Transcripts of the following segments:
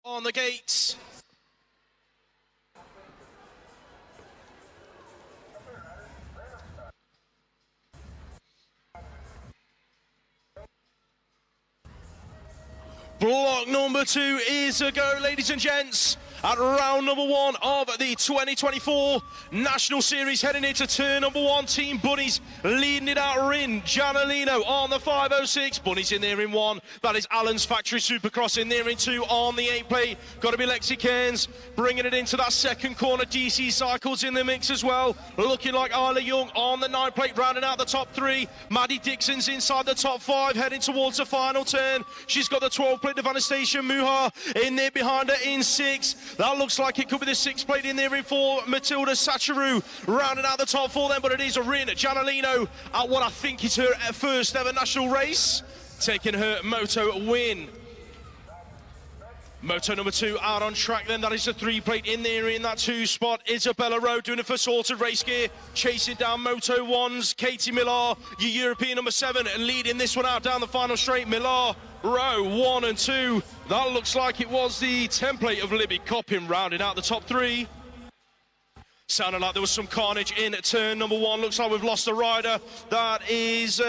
On the gates. Block number 2 is a go, ladies and gents, at round number 1 of the 2024 National Series, heading into turn number 1. Team Bunnies leading it out. Rin Gianolino on the 506. Bunnies in there in 1. That is Alan's Factory Supercross in there in 2 on the 8 plate. Got to be Lexi Cairns bringing it into that second corner. DC Cycles in the mix as well. Looking like Isla Young on the 9 plate, rounding out the top 3. Maddie Dixon's inside the top 5, heading towards the final turn. She's got the 12 plate of Anastasia Muha in there behind her in 6. That looks like it could be the 6 plate in there in 4. Matilda Sacharu rounding out the top 4 then, but it is a Rin Gianolino at what I think is her first ever national race, taking her moto win. Moto number 2 out on track then. That is the 3 plate in there in that 2 spot. Isabella Rowe doing it for Sorted Race Gear, chasing down Moto 1's Katie Millar, your European number 7, leading this one out down the final straight. Millar, Rowe 1 and 2. That looks like it was the template of Libby Coppin rounding out the top 3. Sounded like there was some carnage in turn number 1. Looks like we've lost a rider. That is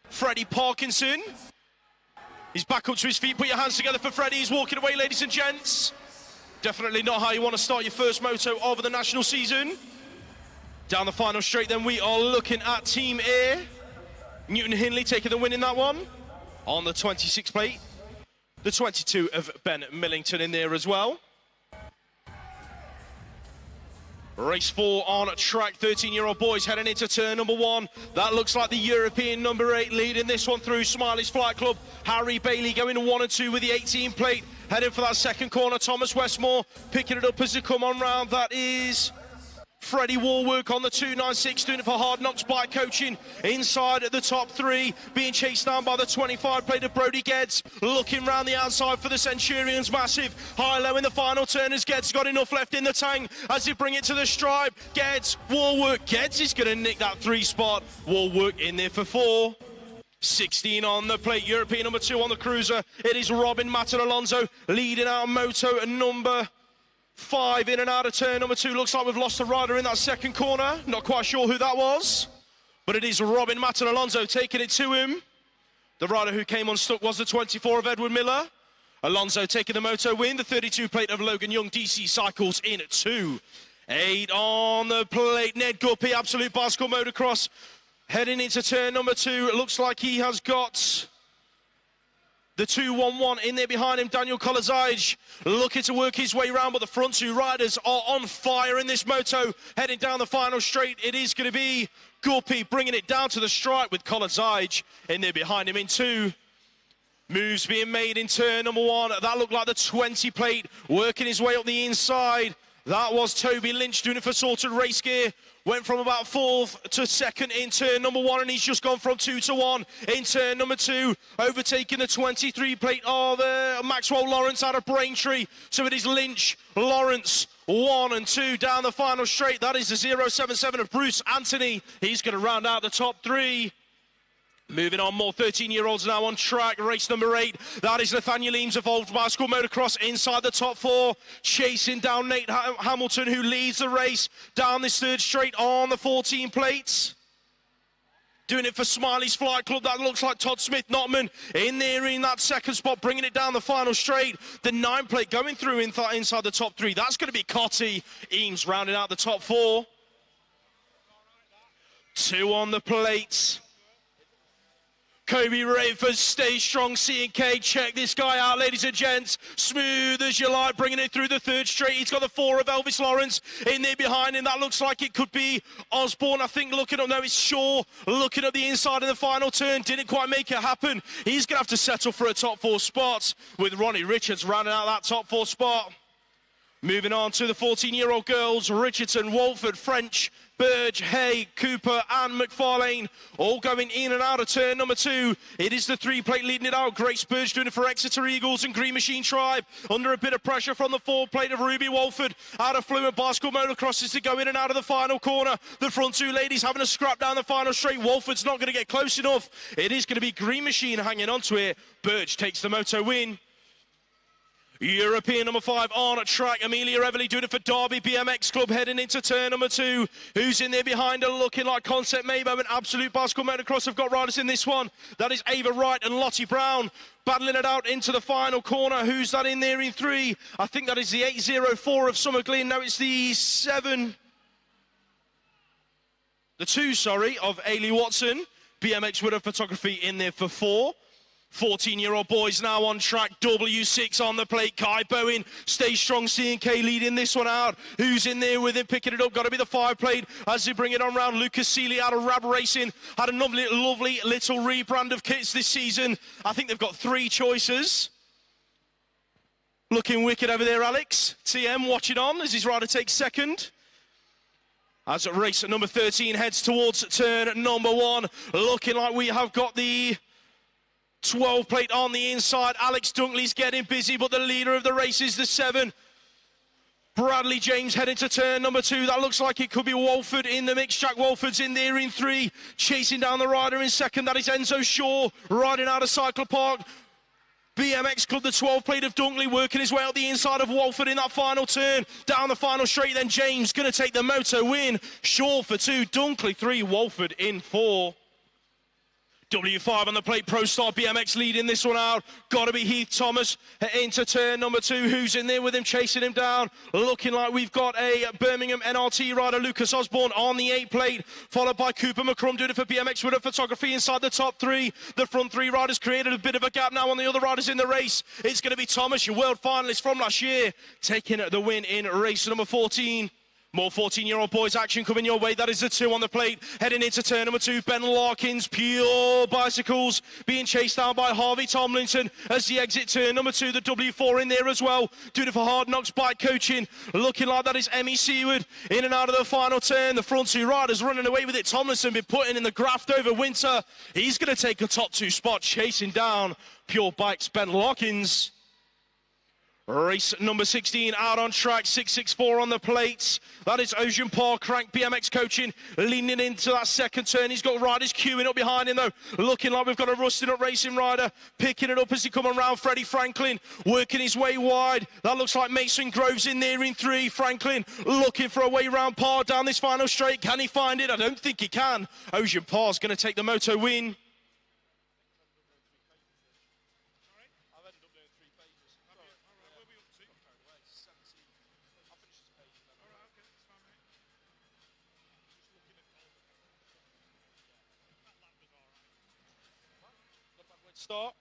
Freddie Parkinson. He's back up to his feet. Put your hands together for Freddie. He's walking away, ladies and gents. Definitely not how you want to start your first moto of the national season. Down the final straight then, we are looking at Team A. Newton Hindley taking the win in that one. On the 26 plate. The 22 of Ben Millington in there as well. Race 4 on track, 13-year-old boys heading into turn number 1. That looks like the European number 8 leading this one through Smiley's Flight Club. Harry Bailey going 1 and 2 with the 18 plate. Heading for that second corner, Thomas Westmore picking it up as they come on round. That is Freddie Warwork on the 296, doing it for Hard Knocks Bike Coaching inside the top 3, being chased down by the 25 plate of Brody Geddes, looking round the outside for the Centurions. Massive high-low in the final turn as Geddes got enough left in the tank as they bring it to the stripe. Geddes, Warwork, Geddes is going to nick that 3 spot. Warwork in there for 4. 16 on the plate, European number 2 on the cruiser. It is Robin Matter Alonso leading our moto number 5 in and out of turn number 2. Looks like we've lost a rider in that second corner. Not quite sure who that was, but it is Robin Matter Alonso taking it to him. The rider who came unstuck was the 24 of Edward Miller. Alonso taking the moto win. The 32 plate of Logan Young, DC Cycles in at 2. 8 on the plate, Ned Guppy, Absolute Bicycle Motocross, heading into turn number 2. It looks like he has got the 2-1-1 in there behind him. Daniel Kolazaj looking to work his way around, but the front 2 riders are on fire in this moto. Heading down the final straight, it is going to be Guppy bringing it down to the stripe with Kolazaj in there behind him in 2. Moves being made in turn number 1. That looked like the 20 plate working his way up the inside. That was Toby Lynch doing it for Sorted Race Gear. Went from about 4th to 2nd in turn number 1, and he's just gone from 2 to 1 in turn number 2, overtaking the 23 plate of Maxwell Lawrence out of Braintree. So it is Lynch, Lawrence, 1 and 2 down the final straight. That is the 077 of Bruce Anthony. He's going to round out the top 3. Moving on, more 13-year-olds now on track. Race number 8, that is Nathaniel Eames, Evolved Bicycle Motocross inside the top 4. Chasing down Nate Hamilton, who leads the race down this 3rd straight on the 14 plates. Doing it for Smiley's Flight Club. That looks like Todd Smith-Notman in there in that 2nd spot, bringing it down the final straight. The 9 plate going through inside the top 3. That's going to be Cotty. Eames rounding out the top 4. 2 on the plates. Kobe Rayford, Stay Strong, C&K. Check this guy out, ladies and gents. Smooth as you like, bringing it through the 3rd straight. He's got the 4 of Elvis Lawrence in there behind him. That looks like it could be Osborne, I think, looking up. No, it's Shaw looking at the inside in the final turn. Didn't quite make it happen. He's going to have to settle for a top 4 spot with Ronnie Richards rounding out that top 4 spot. Moving on to the 14-year-old girls, Richardson, Walford, French, Burge, Hay, Cooper and McFarlane all going in and out of turn number 2. It is the 3 plate leading it out. Grace Burge doing it for Exeter Eagles and Green Machine Tribe. Under a bit of pressure from the 4 plate of Ruby Walford. Out of Fluent Bicycle Motocross as they go in and out of the final corner. The front 2 ladies having a scrap down the final straight. Walford's not going to get close enough. It is going to be Green Machine hanging on to it. Burge takes the moto win. European number 5 on track. Amelia Everly doing it for Derby BMX Club, heading into turn number 2. Who's in there behind her, looking like Concept Maybo and Absolute Bicycle Motocross have got riders in this one. That is Ava Wright and Lottie Brown battling it out into the final corner. Who's that in there in 3? I think that is the 804 of Summer Glen. No, it's the 2, sorry, of Ailey Watson. BMX Widow Photography in there for 4. 14-year-old boys now on track. W6 on the plate. Kai Bowen, Stay Strong, C&K leading this one out. Who's in there with him picking it up? Got to be the 5 plate as they bring it on round. Lucas Seeley out of Rab Racing. Had a lovely little rebrand of kits this season. I think they've got 3 choices. Looking wicked over there, Alex. TM watching on as his rider takes second. As race number 13 heads towards turn number 1. Looking like we have got the 12 plate on the inside. Alex Dunkley's getting busy, but the leader of the race is the 7. Bradley James heading to turn number 2. That looks like it could be Walford in the mix. Jack Walford's in there in 3. Chasing down the rider in 2nd. That is Enzo Shaw riding out of Cycle Park. BMX Club, the 12 plate of Dunkley, working his way out the inside of Walford in that final turn. Down the final straight, then James going to take the moto win. Shaw for 2, Dunkley 3, Walford in 4. W5 on the plate, Pro Star BMX leading this one out. Got to be Heath Thomas into turn number 2. Who's in there with him, chasing him down? Looking like we've got a Birmingham NRT rider, Lucas Osborne, on the 8 plate, followed by Cooper McCrum doing it for BMX Widow Photography inside the top 3. The front 3 riders created a bit of a gap now on the other riders in the race. It's going to be Thomas, your world finalist from last year, taking the win in race number 14. More 14-year-old boys action coming your way. That is the 2 on the plate. Heading into turn number 2, Ben Larkins, Pure Bicycles, being chased down by Harvey Tomlinson as he exit turn number 2. The W4 in there as well. Doing it for Hard Knocks Bike Coaching. Looking like that is Emmy Seward in and out of the final turn. The front 2 riders running away with it. Tomlinson been putting in the graft over winter. He's going to take a top 2 spot, chasing down Pure Bikes Ben Larkins. Race number 16 out on track, 664 on the plates. That is Ocean Park Crank BMX Coaching leaning into that 2nd turn. He's got riders queuing up behind him though. Looking like we've got a rusted up racing rider picking it up as he come around. Freddie Franklin working his way wide. That looks like Mason Groves in there in 3. Franklin looking for a way round par down this final straight. Can he find it? I don't think he can. Ocean Park's going to take the moto win. Start.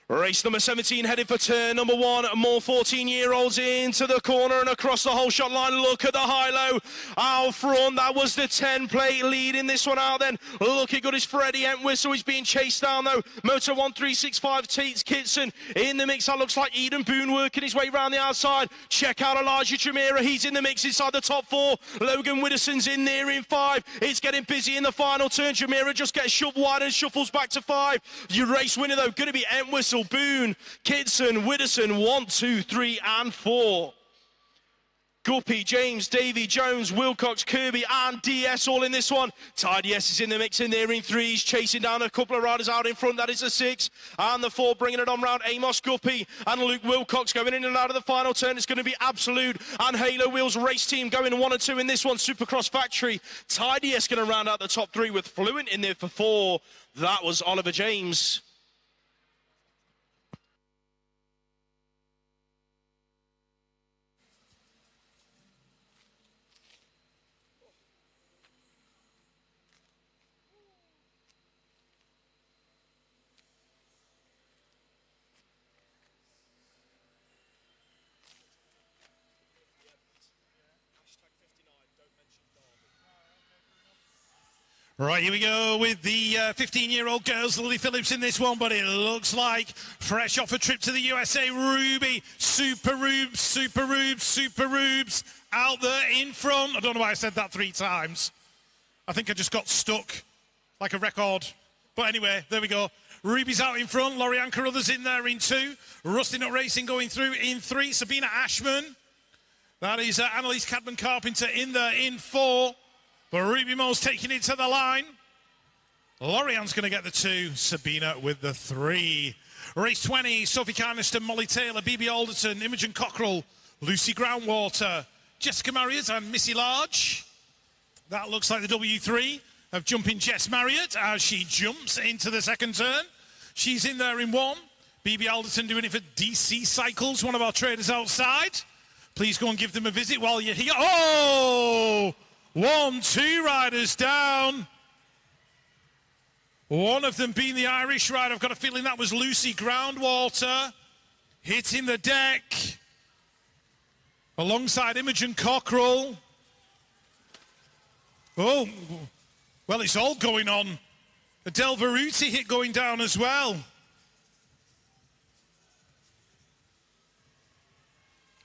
Race number 17 headed for turn number 1. More 14-year-olds into the corner and across the whole shot line. Look at the high-low out front. That was the 10 plate leading this one out then. Looking good is Freddie Entwistle. He's being chased down though. Moto 1365 Tates Kitson in the mix. That looks like Eden Boone working his way around the outside. Check out Elijah Jamira. He's in the mix inside the top 4. Logan Widdowson's in there in 5. It's getting busy in the final turn. Jamira just gets shoved wide and shuffles back to 5. Your race winner though going to be Entwistle, Boone, Kidson, Widdowson, 1, 2, 3, and 4. Guppy, James, Davey, Jones, Wilcox, Kirby, and DS all in this one. Ty DS is in the mix in there in 3. He's chasing down a couple of riders out in front. That is the 6 and the 4, bringing it on round. Amos Guppy and Luke Wilcox going in and out of the final turn. It's going to be Absolute and Halo Wheels race team going 1 and 2 in this one. Supercross Factory. Ty DS going to round out the top 3 with Fluent in there for 4. That was Oliver James. Right, here we go with the 15-year-old girls, Lily Phillips in this one, but it looks like fresh off a trip to the USA, Ruby, Super Rubes, out there in front. I don't know why I said that 3 times. I think I just got stuck like a record. But anyway, there we go. Ruby's out in front, Lorianne Carruthers in there in 2, Rusty Nut Racing going through in 3, Sabina Ashman. That is Annalise Cadman-Carpenter in there in 4. But Ruby Mo's taking it to the line. Lorianne's going to get the 2, Sabina with the 3. Race 20, Sophie Carniston, Molly Taylor, BB Alderton, Imogen Cockrell, Lucy Groundwater, Jessica Marriott and Missy Large. That looks like the W3 of Jumping Jess Marriott as she jumps into the second turn. She's in there in 1. BB Alderton doing it for DC Cycles, one of our traders outside. Please go and give them a visit while you're here. Oh! 1, 2 riders down. One of them being the Irish rider. I've got a feeling that was Lucy Groundwater. Hitting the deck. Alongside Imogen Cockrell. Oh, well, it's all going on. Adele Veruti hit going down as well.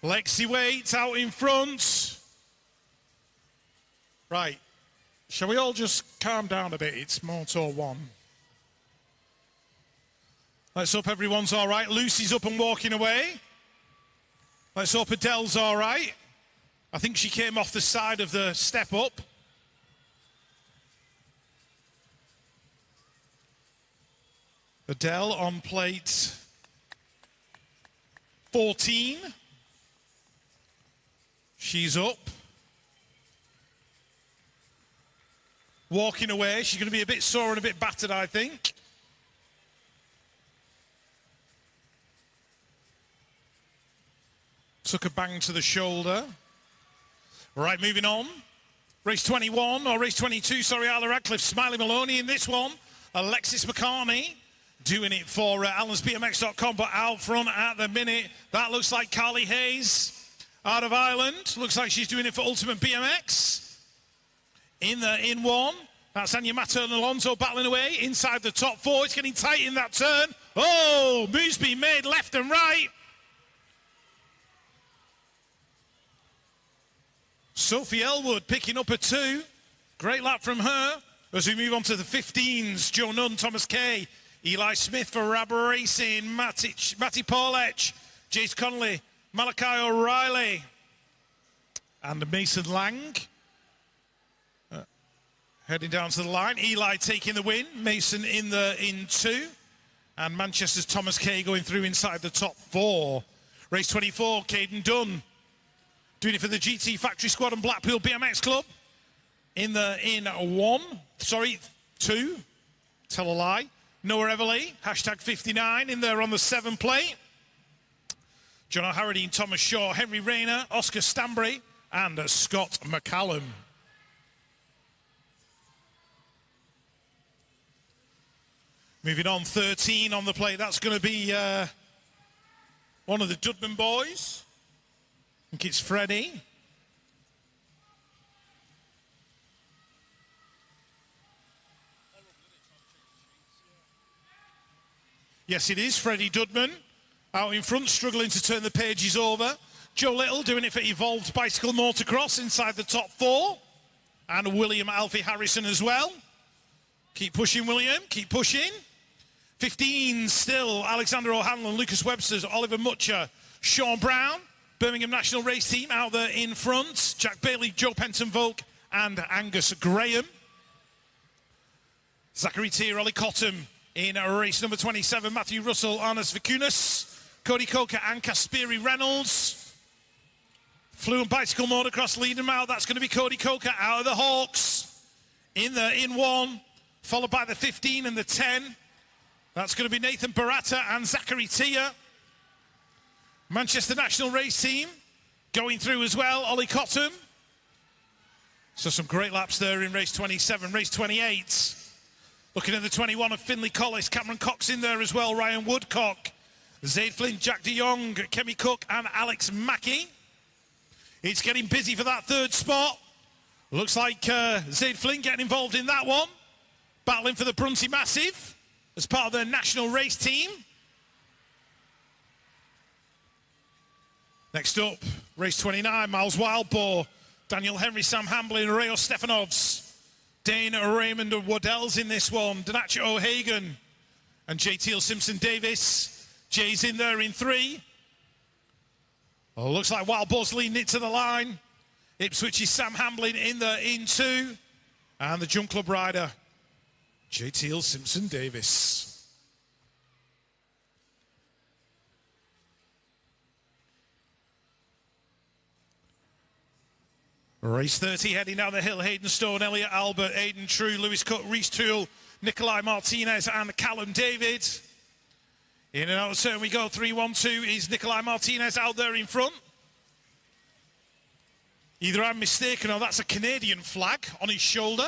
Lexi Waits out in front. Right. Shall we all just calm down a bit? It's Moto 1. Let's hope everyone's all right. Lucy's up and walking away. Let's hope Adele's all right. I think she came off the side of the step up. Adele on plate 14. She's up. Walking away. She's going to be a bit sore and a bit battered, I think. Took a bang to the shoulder. Right, moving on. Race 21, or race 22, sorry, Isla Radcliffe, Smiley Maloney in this one. Alexis McCartney doing it for AlansBMX.com, but out front at the minute. That looks like Carly Hayes out of Ireland. Looks like she's doing it for Ultimate BMX. In 1. That's Anya Matter and Alonso battling away inside the top 4. It's getting tight in that turn. Oh, moves being made left and right. Sophie Elwood picking up a 2. Great lap from her. As we move on to the 15s, Joe Nunn, Thomas Kay, Eli Smith for Rab Racing, Matty Paulech, Jace Connolly, Malachi O'Reilly, and Mason Lang. Heading down to the line. Eli taking the win. Mason in 2. And Manchester's Thomas Kay going through inside the top 4. Race 24, Caden Dunn. Doing it for the GT Factory Squad and Blackpool BMX Club. In 2. Tell a lie. Noah Everly, hashtag 59, in there on the 7 plate. John O'Harady, Thomas Shaw, Henry Rayner, Oscar Stanbury, and Scott McCallum. Moving on, 13 on the plate. That's going to be one of the Dudman boys. I think it's Freddie. Yes, it is Freddie Dudman. Out in front, struggling to turn the pages over. Joe Little doing it for Evolved Bicycle Motocross inside the top 4. And William Alfie Harrison as well. Keep pushing, William. Keep pushing. 15 still. Alexander O'Hanlon, Lucas Webster's, Oliver Mutcher, Sean Brown. Birmingham National Race Team out there in front. Jack Bailey, Joe Penton-Volk, and Angus Graham. Zachary Tier, Ollie Cottam in race number 27. Matthew Russell, Arnas Vicunas, Cody Coker, and Kasperi Reynolds. Fluent Bicycle Motocross leading them out. That's going to be Cody Coker out of the Hawks. In 1, followed by the 15 and the 10. That's going to be Nathan Barata and Zachary Tier. Manchester National Race Team going through as well, Ollie Cottam. So some great laps there in race 27. Race 28, looking at the 21 of Finley Collis, Cameron Cox in there as well, Ryan Woodcock, Zaid Flynn, Jack de Jong, Kemi Cook, and Alex Mackey. It's getting busy for that 3rd spot. Looks like Zaid Flynn getting involved in that one. Battling for the Brunty Massive as part of their national race team. Next up, race 29, Miles Wildboar, Daniel Henry, Sam Hamblin, Rayo Stefanovs, Dane Raymond Waddell's in this one, Danacha O'Hagan, and JTL Simpson Davis. Jay's in there in 3. Oh, looks like Wildboar's leading it to the line. Ipswich's Sam Hamblin in 2. And the Jump Club rider, JTL Simpson Davis. Race 30 heading down the hill. Hayden Stone, Elliot Albert, Aidan True, Lewis Cook, Reese Toole, Nikolai Martinez and Callum David. In and out of turn we go. 3-1-2 is Nikolai Martinez out there in front. Either I'm mistaken or that's a Canadian flag on his shoulder.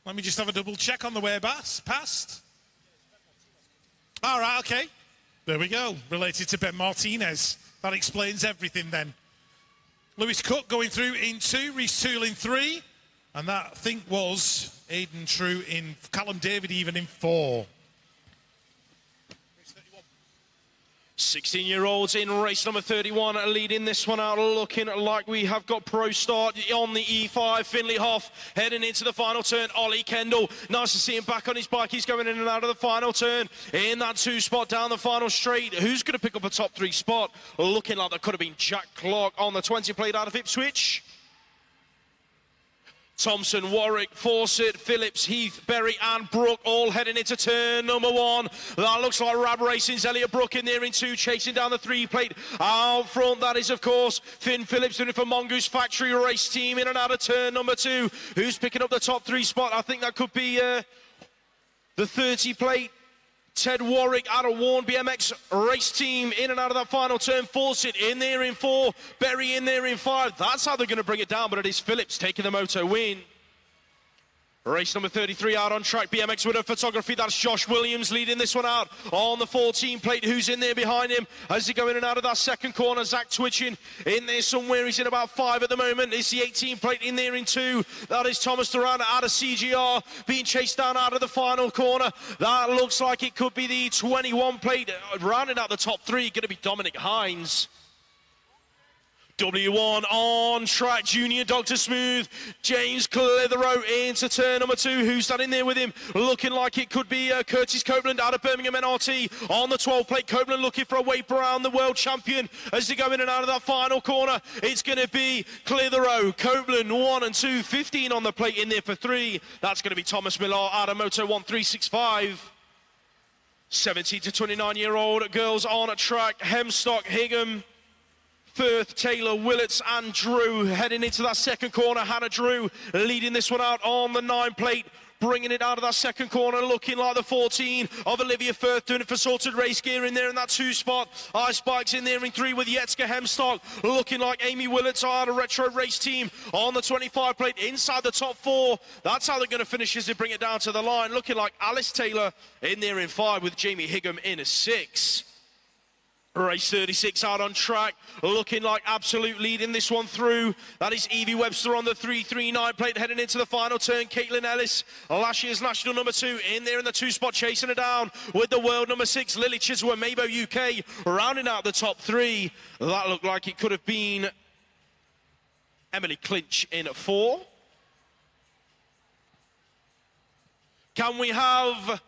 Let me just have a double check on the way past. All right, okay. There we go. Related to Ben Martinez. That explains everything then. Lewis Cook going through in 2, Reese Toole in 3. And that, I think, was Aidan True in, Callum David even in 4. 16-year-olds in race number 31 leading this one out, looking like we have got Pro Start on the E5. Finley Hoff heading into the final turn. Ollie Kendall, nice to see him back on his bike. He's going in and out of the final turn in that 2 spot down the final straight. Who's going to pick up a top 3 spot? Looking like that could have been Jack Clark on the 20 plate out of Ipswich. Thompson, Warwick, Fawcett, Phillips, Heath, Berry and Brook all heading into turn number 1. That looks like Rab Racing's Elliot Brook in there in 2, chasing down the 3 plate. Out front, that is, of course, Finn Phillips doing it for Mongoose Factory Race Team in and out of turn number 2. Who's picking up the top 3 spot? I think that could be the 30 plate. Ted Warwick out of Warren BMX Race Team in and out of that final turn. Fawcett in there in 4, Berry in there in 5. That's how they're going to bring it down, but it is Phillips taking the moto win. Race number 33 out on track, BMX Widow Photography. That's Josh Williams leading this one out on the 14 plate. Who's in there behind him as he go in and out of that second corner? Zach Twitching in there somewhere. He's in about 5 at the moment. It's the 18 plate in there in 2. That is Thomas Duran out of CGR being chased down out of the final corner. That looks like it could be the 21 plate. Rounding out the top 3, going to be Dominic Hines. W1 on track, Junior Dr. Smooth, James Clitheroe into turn number 2. Who's that in there with him? Looking like it could be Curtis Copeland out of Birmingham NRT on the 12 plate. Copeland looking for a way around the world champion as they go in and out of that final corner. It's going to be Clitheroe, Copeland 1 and 2, 15 on the plate in there for 3. That's going to be Thomas Millar out of Moto 1365. 17 to 29-year-old girls on a track, Hemstock, Higham, Firth, Taylor, Willets and Drew heading into that second corner. Hannah Drew leading this one out on the 9 plate, bringing it out of that second corner, looking like the 14 of Olivia Firth, doing it for Sorted Race Gear in there in that 2 spot. Ice Bikes in there in 3 with Yetska Hemstock, looking like Amy Willets out of Retro Race Team on the 25 plate inside the top 4. That's how they're going to finish as they bring it down to the line, looking like Alice Taylor in there in 5 with Jamie Higham in a 6. Race 36 out on track, looking like absolute lead in this one through. That is Evie Webster on the 339 plate heading into the final turn. Caitlin Ellis, last year's national number 2, in there in the 2 spot, chasing her down with the world number 6, Lily Chisholm, Mabo UK, rounding out the top 3. That looked like it could have been Emily Clinch in 4. Can we have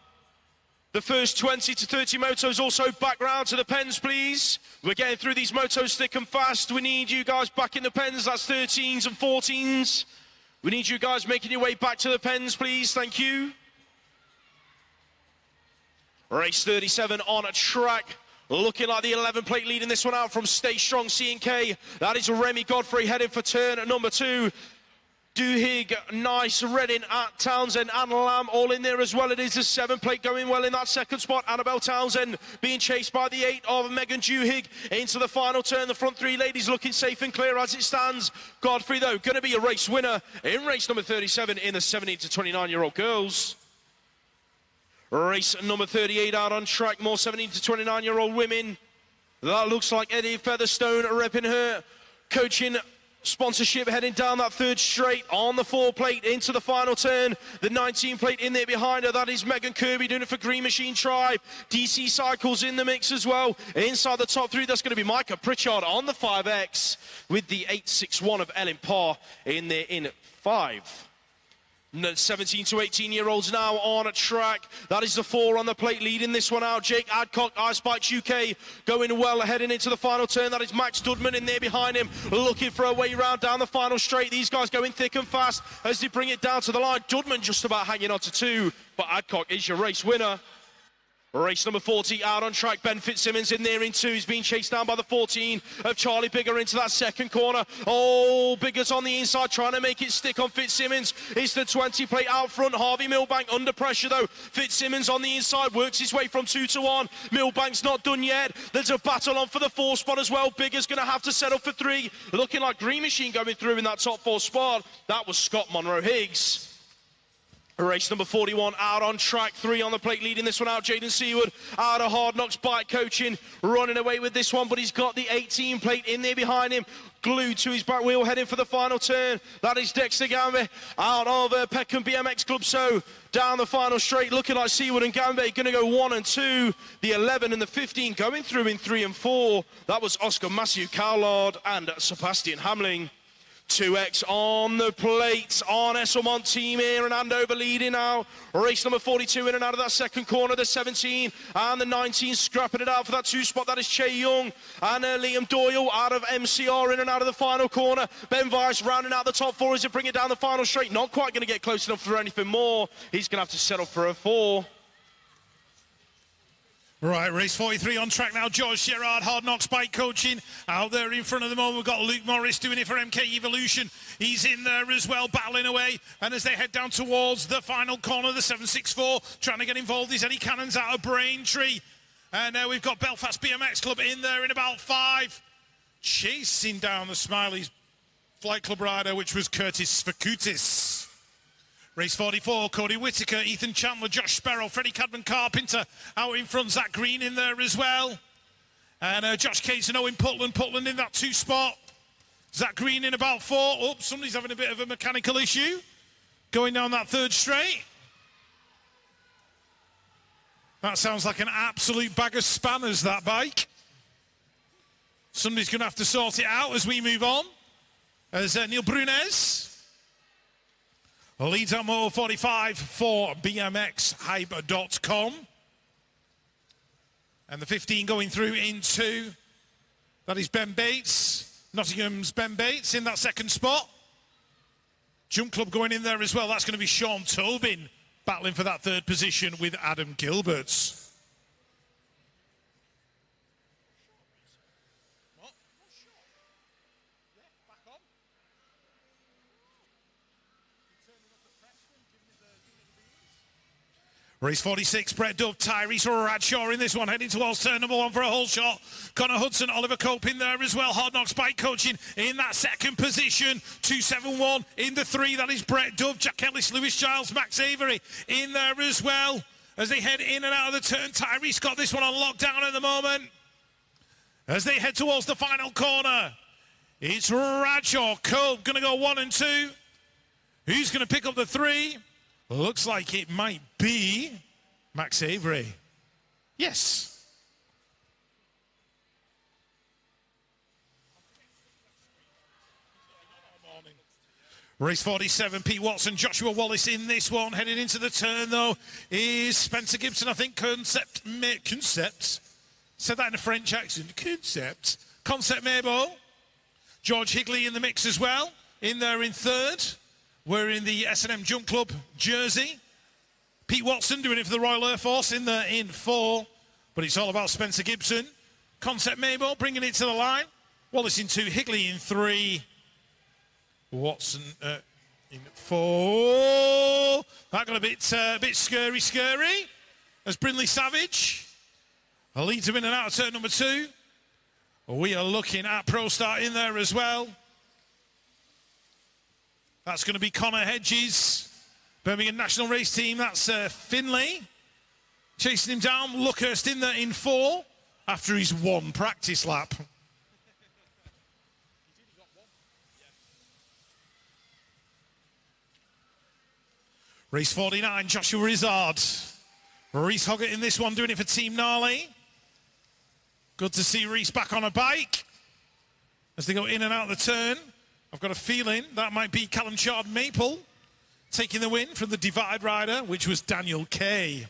the first 20 to 30 motos also back round to the pens, please? We're getting through these motos thick and fast. We need you guys back in the pens. That's 13s and 14s. We need you guys making your way back to the pens, please. Thank you. Race 37 on a track. Looking like the 11 plate leading this one out from Stay Strong C&K. That is Remy Godfrey heading for turn number 2. Duhigg, Nice, Redding, at Townsend and Lamb all in there as well. It is the 7 plate going well in that second spot. Annabelle Townsend being chased by the 8 of Megan Duhigg into the final turn. The front 3 ladies looking safe and clear as it stands. Godfrey, though, going to be a race winner in race number 37 in the 17 to 29-year-old girls. Race number 38 out on track, more 17 to 29-year-old women. That looks like Eddie Featherstone repping her coaching sponsorship heading down that 3rd straight on the 4 plate into the final turn. The 19 plate in there behind her, that is Megan Kirby doing it for Green Machine Tribe. DC Cycles in the mix as well. Inside the top 3, that's going to be Micah Pritchard on the 5X with the 861 of Ellen Parr in there in 5. 17 to 18-year-olds now on a track. That is the 4 on the plate, leading this one out. Jake Adcock, Ice Bikes UK, going well, heading into the final turn. That is Max Dudman in there behind him, looking for a way round down the final straight. These guys going thick and fast as they bring it down to the line. Dudman just about hanging on to 2, but Adcock is your race winner. Race number 40 out on track. Ben Fitzsimmons in there in 2. He's being chased down by the 14 of Charlie Bigger into that second corner. Oh, Bigger's on the inside trying to make it stick on Fitzsimmons. It's the 20 plate out front. Harvey Milbank under pressure though. Fitzsimmons on the inside works his way from 2 to 1. Milbank's not done yet. There's a battle on for the 4 spot as well. Bigger's going to have to settle for 3. Looking like Green Machine going through in that top 4 spot. That was Scott Monroe-Higgs. Race number 41 out on track. 3 on the plate, leading this one out. Jaden Seaward out of Hard Knocks Bike Coaching, running away with this one, but he's got the 18 plate in there behind him, glued to his back wheel, heading for the final turn. That is Dexter Gambe out of Peckham BMX Club. So down the final straight, looking like Seaward and Gambe going to go 1 and 2. The 11 and the 15 going through in 3 and 4. That was Oscar Matthew Cowlard and Sebastian Hamling. 2X on the plate on Esselmont team here, and Andover leading now. Race number 42 in and out of that second corner. The 17 and the 19 scrapping it out for that 2 spot. That is Che Young and Liam Doyle out of MCR in and out of the final corner. Ben Weiss rounding out the top 4 as they bring it down the final straight. Not quite going to get close enough for anything more. He's going to have to settle for a 4. Right, race 43 on track now. George Sherrard, Hard Knocks Bike Coaching, out there in front of the moment. We've got Luke Morris doing it for MK Evolution. He's in there as well, battling away. And as they head down towards the final corner, the 764, trying to get involved is Eddie Cannons out of Braintree. And now we've got Belfast BMX Club in there in about 5. Chasing down the Smiley's Flight Club rider, which was Curtis Fakutis. Race 44, Cody Whitaker, Ethan Chandler, Josh Sparrow, Freddie Cadman Carpenter out in front, Zach Green in there as well. And Josh Cates and Owen Putland in that 2 spot. Zach Green in about 4. Oh, somebody's having a bit of a mechanical issue. Going down that 3rd straight. That sounds like an absolute bag of spanners, that bike. Somebody's going to have to sort it out as we move on. As Neil Brunez leads on Moto 45 for BMXHype.com. And the 15 going through in 2. That is Ben Bates, Nottingham's Ben Bates in that 2nd spot. Jump Club going in there as well. That's going to be Sean Tobin battling for that 3rd position with Adam Gilberts. Race 46, Brett Dove, Tyrese Bradshaw in this one, heading towards turn number 1 for a whole shot. Connor Hudson, Oliver Cope in there as well. Hard Knocks Bike Coaching in that 2nd position. 271 in the 3, that is Brett Dove. Jack Ellis, Lewis Giles, Max Avery in there as well. As they head in and out of the turn, Tyrese got this one on lockdown at the moment. As they head towards the final corner, it's Bradshaw, Cope going to go 1 and 2. Who's going to pick up the 3? Looks like it might be Max Avery. Yes. Race 47, Pete Watson, Joshua Wallace in this one. Heading into the turn, though, is Spencer Gibson. I think Concept. Said that in a French accent. Concept Mabo. George Higley in the mix as well. In there in 3rd. We're in the S&M Jump Club jersey. Pete Watson doing it for the Royal Air Force in 4. But it's all about Spencer Gibson. Concept Mabel bringing it to the line. Wallace in 2, Higley in 3. Watson in 4. That got a bit scary. As Brindley Savage leads him in and out of turn number 2. We are looking at Pro Start in there as well. That's going to be Connor Hedges, Birmingham National Race Team. That's Finlay. Chasing him down, Luckhurst in there in 4 after his 1 practice lap. Race 49, Joshua Izzard. Reese Hoggett in this one, doing it for Team Gnarly. Good to see Reese back on a bike as they go in and out of the turn. I've got a feeling that might be Callum Chard Maple taking the win from the Divide rider, which was Daniel Kay.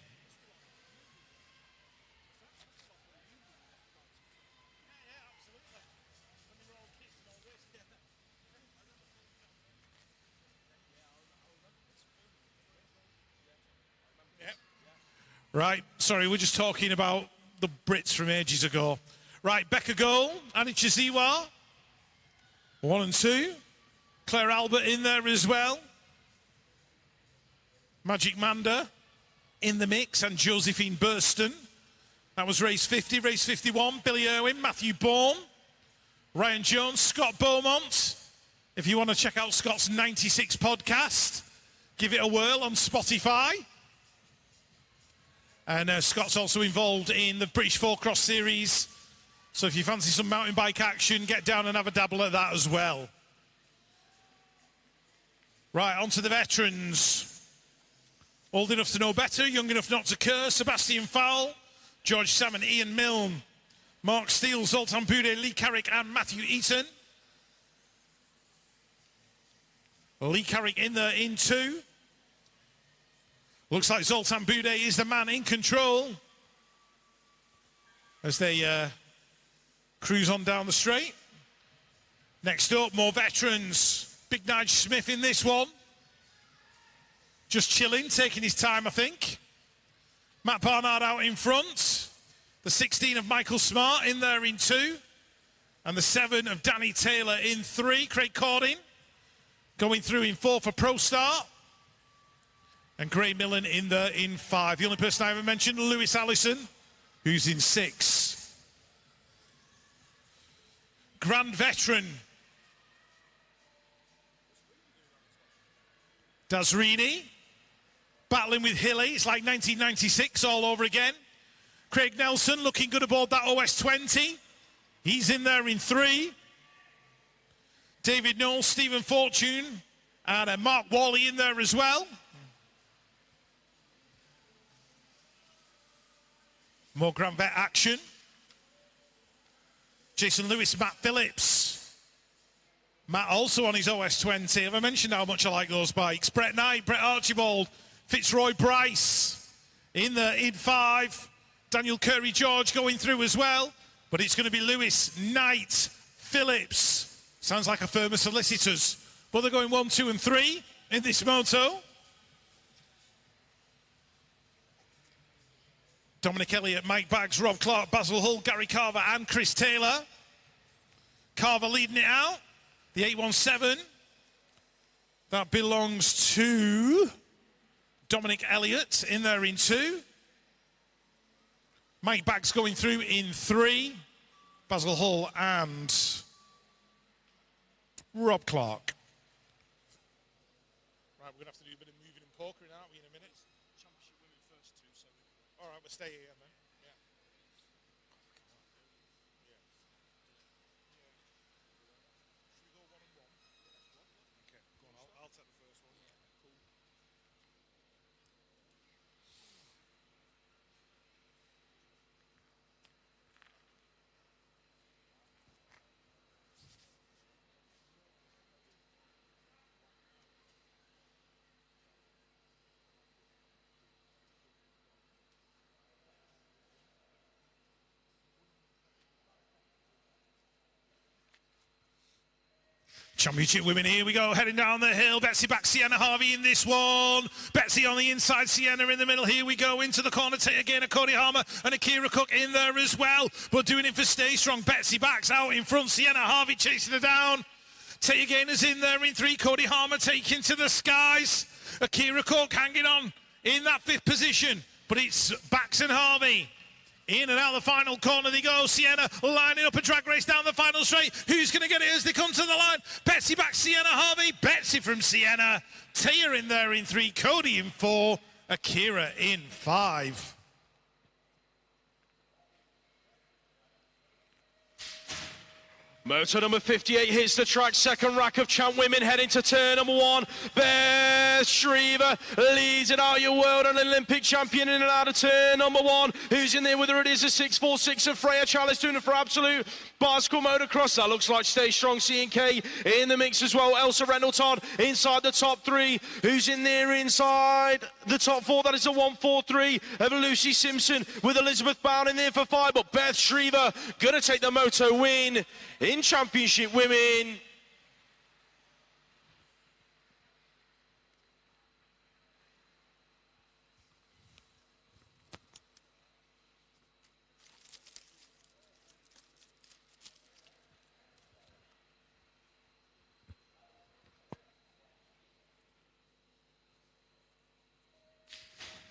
Right, sorry, we're just talking about the Brits from ages ago. Right, Becca Goal, Annie Chiziwa, 1 and 2. Claire Albert in there as well. Magic Manda in the mix, and Josephine Burston. That was race 50. Race 51, Billy Irwin, Matthew Bourne, Ryan Jones, Scott Beaumont. If you want to check out Scott's 96 podcast, give it a whirl on Spotify. And Scott's also involved in the British 4-Cross Series. So if you fancy some mountain bike action, get down and have a dabble at that as well. Right, on to the veterans. Old enough to know better, young enough not to curse. Sebastian Fowle, George Salmon, Ian Milne, Mark Steele, Zoltan Bude, Lee Carrick and Matthew Eaton. Lee Carrick in there in 2. Looks like Zoltan Bude is the man in control as they cruise on down the straight. Next up, more veterans. Big Nige Smith in this one. Just chilling, taking his time, I think. Matt Barnard out in front. The 16 of Michael Smart in there in 2. And the 7 of Danny Taylor in 3. Craig Cordin going through in 4 for Pro Start. And Gray Millen in there in 5. The only person I haven't mentioned, Lewis Allison, who's in 6. Grand Veteran. Dasrini. Battling with Hilly. It's like 1996 all over again. Craig Nelson looking good aboard that OS 20. He's in there in 3. David Knowles, Stephen Fortune, and Mark Wally in there as well. More Grand Vet action. Jason Lewis, Matt Phillips. Matt also on his OS 20. Have I mentioned how much I like those bikes? Brett Knight, Brett Archibald, Fitzroy Bryce in the in 5. Daniel Curry George going through as well. But it's going to be Lewis, Knight, Phillips. Sounds like a firm of solicitors. But they're going 1, 2 and 3 in this moto. Dominic Elliott, Mike Baggs, Rob Clark, Basil Hull, Gary Carver and Chris Taylor. Carver leading it out. The 817. That belongs to Dominic Elliott in there in 2. Mike Baggs going through in 3. Basil Hull and Rob Clark. Right, we're going to have to do a bit of moving and pokering, aren't we, in a minute? Championship women first 2, so... All right, we'll stay here then. Yeah. Should we go 1 and 1? Okay, go on, I'll take the first one. Yeah, cool. Championship women, here we go, heading down the hill. Betsy back, Sienna Harvey in this one. Betsy on the inside, Sienna in the middle. Here we go, into the corner, take again a Cody Harmer and Akira Cook in there as well. But doing it for Stay Strong. Betsy backs out in front, Sienna Harvey chasing her down. Tay Gainer's in there in 3, Cody Harmer taking to the skies. Akira Cook hanging on in that 5th position. But it's Bax and Harvey. In and out the final corner they go. Sienna lining up a drag race down the final straight. Who's going to get it as they come to the line? Betsy back, Sienna Harvey. Betsy from Sienna. Taya in there in 3. Cody in 4. Akira in 5. Moto number 58 hits the track, second rack of champ women heading to turn number 1. Beth Shriver leads it out, your world and Olympic champion in and out of turn number 1. Who's in there with her? It is a 646 of Freya Chalice doing it for absolute bicycle motocross. That looks like Stay Strong C&K in the mix as well. Elsa Rendell-Todd inside the top 3. Who's in there inside the top 4? That is a 143 of Lucy Simpson with Elizabeth Bound in there for 5. But Beth Shriver gonna take the moto win in Championship Women.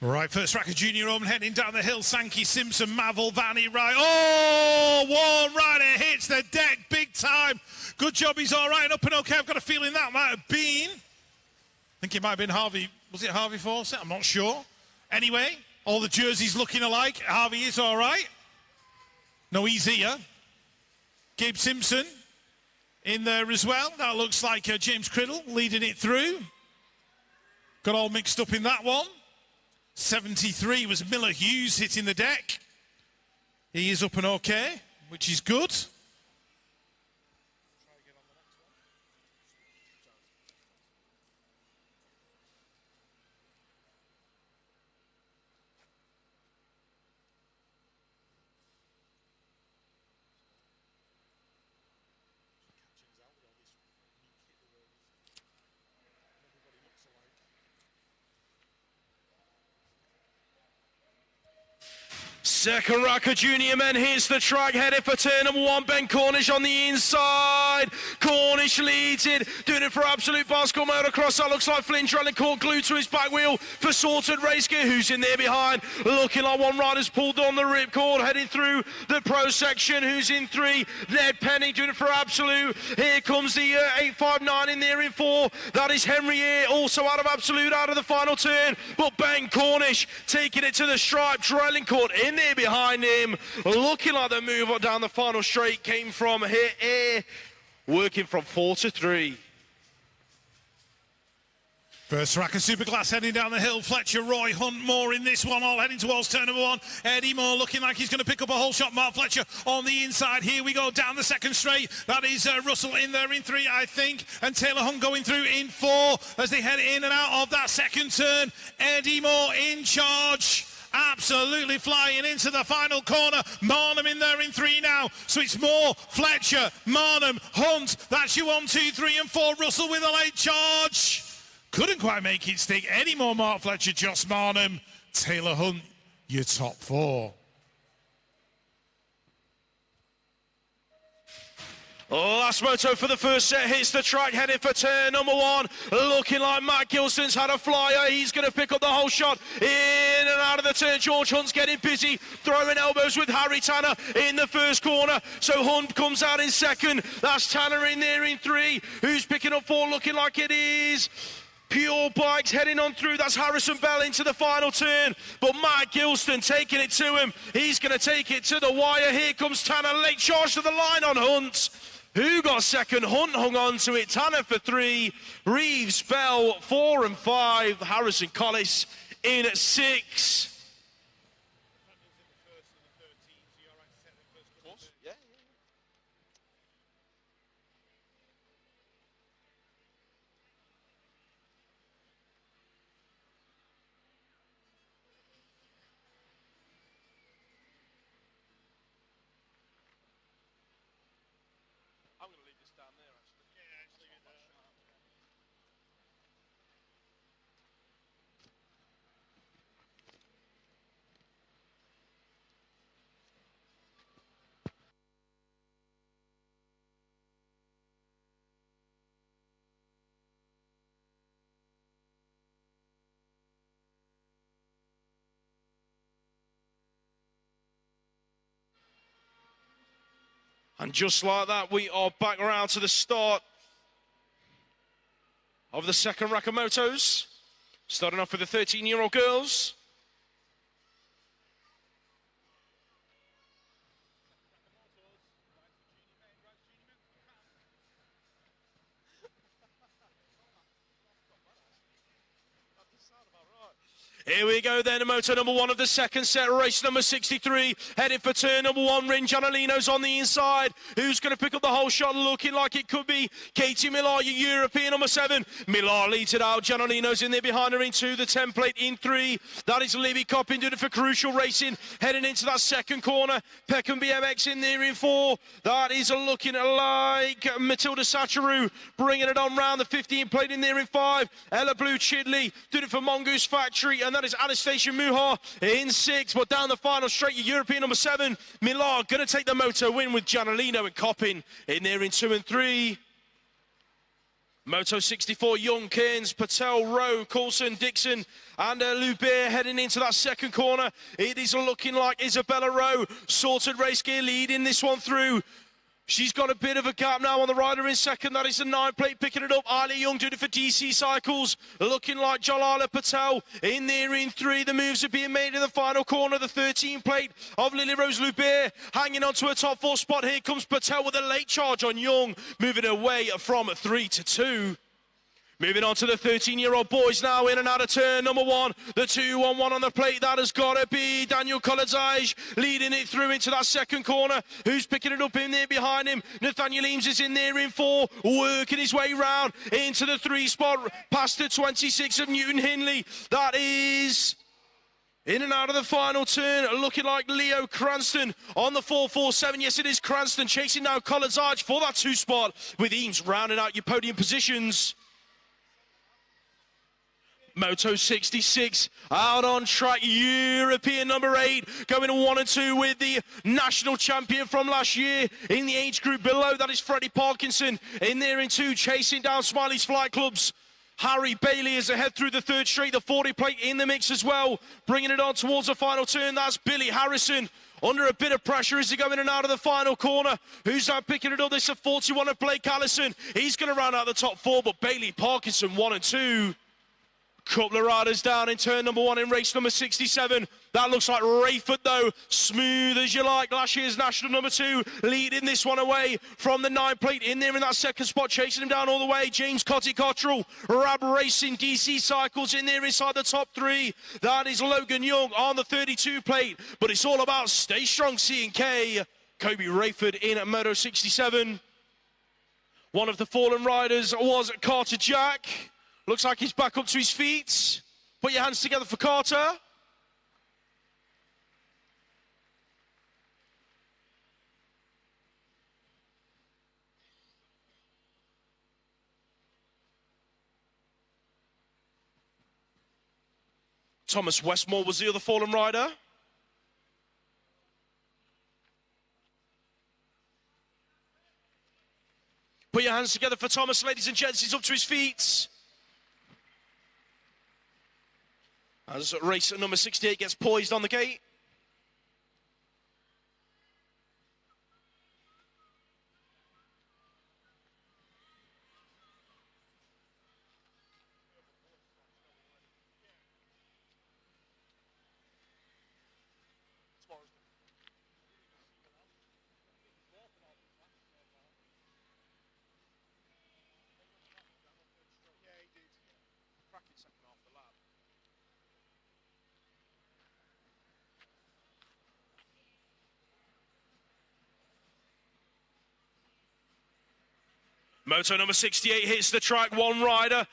Right, first rack of junior open heading down the hill. Sankey, Simpson, Mavel, Vanny, right. Oh, one rider hits the deck big time. Good job, he's all right and up and okay. I've got a feeling that might have been, I think it might have been Harvey. Was it Harvey Fawcett? I'm not sure. Anyway, all the jerseys looking alike. Harvey is all right. No, he's here. Gabe Simpson in there as well. That looks like James Criddle leading it through. Got all mixed up in that one. 73 was Miller Hughes hitting the deck. He is up and okay, which is good. Second rack of junior men hits the track, headed for turn number 1. Ben Cornish on the inside. Cornish leads it, doing it for absolute bicycle motocross. That looks like Flynn Drellincourt glued to his back wheel for Sorted Race Gear. Who's in there behind? Looking like one rider's pulled on the ripcord, heading through the pro section. Who's in 3? Ned Penny doing it for absolute. Here comes the 859 in there in 4. That is Henry here, also out of absolute, out of the final turn. But Ben Cornish taking it to the stripe. Drellincourt in there behind him, looking like the move down the final straight came from here, working from 4 to 3. First rack of Superclass heading down the hill. Fletcher, Roy, Hunt, Moore in this one, all heading towards turn number 1. Eddie Moore looking like he's going to pick up a whole shot. Mark Fletcher on the inside. Here we go down the second straight. That is Russell in there in 3, I think, and Taylor Hunt going through in 4 as they head in and out of that second turn. Eddie Moore in charge. Absolutely flying into the final corner. Marnham in there in 3 now. So it's Moore, Fletcher, Marnham, Hunt. That's you 1, 2, 3 and 4. Russell with a late charge. Couldn't quite make it stick. Any more Mark Fletcher, Joss Marnham, Taylor Hunt, your top 4. Last moto for the first set hits the track, heading for turn number 1. Looking like Matt Gilson's had a flyer. He's going to pick up the whole shot in and out of the turn. George Hunt's getting busy, throwing elbows with Harry Tanner in the first corner. So Hunt comes out in second. That's Tanner in there in 3. Who's picking up 4? Looking like it is Pure Bikes heading on through. That's Harrison Bell into the final turn. But Matt Gilston taking it to him. He's going to take it to the wire. Here comes Tanner. Late charge to the line on Hunt. Who got second? Hunt hung on to it. Tanner for 3. Reeves, Bell 4 and 5. Harrison Collis in at 6. And just like that, we are back around to the start of the second rack of motos. Starting off with the 13-year-old girls. Here we go then, moto number 1 of the second set, race number 63, heading for turn number 1. Rin Giannolino's on the inside. Who's going to pick up the whole shot? Looking like it could be Katie Millar, your European number 7. Millar leads it out. Giannolino's in there behind her in 2, the template in 3. That is Libby Coppin doing it for Crucial Racing, heading into that second corner. Peckham BMX in there in 4. That is looking like Matilda Sacharu bringing it on round the 15 plate in there in 5. Ella Blue Chidley doing it for Mongoose Factory, and that is Anastasia Muha in 6. But down the final straight, your European number 7, Millar, going to take the moto win with Giannolino and Coppin in there in 2 and 3. Moto 64, Young, Cairns, Patel, Rowe, Coulson, Dixon, and Lubert heading into that second corner. It is looking like Isabella Rowe, sorted race gear, leading this one through. She's got a bit of a gap now on the rider in second. That is the 9 plate picking it up. Ali Young doing it for DC Cycles. Looking like Jalala Patel in there in 3. The moves are being made in the final corner. The 13 plate of Lily Rose Lubert hanging on to a top 4 spot. Here comes Patel with a late charge on Young, moving away from 3 to 2. Moving on to the 13-year-old boys now, in and out of turn number 1. The 2-1-1 on the plate, that has got to be Daniel Koladzaj leading it through into that second corner. Who's picking it up in there behind him? Nathaniel Eames is in there in 4, working his way round into the 3 spot, past the 26 of Newton Hindley. That is in and out of the final turn, looking like Leo Cranston on the 447. Yes, it is Cranston chasing now Koladzaj for that 2 spot, with Eames rounding out your podium positions. Moto 66 out on track, European number 8, going 1 and 2 with the national champion from last year in the age group below. That is Freddie Parkinson in there in 2, chasing down Smiley's Flight Club's Harry Bailey as they head through the 3rd straight. The 40 plate in the mix as well, bringing it on towards the final turn. That's Billy Harrison under a bit of pressure as he going in and out of the final corner. Who's now picking it up? This is a 41 of Blake Allison. He's going to round out the top 4, but Bailey Parkinson 1 and 2. Couple of riders down in turn number 1 in race number 67. That looks like Rayford though, smooth as you like. Last year's national number 2, leading this one away from the 9 plate in there in that second spot, chasing him down all the way. James Cotty Cottrell, Rab Racing, DC Cycles in there inside the top 3. That is Logan Young on the 32 plate, but it's all about Stay Strong C&K. Kobe Rayford in at Moto 67. One of the fallen riders was Carter Jack. Looks like he's back up to his feet. Put your hands together for Carter. Thomas Westmore was the other fallen rider. Put your hands together for Thomas, ladies and gents. He's up to his feet. As race number 68 gets poised on the gate. Moto number 68 hits the track, 1 rider.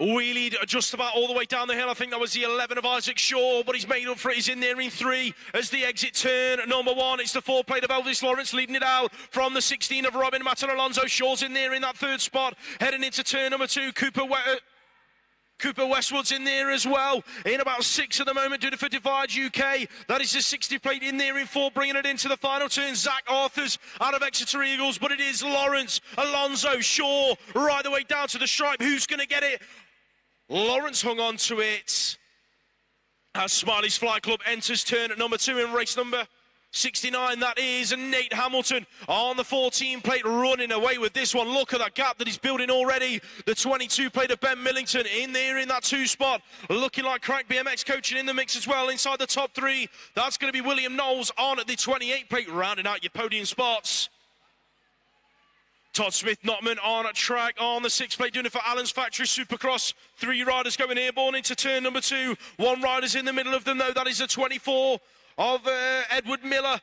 Wheelied just about all the way down the hill. I think that was the 11 of Isaac Shaw, but he's made up for it. He's in there in 3 as the exit turn number 1. It's the 4 plate of Elvis Lawrence leading it out from the 16 of Robin Matter Alonso. Shaw's in there in that 3rd spot, heading into turn number 2. Cooper Westwood's in there as well, in about 6 at the moment, doing it for Divide UK. That is the 60 plate in there in 4, bringing it into the final turn. Zach Arthurs out of Exeter Eagles, but it is Lawrence, Alonso, Shaw, right the way down to the stripe. Who's going to get it? Lawrence hung on to it as Smiley's Flight Club enters turn at number 2 in race number 69. That is Nate Hamilton on the 14 plate, running away with this one. Look at that gap that he's building already. The 22 plate of Ben Millington in there in that 2 spot, looking like Crank BMX coaching in the mix as well inside the top 3. That's going to be William Knowles on at the 28 plate, rounding out your podium spots. Todd Smith-Notman on track on the 6 plate, doing it for Allen's Factory Supercross. 3 riders going airborne into turn number 2. 1 rider's in the middle of them, though. That is a 24 of Edward Miller.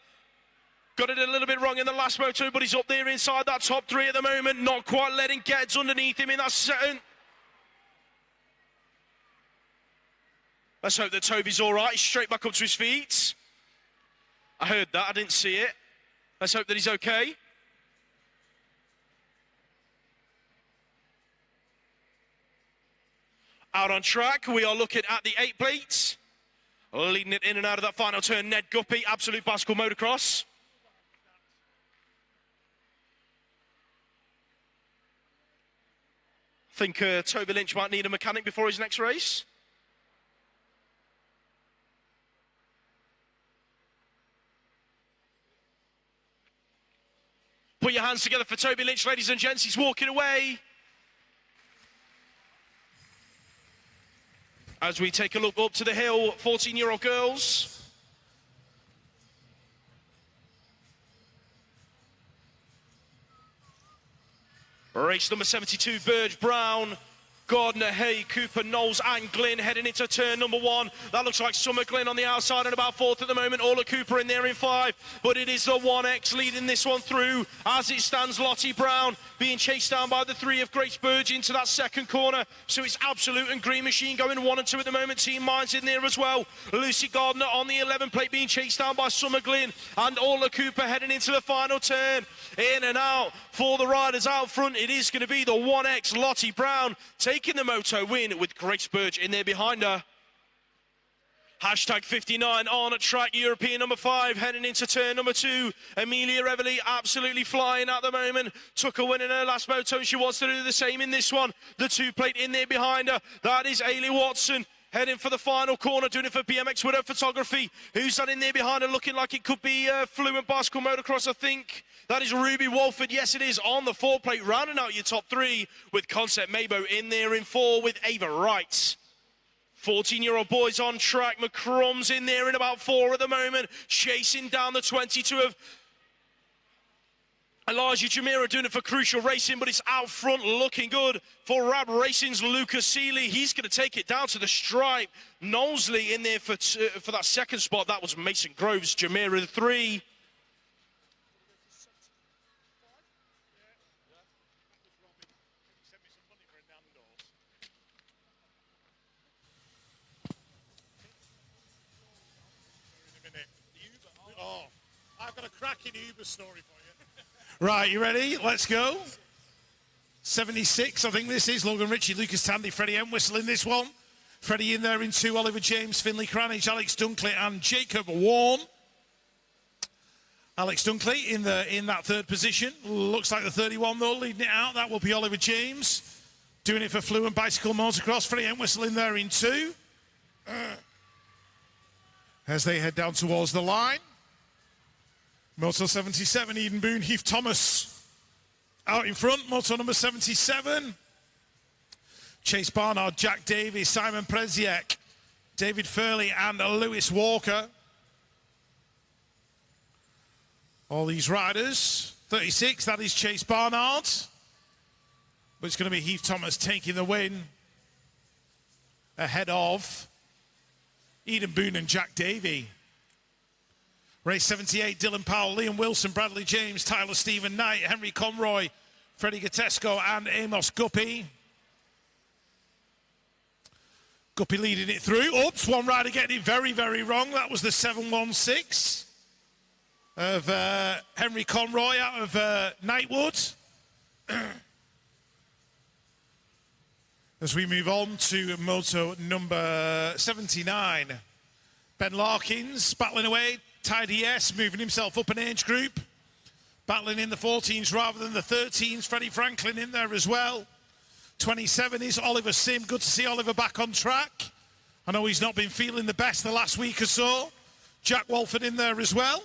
Got it a little bit wrong in the last moto, but he's up there inside that top 3 at the moment. Not quite letting Geds underneath him in that second. Let's hope that Toby's all right. He's straight back up to his feet. I heard that. I didn't see it. Let's hope that he's okay. Out on track, we are looking at the 8 plates. Leading it in and out of that final turn, Ned Guppy, Absolute Bicycle Motocross. I think Toby Lynch might need a mechanic before his next race. Put your hands together for Toby Lynch, ladies and gents. He's walking away. As we take a look up to the hill, 14-year-old girls. Race number 72, Burge Brown, Gardner, Hay, Cooper, Knowles and Glynn heading into turn number 1. That looks like Summer Glynn on the outside and about 4th at the moment. Orla Cooper in there in 5. But it is the 1X leading this one through. As it stands, Lottie Brown being chased down by the 3 of Grace Burge into that second corner. So it's Absolute and Green Machine going 1 and 2 at the moment. Team Mines in there as well. Lucy Gardner on the 11 plate being chased down by Summer Glynn. And Orla Cooper heading into the final turn. In and out for the riders out front. It is going to be the 1X Lottie Brown taking the moto win with Grace Burge in there behind her. Hashtag 59 on track, European number 5 heading into turn number 2. Amelia Everly absolutely flying at the moment. Took a win in her last moto. She wants to do the same in this one. The 2 plate in there behind her. That is Ailey Watson heading for the final corner, doing it for BMX Widow Photography. Who's that in there behind her, looking like it could be Fluent Bicycle Motocross, I think. That is Ruby Walford. Yes, it is on the 4 plate, rounding out your top 3 with Concept Mabo in there in 4 with Ava Wright. 14-year-old boys on track. McCrum's in there in about 4 at the moment, chasing down the 22 of Elijah Jamira, doing it for Crucial Racing, but it's out front looking good for Rab Racing's Lucas Seeley. He's going to take it down to the stripe. Knowlesley in there for that second spot. That was Mason Groves, Jamira 3. Oh, I've got a cracking Uber story for you. Right, you ready? Let's go. 76, I think this is. Logan Ritchie, Lucas Tandy, Freddie Entwistle in this one. Freddie in there in 2, Oliver James, Finley Cranage, Alex Dunkley and Jacob Warm. Alex Dunkley in that 3rd position. Looks like the 31 though, leading it out. That will be Oliver James. Doing it for Fluent Bicycle Motocross. Freddie Entwistle in there in 2. As they head down towards the line. Moto 77, Eden Boone, Heath Thomas out in front. Moto number 77. Chase Barnard, Jack Davies, Simon Preziak, David Furley and Lewis Walker. All these riders. 36, that is Chase Barnard. But it's going to be Heath Thomas taking the win ahead of Eden Boone and Jack Davey. Race 78, Dylan Powell, Liam Wilson, Bradley James, Tyler Stephen Knight, Henry Conroy, Freddie Gattesco and Amos Guppy. Guppy leading it through. Oops, one rider getting it very, very wrong. That was the 716 of Henry Conroy out of Knightwood. As we move on to moto number 79. Ben Larkins battling away. Tidy S moving himself up an age group. Battling in the 14s rather than the 13s. Freddie Franklin in there as well. 27 is Oliver Sim. Good to see Oliver back on track. I know he's not been feeling the best the last week or so. Jack Walford in there as well.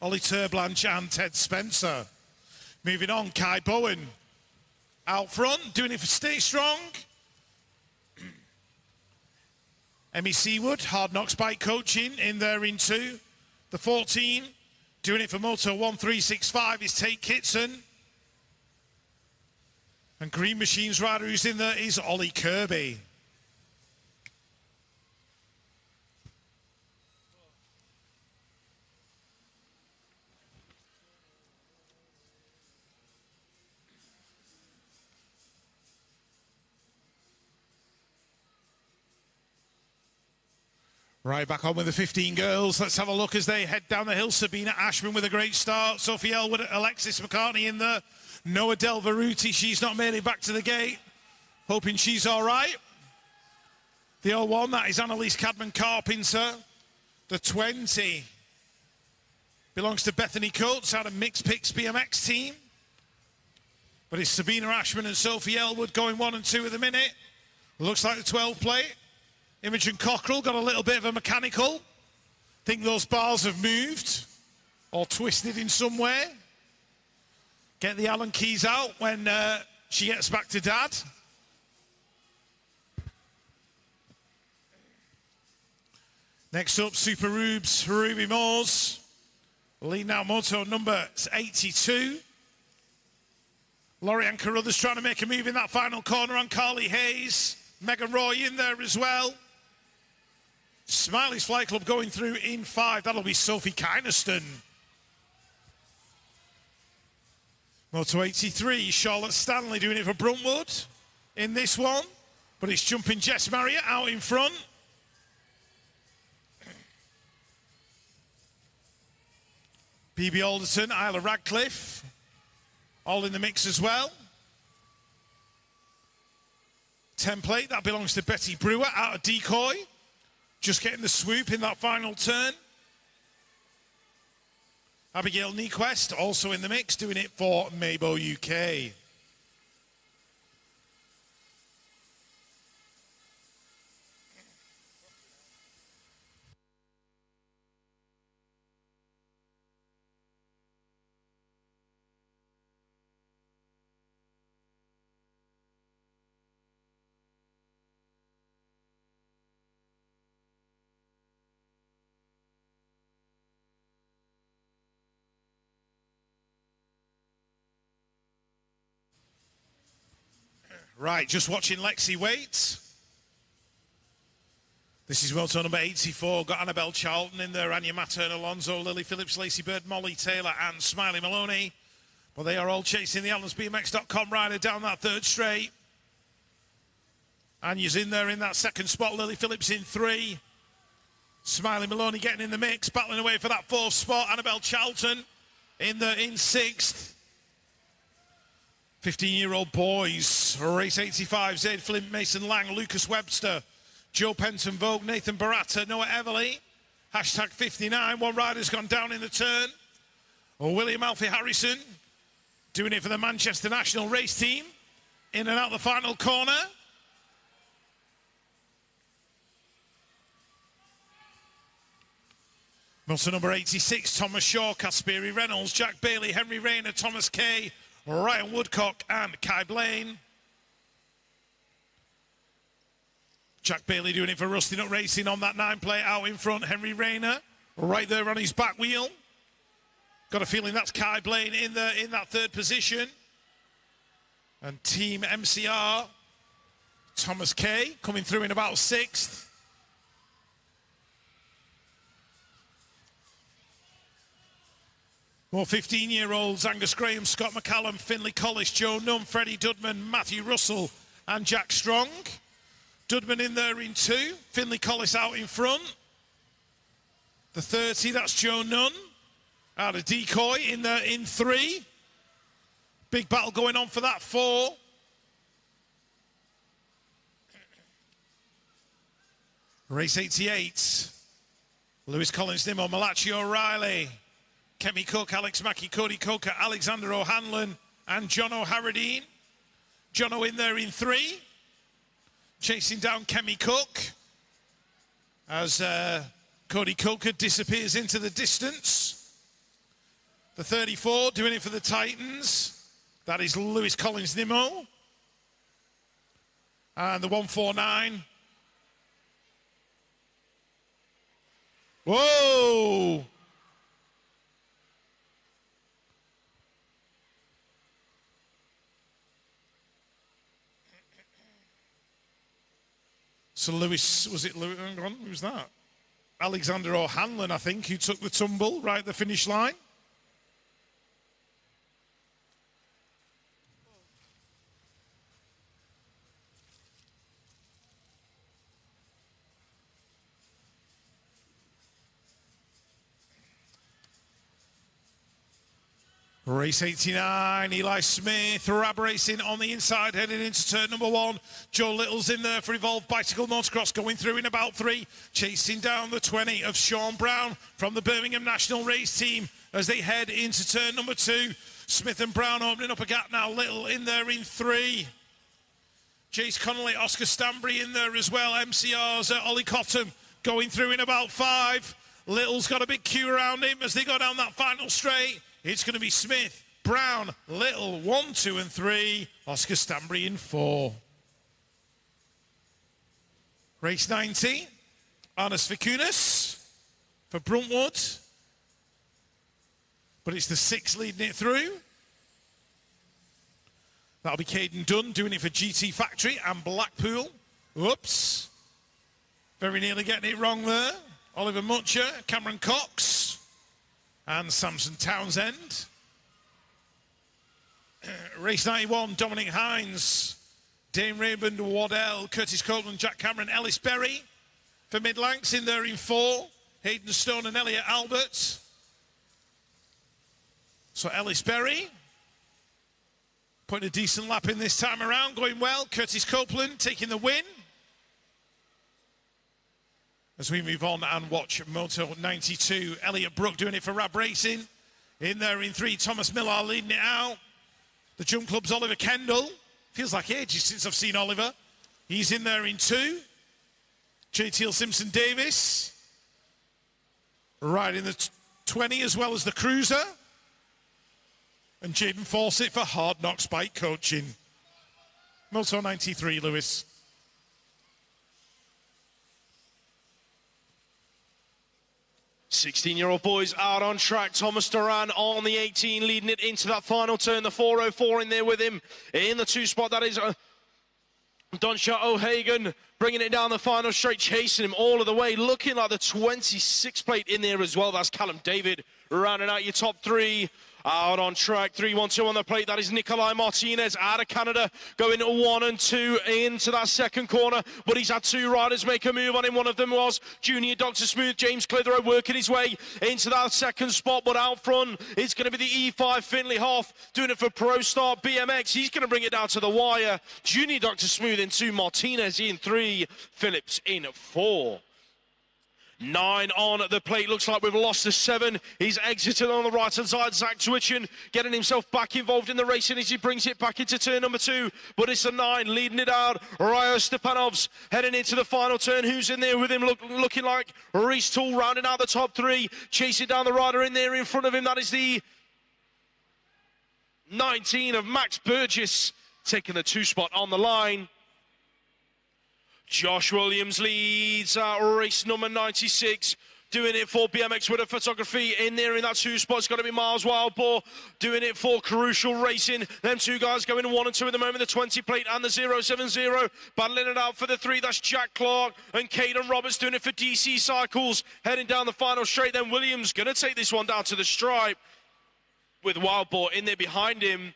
Ollie Turblanche and Ted Spencer. Moving on, Kai Bowen out front, doing it for Stay Strong. Emmy Seawood, Hard Knocks Bike Coaching in there in 2. The 14, Doing it for Moto 1365 is Tate Kitson. And Green Machine's rider who's in there is Ollie Kirby. Right, back on with the 15 girls. Let's have a look as they head down the hill. Sabina Ashman with a great start. Sophie Elwood, Alexis McCartney in there. Noah Del Veruti, she's not made it back to the gate. Hoping she's all right. The 01, that is Annalise Cadman-Carpenter. The 20 belongs to Bethany Coates out of Mixed Picks BMX team. But it's Sabina Ashman and Sophie Elwood going 1 and 2 at the minute. Looks like the 12 plate. Imogen Cockrell got a little bit of a mechanical. Think those bars have moved or twisted in some way. Get the Allen keys out when she gets back to Dad. Next up, Super Rubes, Ruby Moores. Leading out moto number 82. Lorianne Carruthers trying to make a move in that final corner on Carly Hayes. Megan Roy in there as well. Smiley's Flight Club going through in 5. That'll be Sophie Kynaston. Moto 83, Charlotte Stanley doing it for Bruntwood in this one. But it's jumping Jess Marriott out in front. BB Alderton, Isla Radcliffe, all in the mix as well. Template, that belongs to Betty Brewer out of Decoy. Just getting the swoop in that final turn. Abigail Nyquist also in the mix, doing it for Mabo UK. Right, just watching Lexi wait. This is moto number 84. Got Annabelle Charlton in there, Anya Mattern, Alonso, Lily Phillips, Lacey Bird, Molly Taylor, and Smiley Maloney. But they are all chasing the Allen'sBMX.com rider down that third straight. Anya's in there in that second spot. Lily Phillips in 3. Smiley Maloney getting in the mix, battling away for that 4th spot. Annabelle Charlton in 6th. 15-year-old boys, race 85, Zaid Flint, Mason Lang, Lucas Webster, Joe Penton Vogue, Nathan Baratta, Noah Everly, hashtag 59, one rider's gone down in the turn. William Alfie Harrison, doing it for the Manchester National Race Team, in and out the final corner. Moto number 86, Thomas Shaw, Kasperi Reynolds, Jack Bailey, Henry Rayner, Thomas Kay, Ryan Woodcock and Kai Blaine. Jack Bailey doing it for Rusty Nut Racing on that 9 plate out in front. Henry Rayner right there on his back wheel. Got a feeling that's Kai Blaine in that 3rd position. And Team MCR, Thomas Kay coming through in about 6th. More 15-year-olds, Angus Graham, Scott McCallum, Finley Collis, Joe Nunn, Freddie Dudman, Matthew Russell and Jack Strong. Dudman in there in 2, Finley Collis out in front. The 30, that's Joe Nunn out of Decoy in there in 3. Big battle going on for that 4. Race 88, Lewis Collins, Nimmo, Malachi O'Reilly, Kemi Cook, Alex Mackey, Cody Coker, Alexander O'Hanlon, and Jono Harradine. Jono in there in 3. Chasing down Kemi Cook as Cody Coker disappears into the distance. The 34 doing it for the Titans. That is Lewis Collins Nimmo. And the 149. Whoa! So Lewis, was it Lewis? Hang on, who's that? Alexander O'Hanlon, I think, who took the tumble right at the finish line. Race 89, Eli Smith, Rab Racing on the inside, heading into turn number 1. Joe Little's in there for Evolved Bicycle Motocross, going through in about 3, chasing down the 20 of Sean Brown from the Birmingham National Race Team as they head into turn number 2. Smith and Brown opening up a gap now, Little in there in 3. Jace Connolly, Oscar Stanbury in there as well, MCR's Ollie Cotton going through in about 5. Little's got a big queue around him as they go down that final straight. It's going to be Smith, Brown, Little, 1, 2 and 3. Oscar Stanbury in 4. Race 90, Arnas Vicunas for Bruntwood. But it's the 6 leading it through. That'll be Caden Dunn doing it for GT Factory and Blackpool. Whoops. Very nearly getting it wrong there. Oliver Mutcher, Cameron Cox. And Samson Townsend. Race 91, Dominic Hines, Dane Raymond, Waddell, Curtis Copeland, Jack Cameron, Ellis Berry for Midlanks in there in 4. Hayden Stone and Elliot Albert. So Ellis Berry putting a decent lap in this time around, going well. Curtis Copeland taking the win. As we move on and watch Moto 92, Elliot Brook doing it for Rab Racing. In there in 3, Thomas Millar leading it out. The Jump Club's Oliver Kendall. Feels like ages since I've seen Oliver. He's in there in 2. JTL Simpson Davis. Riding the 20 as well as the Cruiser. And Jaden Fawcett for Hard Knocks Bike Coaching. Moto 93, Lewis. 16-year-old boys out on track. Thomas Duran on the 18, leading it into that final turn. The 404 in there with him in the 2 spot. That is Donshot O'Hagan bringing it down the final straight, chasing him all of the way. Looking like the 26 plate in there as well. That's Callum David rounding out your top 3. Out on track, 3-1-2 on the plate. That is Nikolai Martinez out of Canada, going 1 and 2 into that second corner. But he's had 2 riders make a move on him. One of them was Junior Dr. Smooth, James Clitheroe, working his way into that second spot. But out front, it's going to be the E5 Finley Hoff doing it for Pro Start BMX. He's going to bring it down to the wire. Junior Dr. Smooth in 2, Martinez in 3, Phillips in 4. 9 on the plate. Looks like we've lost the 7. He's exited on the right-hand side. Zach Twitchen getting himself back involved in the racing as he brings it back into turn number 2. But it's a 9 leading it out. Ryo Stepanovs heading into the final turn. Who's in there with him? Looking like Reese Toole rounding out the top 3. Chasing down the rider in there in front of him. That is the 19 of Max Burgess taking the 2 spot on the line. Josh Williams leads race number 96, doing it for BMX Winter Photography. In there in that 2 spot, it's got to be Miles Wildboar, doing it for Crucial Racing. Them 2 guys going 1 and 2 at the moment, the 20 plate and the 070. Battling it out for the 3, that's Jack Clark and Caden Roberts doing it for DC Cycles. Heading down the final straight, then Williams going to take this one down to the stripe with Wildboar in there behind him.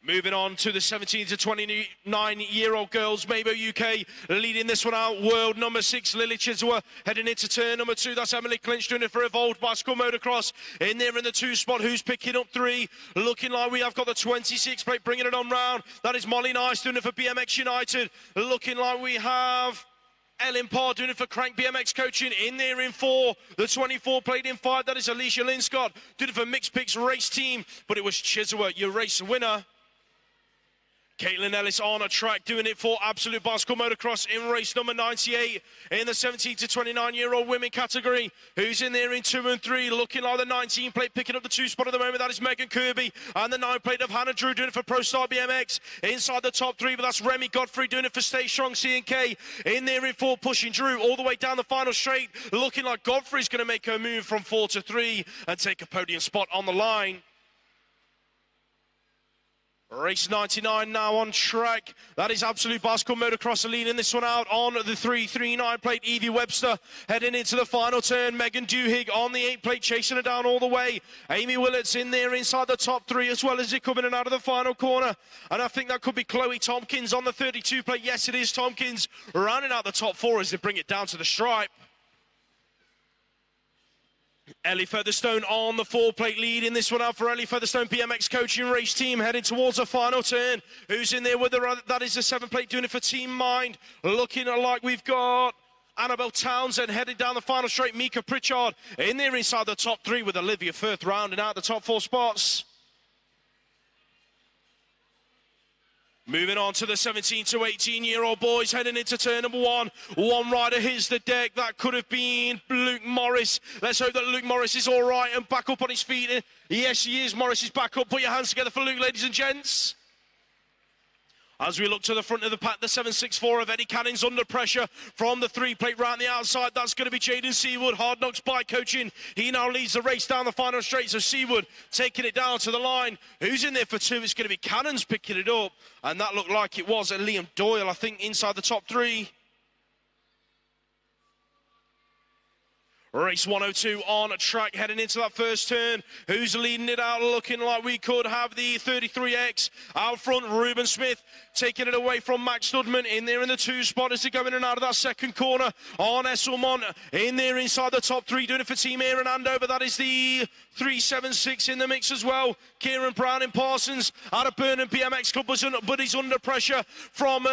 Moving on to the 17 to 29-year-old girls, Mabo UK leading this one out. World number 6, Lily Chiswa heading into turn number 2. That's Emily Clinch doing it for Evolved Bicycle Motocross. In there in the 2 spot, who's picking up 3? Looking like we have got the 26 plate bringing it on round. That is Molly Nice doing it for BMX United. Looking like we have Ellen Parr doing it for Crank BMX Coaching. In there in 4, the 24 plate in 5. That is Alicia Linscott doing it for Mixed Pigs Race Team. But it was Chiswa, your race winner. Caitlin Ellis on a track doing it for Absolute Bicycle Motocross in race number 98 in the 17 to 29-year-old women category. Who's in there in 2 and 3, looking like the 19 plate picking up the 2 spot at the moment. That is Megan Kirby, and the 9 plate of Hannah Drew doing it for Pro Star BMX inside the top 3. But that's Remy Godfrey doing it for Stay Strong C&K. In there in 4, pushing Drew all the way down the final straight. Looking like Godfrey's going to make her move from 4 to 3 and take a podium spot on the line. Race 99 now on track. That is Absolute Bicycle Motocross leading this one out on the 339 plate. Evie Webster heading into the final turn. Megan Duhigg on the 8 plate, chasing her down all the way. Amy Willetts in there inside the top 3 as well as it coming in out of the final corner. And I think that could be Chloe Tompkins on the 32 plate. Yes, it is Tompkins rounding out the top 4 as they bring it down to the stripe. Ellie Featherstone on the 4 plate, leading this one out for Ellie Featherstone BMX coaching race team heading towards the final turn. Who's in there with her? That is the 7 plate doing it for Team Mind. Looking like we've got Annabelle Townsend headed down the final straight. Mika Pritchard in there inside the top 3 with Olivia Firth rounding out the top 4 spots. Moving on to the 17 to 18-year-old boys heading into turn number 1. One rider hits the deck. That could have been Luke Morris. Let's hope that Luke Morris is all right and back up on his feet. Yes, he is. Morris is back up. Put your hands together for Luke, ladies and gents. As we look to the front of the pack, the 764 of Eddie Cannon's under pressure from the 3 plate round the outside. That's going to be Jaden Seawood, Hard Knocks Bike coaching. He now leads the race down the final straight. So Seawood taking it down to the line. Who's in there for 2? It's going to be Cannon's picking it up. And that looked like it was Liam Doyle, I think, inside the top 3. Race 102 on track, heading into that first turn. Who's leading it out? Looking like we could have the 33X out front. Ruben Smith taking it away from Max Studman in there in the 2 spot as they go in and out of that second corner. On Esselmont in there inside the top 3, doing it for Team Aaron Andover. That is the 376 in the mix as well. Kieran Brown and Parsons out of Burnham BMX Club, but he's under pressure from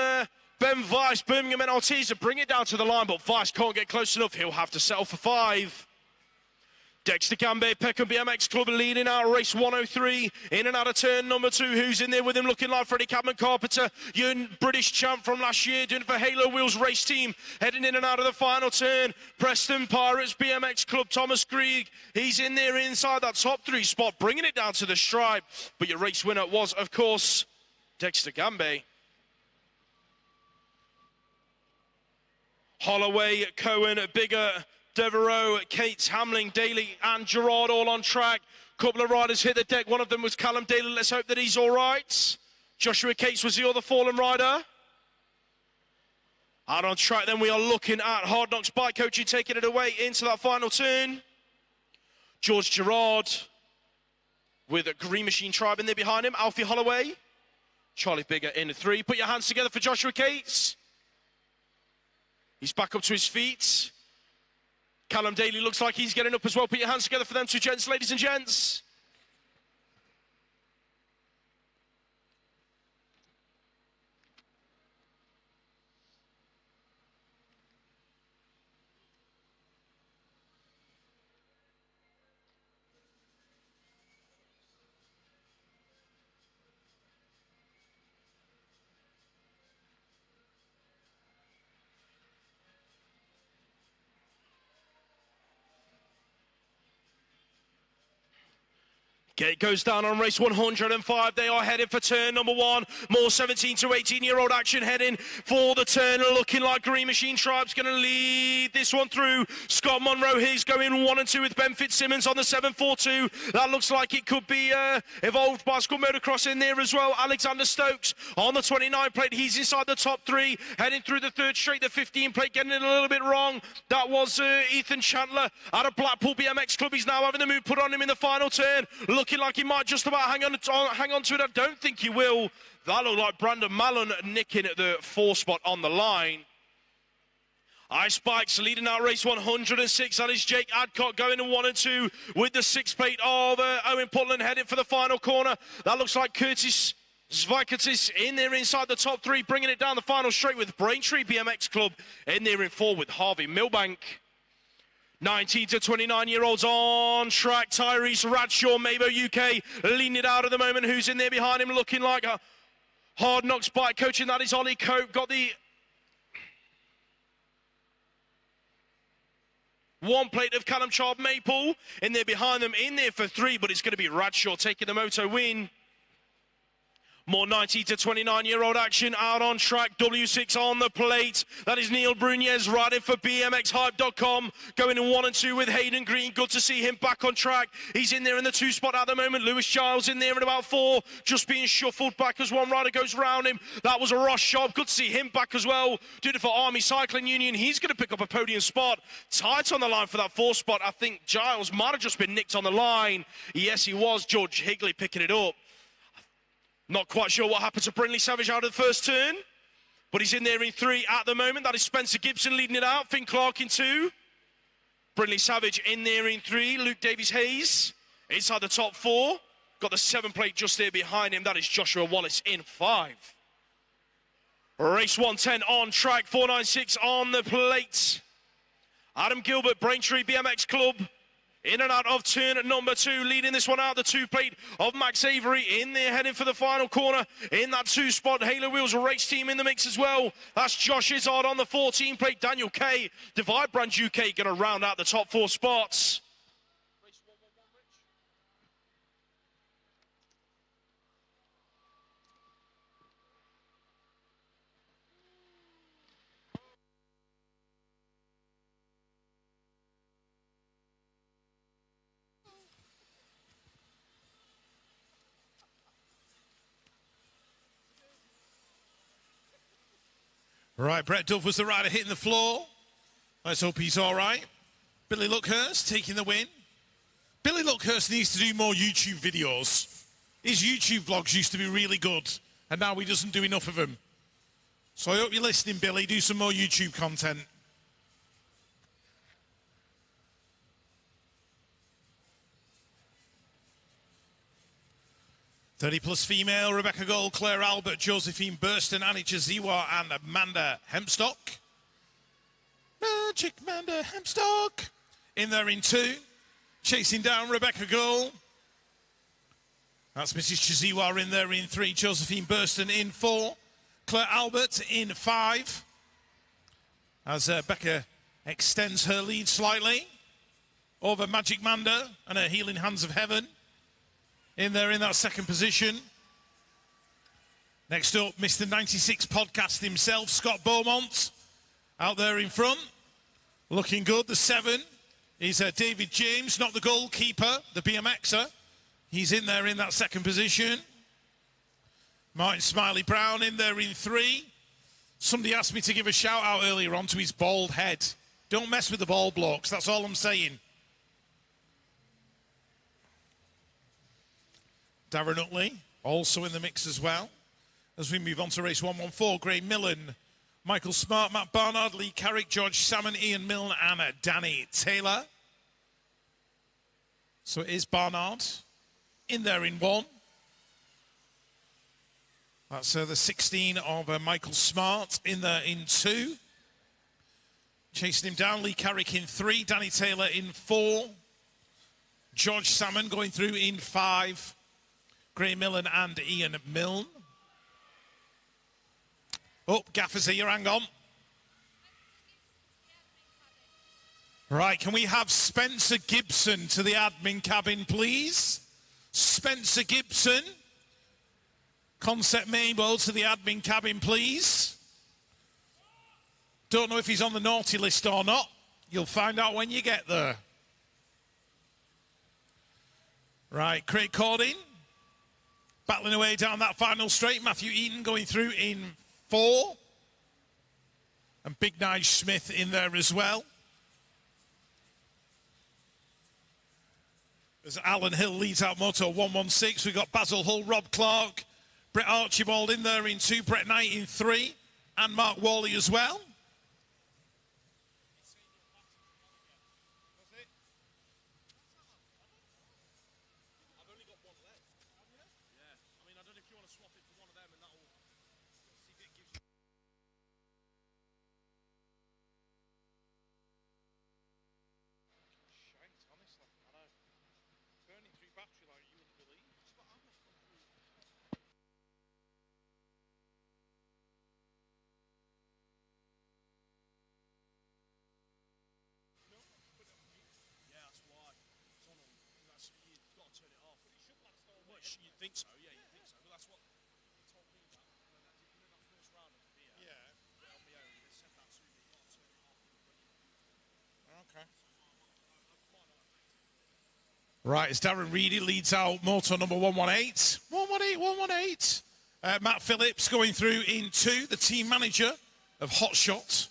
Ben Weiss, Birmingham NLTs to bring it down to the line, but Weiss can't get close enough. He'll have to settle for 5. Dexter Gambe, Peckham BMX Club leading out race 103. In and out of turn number 2. Who's in there with him? Looking like Freddie Cadman Carpenter, your British champ from last year, doing it for Halo Wheels race team. Heading in and out of the final turn. Preston Pirates BMX Club, Thomas Krieg. He's in there inside that top 3 spot, bringing it down to the stripe. But your race winner was, of course, Dexter Gambe. Holloway, Cohen, Bigger, Devereaux, Cates, Hamling, Daly and Gerard all on track. Couple of riders hit the deck. One of them was Callum Daly. Let's hope that he's all right. Joshua Cates was the other fallen rider. Out on track then we are looking at Hard Knocks Bike coaching, taking it away into that final turn. George Gerard with a Green Machine Tribe in there behind him. Alfie Holloway. Charlie Bigger in the 3. Put your hands together for Joshua Cates. He's back up to his feet. Callum Daly looks like he's getting up as well. Put your hands together for them 2 gents, ladies and gents. Gate goes down on race 105. They are headed for turn number 1. More 17 to 18-year-old action heading for the turn. Looking like Green Machine Tribe's going to lead this one through. Scott Monroe, he's going 1 and 2 with Ben Fitzsimmons on the 742. That looks like it could be Evolved Bicycle Motocross in there as well. Alexander Stokes on the 29 plate. He's inside the top 3. Heading through the 3rd straight. The 15 plate getting it a little bit wrong. That was Ethan Chandler out of Blackpool BMX Club. He's now having the move put on him in the final turn. Looking like he might just about hang on to it. I don't think he will. That looked like Brandon Mallon nicking at the 4 spot on the line. Ice Bikes leading out race 106. That is Jake Adcock going in 1 and 2 with the 6 plate of Owen Putland heading for the final corner. That looks like Curtis Zvikatis in there inside the top 3, bringing it down the final straight with Braintree BMX Club in there in 4 with Harvey Milbank. 19 to 29-year-olds on track. Tyrese Radshaw, Mabo UK, leading it out at the moment. Who's in there behind him looking like a Hard Knocks Bike coaching? That is Ollie Cope. Got the 1 plate of Callum Child Maple in there behind them, in there for 3, but it's going to be Radshaw taking the moto win. More 90 to 29-year-old action out on track. W6 on the plate. That is Neil Brunez riding for BMXHype.com. Going in 1 and 2 with Hayden Green. Good to see him back on track. He's in there in the 2 spot at the moment. Lewis Giles in there in about 4. Just being shuffled back as one rider goes around him. That was a Ross job. Good to see him back as well. Did it for Army Cycling Union. He's going to pick up a podium spot. Tight on the line for that 4 spot. I think Giles might have just been nicked on the line. Yes, he was. George Higley picking it up. Not quite sure what happened to Brindley Savage out of the first turn, but he's in there in 3 at the moment. That is Spencer Gibson leading it out. Finn Clark in 2. Brindley Savage in there in 3. Luke Davies-Hayes inside the top 4. Got the 7 plate just there behind him. That is Joshua Wallace in 5. Race 110 on track. 496 on the plate. Adam Gilbert, Braintree BMX Club. In and out of turn number 2, leading this one out, the 2 plate of Max Avery in there, heading for the final corner in that 2 spot. Halo Wheels race team in the mix as well. That's Josh Izzard on the 14 plate. Daniel Kay, Divide Brand UK, going to round out the top 4 spots. Right, Brett Duff was the rider hitting the floor. Let's hope he's all right. Billy Luckhurst taking the win. Billy Luckhurst needs to do more YouTube videos. His YouTube vlogs used to be really good, and now he doesn't do enough of them. So I hope you're listening, Billy. Do some more YouTube content. +30 female, Rebecca Gold, Claire Albert, Josephine Burston, Annie Chaziwa, and Amanda Hempstock. Magic Amanda Hempstock. In there in 2. Chasing down Rebecca Gold. That's Mrs. Chaziwa in there in 3. Josephine Burston in 4. Claire Albert in 5. As Becca extends her lead slightly over Magic Manda and her Healing Hands of Heaven. In there in that 2nd position. Next up, Mr. 96 podcast himself, Scott Beaumont, out there in front. Looking good. The 7 is David James, not the goalkeeper, the BMXer. He's in there in that 2nd position. Martin Smiley Brown in there in 3. Somebody asked me to give a shout out earlier on to his bald head. Don't mess with the bald blokes, that's all I'm saying. Darren Utley, also in the mix as well. As we move on to race 114, Gray Millen, Michael Smart, Matt Barnard, Lee Carrick, George Salmon, Ian Milne, and Danny Taylor. So it is Barnard in there in 1. That's the 16 of Michael Smart in there in 2. Chasing him down, Lee Carrick in 3, Danny Taylor in 4. George Salmon going through in 5. Gray Millen and Ian Milne. Oh, Gaffer's here, hang on. Right, can we have Spencer Gibson to the admin cabin, please? Spencer Gibson. Concept Mabel to the admin cabin, please. Don't know if he's on the naughty list or not. You'll find out when you get there. Right, Craig Cordin. Battling away down that final straight. Matthew Eaton going through in 4. And Big Nige Smith in there as well. As Alan Hill leads out Moto 116. We've got Basil Hull, Rob Clark, Brett Archibald in there in 2, Brett Knight in 3, and Mark Worley as well. You'd think so, yeah, you'd think so. But that's what Right, as Darren Reedy leads out motor number 118. 118. Matt Phillips going through in 2, the team manager of Hotshot.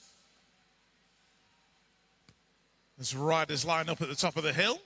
As riders line up at the top of the hill.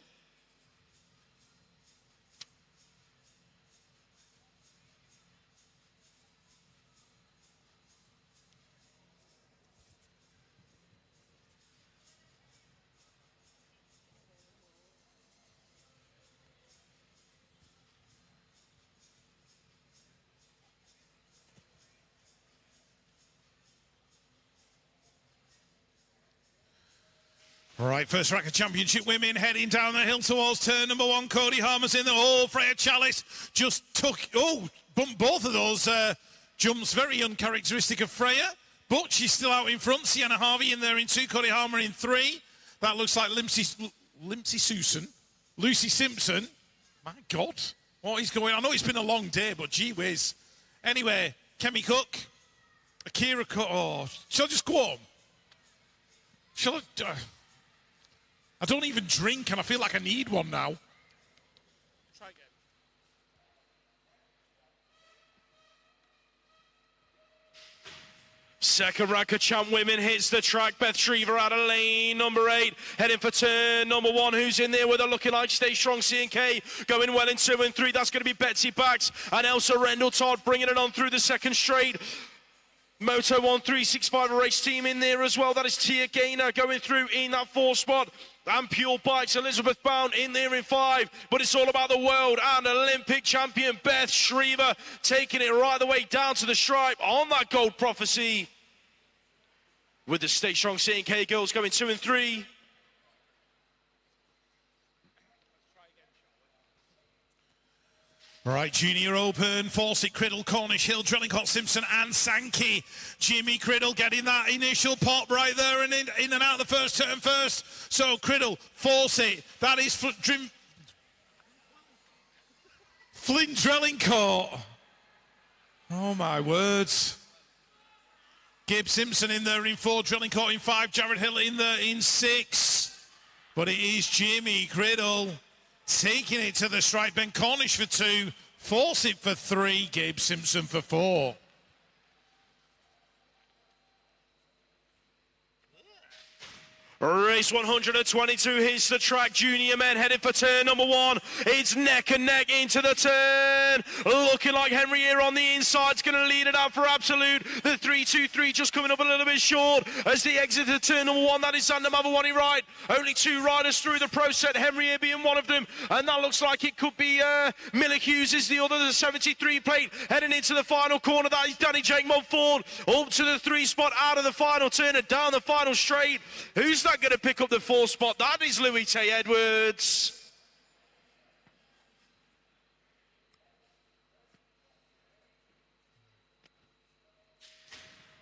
All right, first Racket Championship women heading down the hill towards turn number 1. Cody Harmer's in the hole. Freya Chalice just bumped both of those jumps. Very uncharacteristic of Freya, but she's still out in front. Sienna Harvey in there in 2. Cody Harmer in 3. That looks like Lucy Simpson. My God, what is going on? I know it's been a long day, but gee whiz. Anyway, Kemi Cook, Akira Cook. Oh, shall I just go on? Shall I... I don't even drink, and I feel like I need one now. Try again. Second Racket Champ women hits the track. Beth Shriver out of lane number 8, heading for turn number 1. Who's in there with her looking like Stay Strong C&K, going well in 2 and 3. That's going to be Betsy Bax and Elsa Rendell Todd bringing it on through the second straight. Moto 1365 race team in there as well. That is Tia Gaynor going through in that 4th spot. And Pure Bikes, Elizabeth Bound in there in 5. But it's all about the world and Olympic champion Beth Shriver taking it right the way down to the stripe on that Gold Prophecy. With the Stay Strong C&K girls going 2 and 3. All right, Junior Open, Fawcett, Criddle, Cornish Hill, Drellingcott, Simpson and Sankey. Jimmy Criddle getting that initial pop right there and in and out the first turn first. So Criddle, Fawcett, that is Flint Drellingcott. Oh my words. Gabe Simpson in there in 4, Drellingcott in 5, Jared Hill in there in 6. But it is Jimmy Criddle taking it to the stripe. Ben Cornish for 2, Fawcett for 3, Gabe Simpson for 4. Race 122 hits the track. Junior men headed for turn number 1. It's neck and neck into the turn. Looking like Henry here on the inside. It's going to lead it out for Absolute. The 3-2-3 just coming up a little bit short as they exit to turn number 1. That is Xander Mavawani right. Only 2 riders through the pro set. Henry here being one of them. And that looks like it could be Miller Hughes is the other. The 73 plate heading into the final corner. That is Danny Jake Mumford up to the 3 spot out of the final turn and down the final straight. Who's that going to pick up the 4 spot? That is Louis Tay Edwards.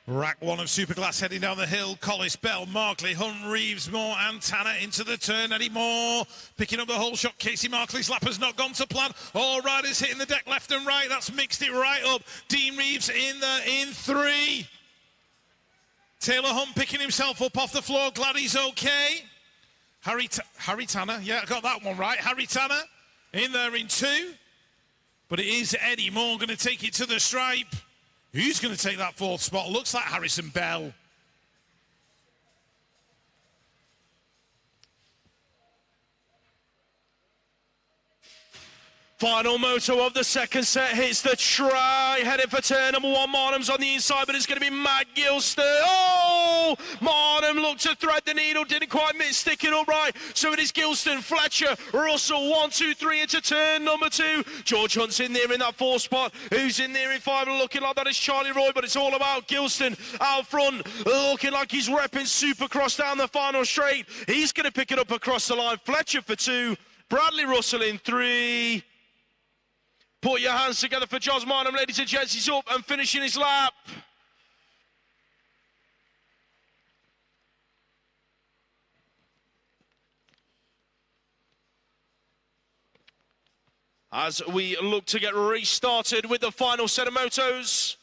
Rack 1 of Superclass heading down the hill. Collis, Bell, Markley, Hunt, Reeves, Moore and Tanner into the turn. Eddie Moore picking up the whole shot. Casey Markley's lap has not gone to plan. All riders hitting the deck left and right. That's mixed it right up. Dean Reeves in there in 3. Taylor Hunt picking himself up off the floor. Glad he's okay. Harry Tanner. Yeah, I got that one right. Harry Tanner in there in 2. But it is Eddie Moore going to take it to the stripe. Who's going to take that 4th spot? Looks like Harrison Bell. Final moto of the second set hits the try, headed for turn number 1. Marnham's on the inside, but it's going to be Matt Gilster. Oh! Marnham looked to thread the needle, didn't quite stick it up right. So it is Gilston, Fletcher, Russell, 1, 2, 3 into turn number 2. George Hunt's in there in that 4th spot. Who's in there in 5? Looking like that is Charlie Roy, but it's all about Gilston out front, looking like he's repping Supercross down the final straight. He's going to pick it up across the line. Fletcher for 2, Bradley Russell in 3. Put your hands together for Jos Marnham, ladies and gents. He's up and finishing his lap. As we look to get restarted with the final set of motos.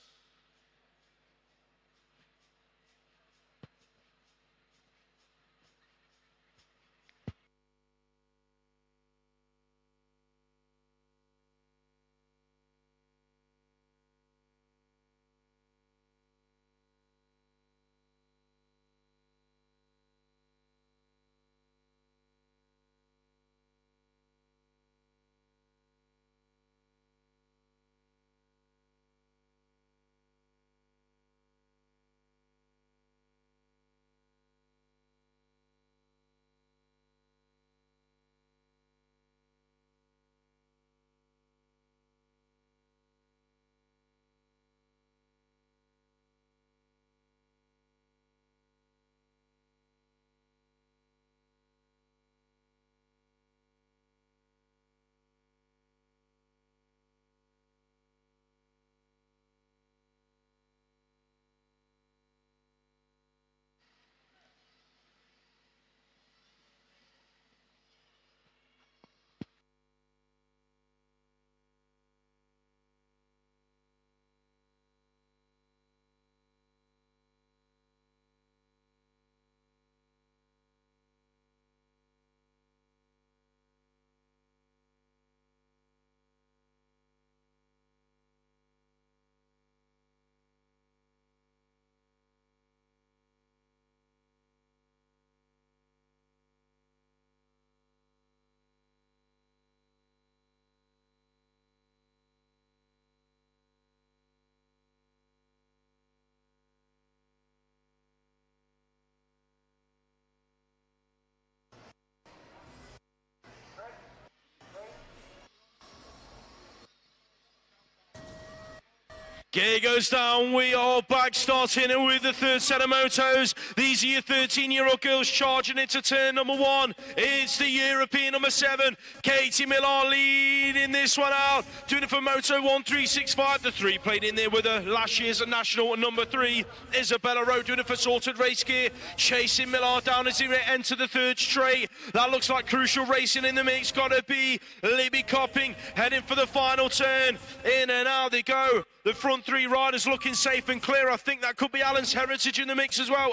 Gear goes down, we are back starting with the third set of motos. These are your 13-year-old girls charging into turn number 1. It's the European number 7, Katie Millar leading this one out. Doing it for Moto 1365, the 3 played in there with her last year's national number 3. Isabella Rowe doing it for Sorted Race Gear, chasing Millar down as he enter the third straight. That looks like Crucial Racing in the mix, gotta be Libby Copping, heading for the final turn. In and out they go. The front 3 riders looking safe and clear. I think that could be Alan's Heritage in the mix as well.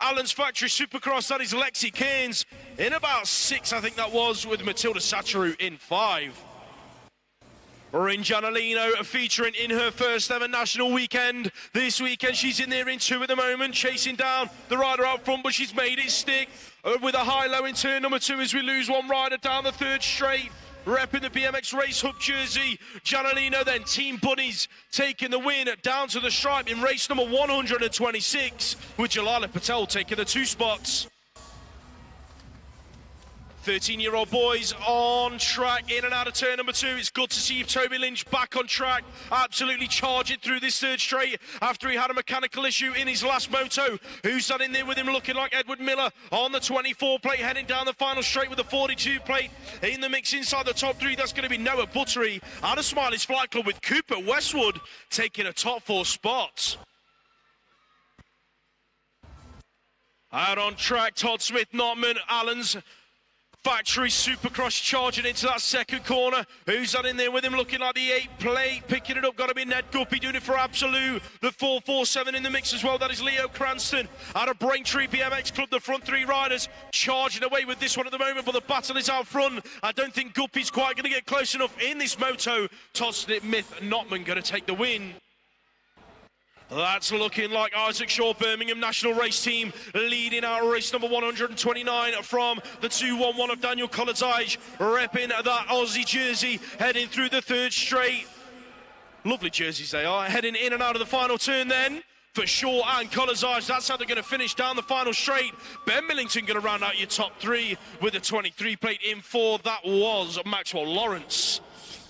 Alan's Factory Supercross, that is Lexi Cairns in about 6, I think that was, with Matilda Sataru in 5. Rin Giannolino featuring in her first ever national weekend. This weekend she's in there in 2 at the moment, chasing down the rider out front, but she's made it stick with a high-low in turn number 2 as we lose one rider down the third straight. Repping the BMX Race Hub jersey, Giannolino then, Team Bunnies taking the win down to the stripe in race number 126, with Jalala Patel taking the 2 spots. 13-year-old boys on track, in and out of turn number 2. It's good to see Toby Lynch back on track, absolutely charging through this third straight after he had a mechanical issue in his last moto. Who's that in there with him looking like Edward Miller on the 24 plate, heading down the final straight with the 42 plate in the mix inside the top 3. That's going to be Noah Buttery out of Smiley's Flight Club, with Cooper Westwood taking a top 4 spot. Out on track, Todd Smith, Notman, Allen's Factory Supercross charging into that second corner. Who's that in there with him looking like the 8 plate? Picking it up, got to be Ned Guppy doing it for Absolute. The 447 in the mix as well. That is Leo Cranston out of Braintree BMX Club. The front 3 riders charging away with this one at the moment, but the battle is out front. I don't think Guppy's quite going to get close enough in this moto. Todd Smith, Notman going to take the win. That's looking like Isaac Shaw, Birmingham National Race Team, leading out race number 129 from the 211 of Daniel Collins-Ige, repping that Aussie jersey, heading through the third straight. Lovely jerseys they are, heading in and out of the final turn then. For Shaw and Collins-Ige, that's how they're going to finish down the final straight. Ben Millington going to round out your top 3 with a 23 plate in 4. That was Maxwell Lawrence.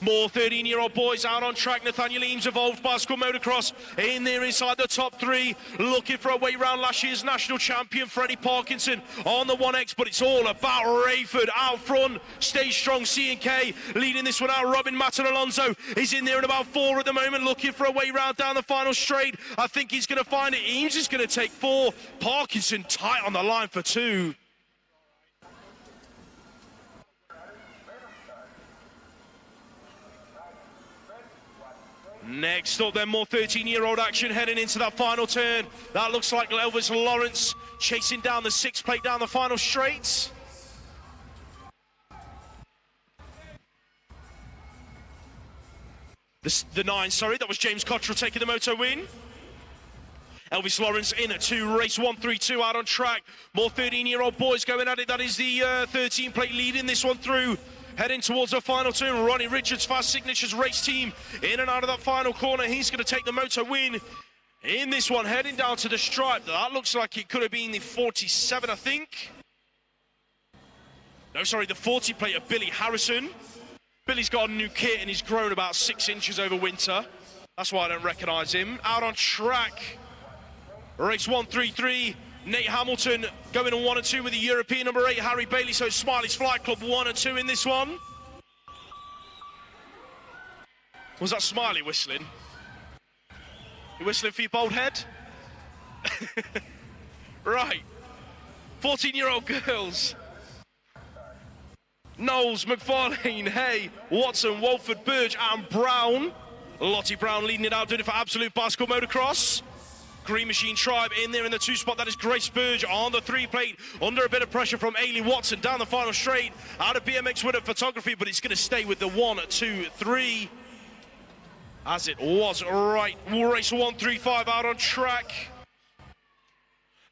More 13-year-old boys out on track. Nathaniel Eames, Evolved Bicycle Motocross, in there inside the top 3, looking for a way round last year's national champion, Freddie Parkinson, on the 1X, but it's all about Rayford out front. Stay strong, C&K leading this one out. Robin Matten Alonso is in there at about 4 at the moment, looking for a way round down the final straight. I think he's going to find it. Eames is going to take 4. Parkinson tight on the line for 2. Next up then, more 13-year-old action heading into that final turn. That looks like Elvis Lawrence chasing down the 6 plate down the final straight. The 9, sorry, that was James Cottrell taking the moto win. Elvis Lawrence in at 2, race 132 out on track. More 13-year-old boys going at it. That is the 13 plate leading this one through. Heading towards the final turn, Ronnie Richards, Fast Signatures Race Team, in and out of that final corner. He's going to take the moto win in this one, heading down to the stripe. That looks like it could have been the 47, I think. No, sorry, the 40 plate of Billy Harrison. Billy's got a new kit and he's grown about 6 inches over winter. That's why I don't recognise him. Out on track, race 133. Nate Hamilton going on 1 and 2 with the European number 8, Harry Bailey. So Smiley's Flight Club 1 and 2 in this one. Was that Smiley whistling? You whistling for your bald head? Right. 14-year-old girls. Knowles, McFarlane, Hay, Watson, Walford, Burge and Brown. Lottie Brown leading it out, doing it for Absolute Bicycle Motocross. Green Machine Tribe in there in the 2 spot. That is Grace Burge on the 3 plate. Under a bit of pressure from Ailey Watson down the final straight. Out of BMX Winner Photography, but it's going to stay with the 1, 2, 3. As it was. Right, race 135 out on track.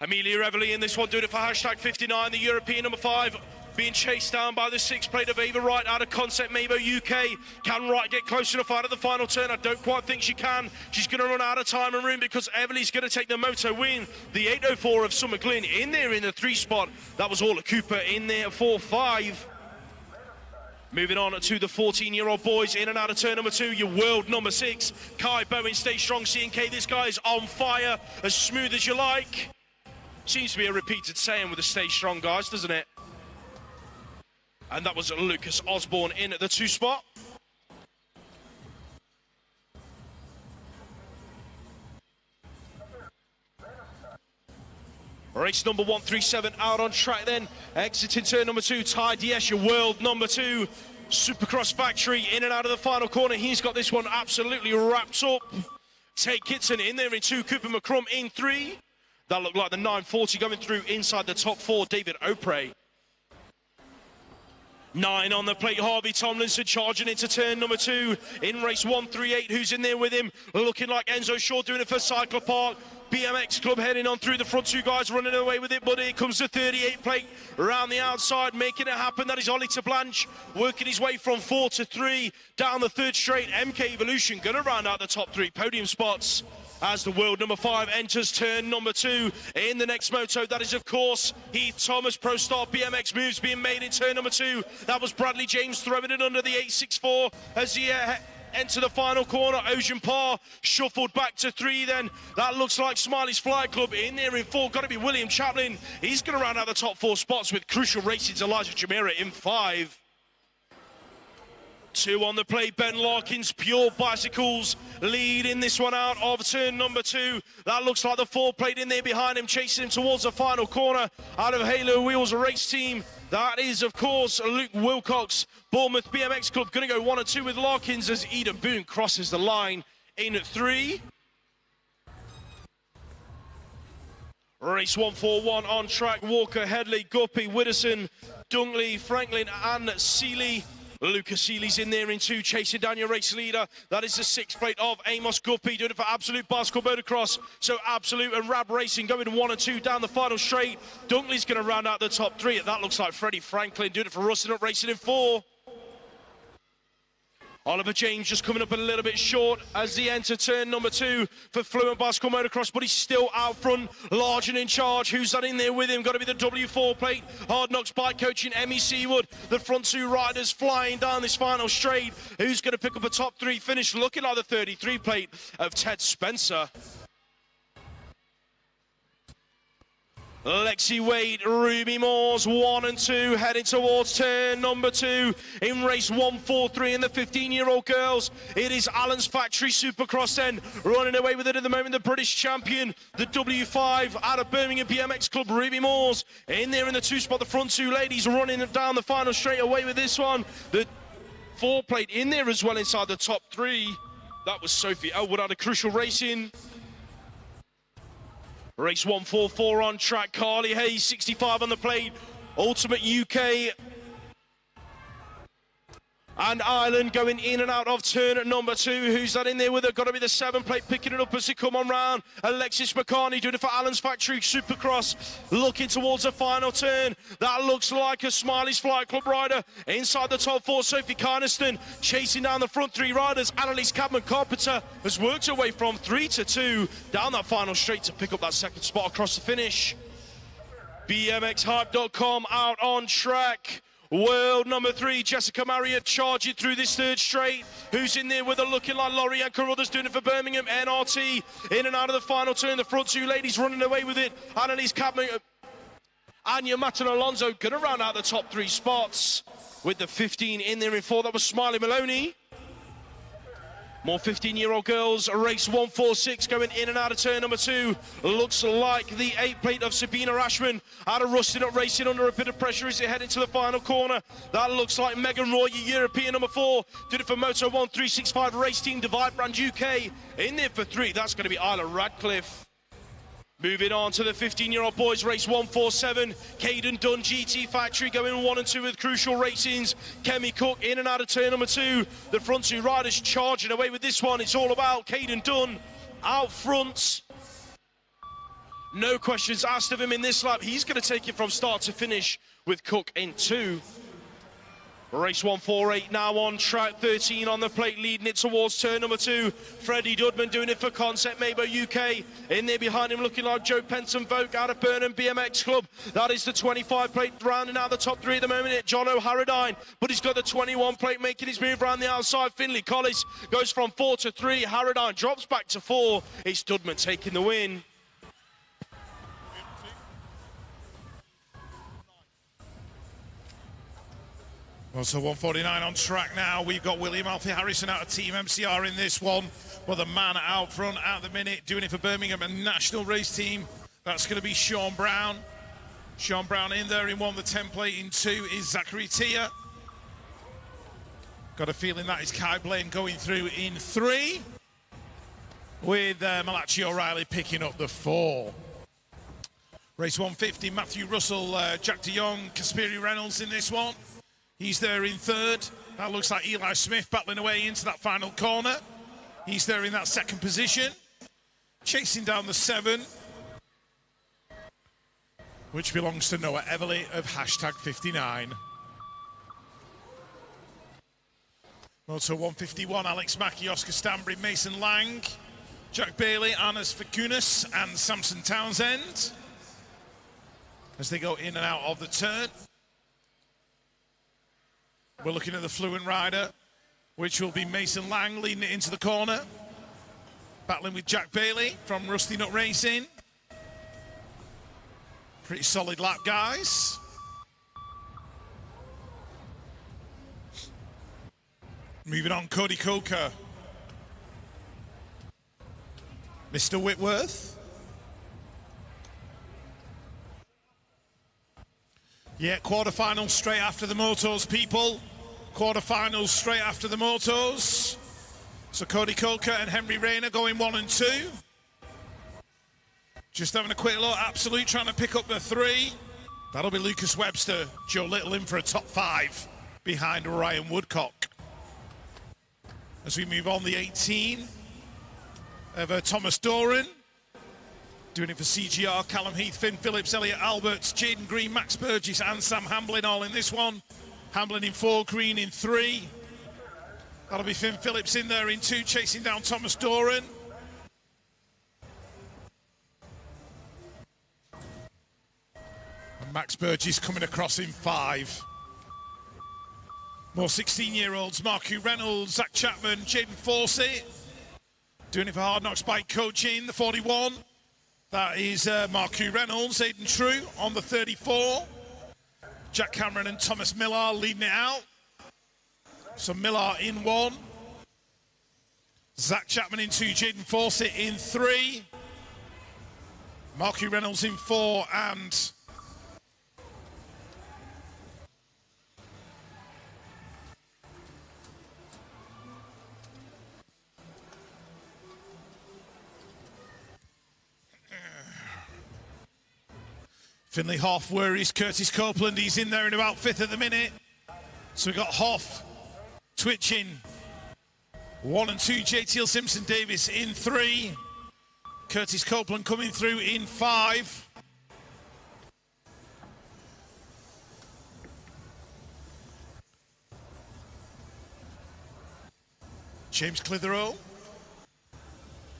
Amelia Everly in this one, doing it for hashtag 59. The European number 5. Being chased down by the 6 plate of Ava Wright out of Concept Mabo UK. Can Wright get close enough out of the final turn? I don't quite think she can. She's going to run out of time and room because Everly's going to take the moto win. The 804 of Summer Glynn in there in the 3 spot. That was Orla Cooper in there for 5. Moving on to the 14-year-old boys in and out of turn number 2, your world number 6, Kai Bowen, stay strong, C&K. This guy is on fire, as smooth as you like. Seems to be a repeated saying with the stay strong guys, doesn't it? And that was Lucas Osborne in at the 2 spot. Race number 137 out on track then. Exiting turn number 2, Ty DS, your world number 2. Supercross Factory in and out of the final corner. He's got this one absolutely wrapped up. Tate Kitson in there in 2, Cooper McCrum in 3. That looked like the 940 going through inside the top 4, David Opre. 9 on the plate, Harvey Tomlinson charging into turn number 2 in race 138. Who's in there with him? Looking like Enzo Shaw doing it for Cycle Park. BMX Club heading on through the front 2 guys, running away with it, but here comes the 38 plate around the outside, making it happen. That is Ollie Blanche working his way from 4 to 3 down the 3rd straight. MK Evolution going to round out the top 3 podium spots as the world number 5 enters turn number 2 in the next moto. That is, of course, Heath Thomas. Pro Start BMX moves being made in turn number 2. That was Bradley James throwing it under the 864 as he enter the final corner. Ocean Parr shuffled back to 3 then. That looks like Smiley's Fly Club in there in 4. Got to be William Chaplin. He's going to round out the top 4 spots with Crucial Racing's Elijah Jamira in 5. 2 on the plate, Ben Larkins, Pure Bicycles leading this one out of turn number 2. That looks like the 4 plate in there behind him, chasing him towards the final corner out of Halo Wheels race team. That is, of course, Luke Wilcox, Bournemouth BMX Club, going to go 1 and 2 with Larkins as Eden Boone crosses the line in 3. Race 141 on track, Walker, Headley, Guppy, Widdowson, Dunkley, Franklin and Seeley. Lucas Seeley's in there in 2, chasing down your race leader. That is the 6 plate of Amos Guppy, doing it for Absolute Bicycle Motocross. So Absolute and Rab Racing going 1 and 2 down the final straight. Dunkley's going to round out the top 3. That looks like Freddie Franklin doing it for Rustin Up Racing in 4. Oliver James just coming up a little bit short as he enter turn number 2 for Fluent Bicycle Motocross, but he's still out front, large and in charge. Who's that in there with him? Got to be the W4 plate. Hard Knocks Bike Coaching, Emmy Seawood. The front 2 riders flying down this final straight. Who's going to pick up a top 3 finish? Looking like the 33 plate of Ted Spencer. Lexi Wade, Ruby Moores, 1 and 2, heading towards turn number 2 in race 143 in the 15-year-old girls. It is Allen's Factory Supercross then, running away with it at the moment, the British champion, the W5 out of Birmingham BMX Club, Ruby Moores. In there in the 2 spot, the front 2 ladies running down the final straight away with this one. The 4 plate in there as well inside the top 3. That was Sophie Elwood out of Crucial Racing. Race 144 on track, Carly Hayes, 65 on the plate, Ultimate UK and Ireland going in and out of turn at number 2. Who's that in there with her? Got to be the 7 plate, picking it up as they come on round. Alexis McCartney doing it for Allen's Factory Supercross, looking towards the final turn. That looks like a Smiley's Flight Club rider. Inside the top 4, Sophie Carniston chasing down the front 3 riders. Annalise Cadman Carpenter has worked her way from 3 to 2 down that final straight to pick up that 2nd spot across the finish. BMXHype.com out on track. World number 3, Jessica Marriott charging through this 3rd straight. Who's in there with her? Looking like Laurie and Carruthers doing it for Birmingham. NRT in and out of the final turn. The front 2 ladies running away with it. Annalise Cadman, Anya Matten Alonso going to round out the top 3 spots with the 15 in there in 4. That was Smiley Maloney. More 15-year-old girls, race 146 going in and out of turn number 2. Looks like the 8 plate of Sabina Ashman out of Rustin Up Racing under a bit of pressure as they head into the final corner. That looks like Megan Roy, European number 4. Did it for Moto 1365 Race Team Divide Brand UK. In there for 3, that's going to be Isla Radcliffe. Moving on to the 15-year-old boys, race 147. Caden Dunn, GT Factory going 1 and 2 with Crucial Racing's Kemi Cook in and out of turn number 2. The front 2 riders charging away with this one. It's all about Caden Dunn out front. No questions asked of him in this lap. He's going to take it from start to finish with Cook in 2. Race 148 now on track, 13 on the plate, leading it towards turn number 2. Freddie Dudman doing it for Concept Mabo UK. In there behind him looking like Joe Penton Vogue out of Burnham BMX Club. That is the 25 plate rounding out the top 3 at the moment. John O'Harradine, but he's got the 21 plate making his move around the outside. Finley Collis goes from 4 to 3. Harradine drops back to 4. It's Dudman taking the win. Well, so 149 on track now. We've got William Alfie Harrison out of Team MCR in this one. Well, the man out front at the minute, doing it for Birmingham and National Race Team. That's going to be Sean Brown. Sean Brown in there in 1, the 10 plate in 2 is Zachary Tia. Got a feeling that is Kai Blaine going through in 3. With Malachi O'Reilly picking up the 4. Race 150, Matthew Russell, Jack de Jong, Kasperi Reynolds in this one. He's there in 3rd. That looks like Eli Smith battling away into that final corner. He's there in that 2nd position. Chasing down the 7, which belongs to Noah Everly of #59. Moto 151, Alex Mackey, Oscar Stanbury, Mason Lang, Jack Bailey, Arnas Fakunas and Samson Townsend as they go in and out of the turn. We're looking at the Fluent Rider, which will be Mason Lang leading it into the corner. Battling with Jack Bailey from Rusty Nut Racing. Pretty solid lap, guys. Moving on, Cody Coker. Mr. Whitworth. Yeah, quarterfinals straight after the Motos, people. Quarterfinals straight after the Motos. So Cody Coker and Henry Rayner going 1 and 2. Just having a quick look, Absolute trying to pick up the 3. That'll be Lucas Webster, Joe Little in for a top 5 behind Ryan Woodcock. As we move on, the 18 of Thomas Doran. Doing it for CGR, Callum Heath, Finn Phillips, Elliot Alberts, Jaden Green, Max Burgess and Sam Hamblin all in this one. Hamblin in 4, Green in 3. That'll be Finn Phillips in there in 2, chasing down Thomas Doran. And Max Burgess coming across in 5. More 16-year-olds, Marku Reynolds, Zach Chapman, Jaden Forsey. Doing it for Hard Knocks Bike Coaching, the 41. That is Marku Reynolds, Aidan True on the 34. Jack Cameron and Thomas Millar leading it out. So Millar in 1. Zach Chapman in 2, Jaden Forsey in 3. Marku Reynolds in 4 and Finley Hoff, where is Curtis Copeland? He's in there in about 5th at the minute. So we've got Hoff twitching. 1 and 2, JTL Simpson Davis in 3. Curtis Copeland coming through in 5. James Clitheroe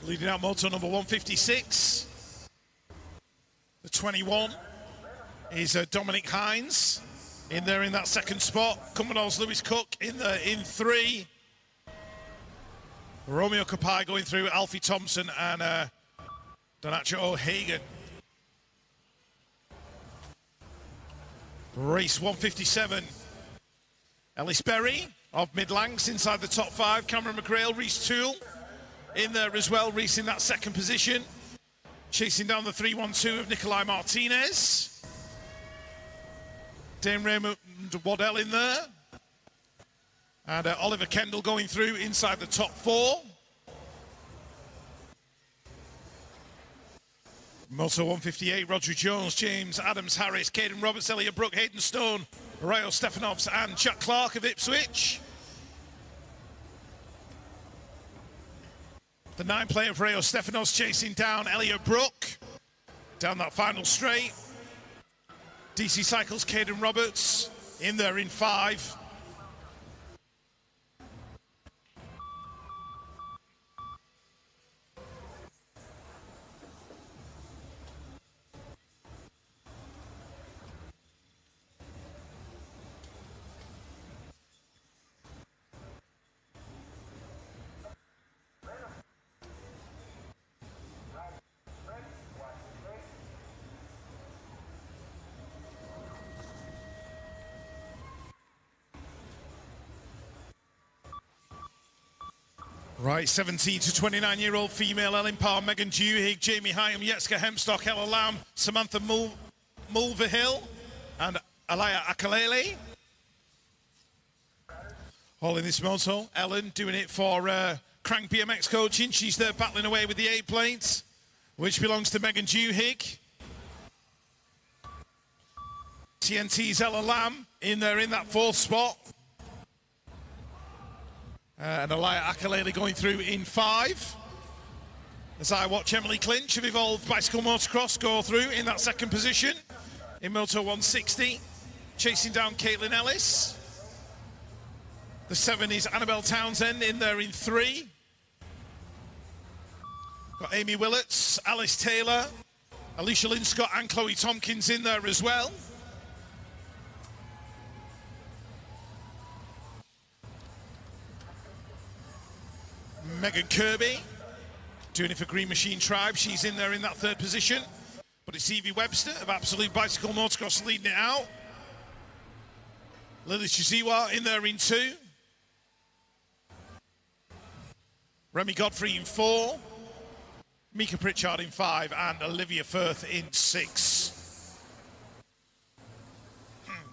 leading out moto number 156. The 21 is Dominic Hines in there in that 2nd spot. Commodores Lewis Cook in there in 3. Romeo Kapai going through, Alfie Thompson and Donacho O'Hagan. Race 157. Ellis Berry of Midlands inside the top 5. Cameron McGrail, Reece Toole in there as well. Reece in that 2nd position. Chasing down the 312 of Nikolai Martinez. Dane Raymond Waddell in there. And Oliver Kendall going through inside the top 4. Moto 158, Roger Jones, James Adams Harris, Caden Roberts, Elliot Brook, Hayden Stone, Rayo Stefanovs and Jack Clark of Ipswich. The 9 player for Rayo Stefanovs chasing down Elliot Brook. Down that final straight. DC Cycles, Caden Roberts in there in 5. Right, 17 to 29-year-old female Ellen Parr, Megan Dewhig, Jamie Hyam, Yetska Hemstock, Ella Lamb, Samantha Mulvihill, and Alaya Akalele. All in this moto. Ellen doing it for Crank BMX Coaching. She's there battling away with the 8 plates, which belongs to Megan Dewhig. TNT's Ella Lamb in there in that 4th spot. And Alaya Akalele going through in 5. As I watch Emily Clinch of Evolved Bicycle Motocross go through in that 2nd position in Moto 160, chasing down Caitlin Ellis. The 7 is Annabelle Townsend in there in 3. Got Amy Willets, Alice Taylor, Alicia Linscott and Chloe Tompkins in there as well. Megan Kirby doing it for Green Machine Tribe. She's in there in that 3rd position. But it's Evie Webster of Absolute Bicycle Motocross leading it out. Lily Chiziwa in there in 2. Remy Godfrey in 4. Mika Pritchard in 5. And Olivia Firth in 6.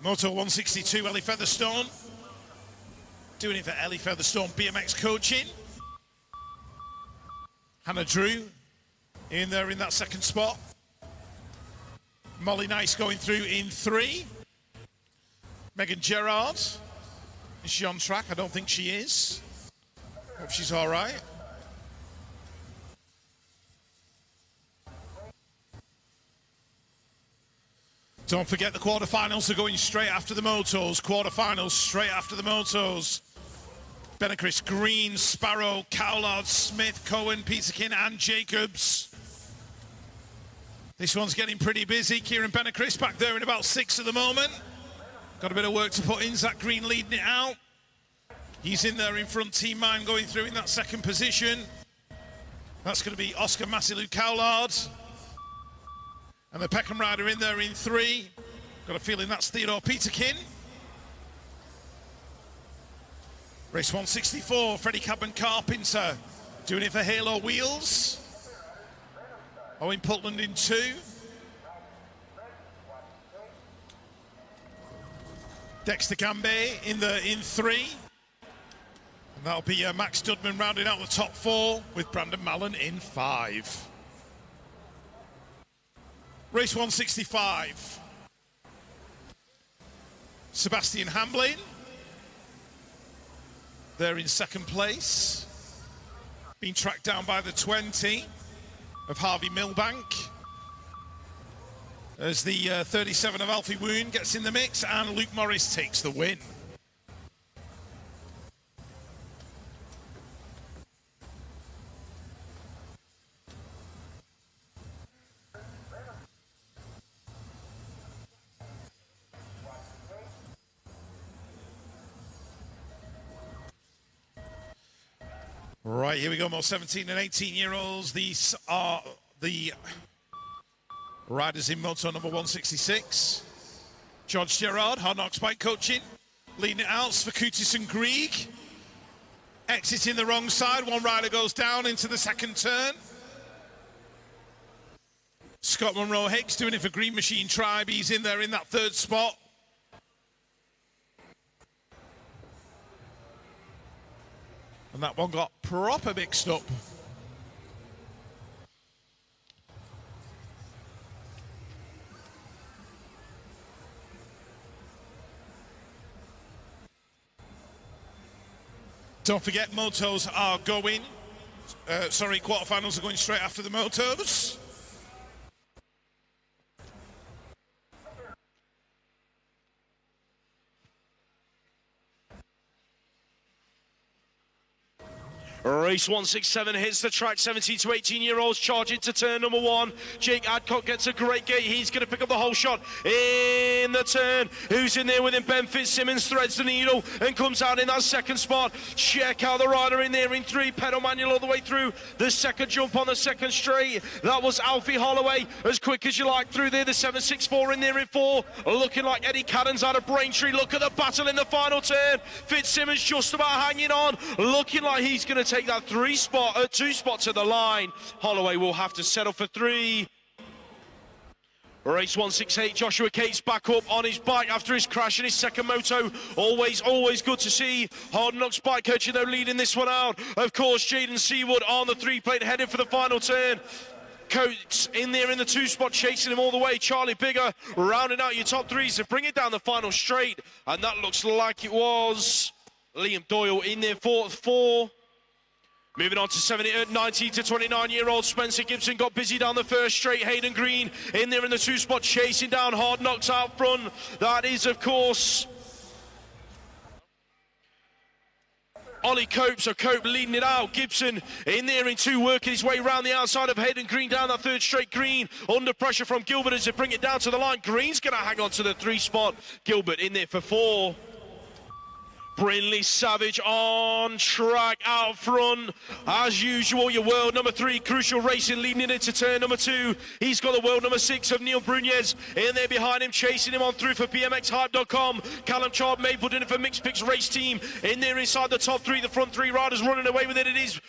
Moto 162, Ellie Featherstone. Doing it for Ellie Featherstone BMX Coaching. Hannah Drew in there in that 2nd spot. Molly Nice going through in 3. Megan Gerard. Is she on track? I don't think she is. Hope she's all right. Don't forget the quarterfinals are going straight after the motos. Quarterfinals straight after the motos. Benacris, Green, Sparrow, Cowlard, Smith, Cohen, Peterkin and Jacobs. This one's getting pretty busy. Kieran Benacris back there in about 6 at the moment. Got a bit of work to put in. Zach Green leading it out. He's in there in front. Team Mine going through in that 2nd position. That's going to be Oscar Massilu Cowlard. And the Peckham rider in there in 3. Got a feeling that's Theodore Peterkin. Race 164, Freddie Cabin Carpenter doing it for Halo Wheels. Owen Putland in 2. Dexter Gambay in 3. And that'll be Max Dudman rounding out the top 4 with Brandon Mallon in 5. Race 165. Sebastian Hamblin. They're in 2nd place. Being tracked down by the 20 of Harvey Milbank. As the 37 of Alfie Woon gets in the mix and Luke Morris takes the win. Right, here we go, more 17 and 18-year-olds. These are the riders in Moto number 166. George Gerard, Hard Knocks Bike Coaching. Leading it out, Svakoutis and Grieg. Exiting the wrong side, one rider goes down into the 2nd turn. Scott Monroe Hicks doing it for Green Machine Tribe. He's in there in that 3rd spot. And that one got proper mixed up. Don't forget, motos are going. Quarterfinals are going straight after the motos. Race 167 hits the track, 17 to 18-year-olds charge into turn number 1. Jake Adcock gets a great gate. He's going to pick up the whole shot in the turn. Who's in there with him? Ben Fitzsimmons threads the needle and comes out in that 2nd spot. Check out the rider in there in 3. Pedal manual all the way through the 2nd jump on the 2nd straight. That was Alfie Holloway, as quick as you like through there. The 764 in there in 4. Looking like Eddie Caddens out of Braintree. Look at the battle in the final turn. Fitzsimmons just about hanging on. Looking like he's going to take that two spot to the line. Holloway will have to settle for 3. Race 168, Joshua Cates back up on his bike after his crash in his second moto. Always good to see. Hard Knocks bike coaching though leading this one out. Of course, Jaden Seawood on the 3-plate headed for the final turn. Coates in there in the 2 spot, chasing him all the way. Charlie Bigger rounding out your top 3s to bring it down the final straight. And that looks like it was Liam Doyle in there for 4. Moving on to 19 to 29-year-old Spencer Gibson got busy down the first straight. Hayden Green in there in the 2 spot, chasing down Hard Knocks out front. That is, of course, Ollie Cope, so Cope leading it out. Gibson in there in 2, working his way around the outside of Hayden Green down that 3rd straight. Green under pressure from Gilbert as they bring it down to the line. Green's going to hang on to the 3 spot. Gilbert in there for 4. Brindley Savage on track out front. As usual, your world number 3, Crucial Racing, leading it into turn number 2. He's got the world number 6 of Neil Brunez in there behind him, chasing him on through for BMXHype.com. Callum Chard Maple doing it for Mixed Picks Race Team. In there inside the top 3, the front 3 riders running away with it. It is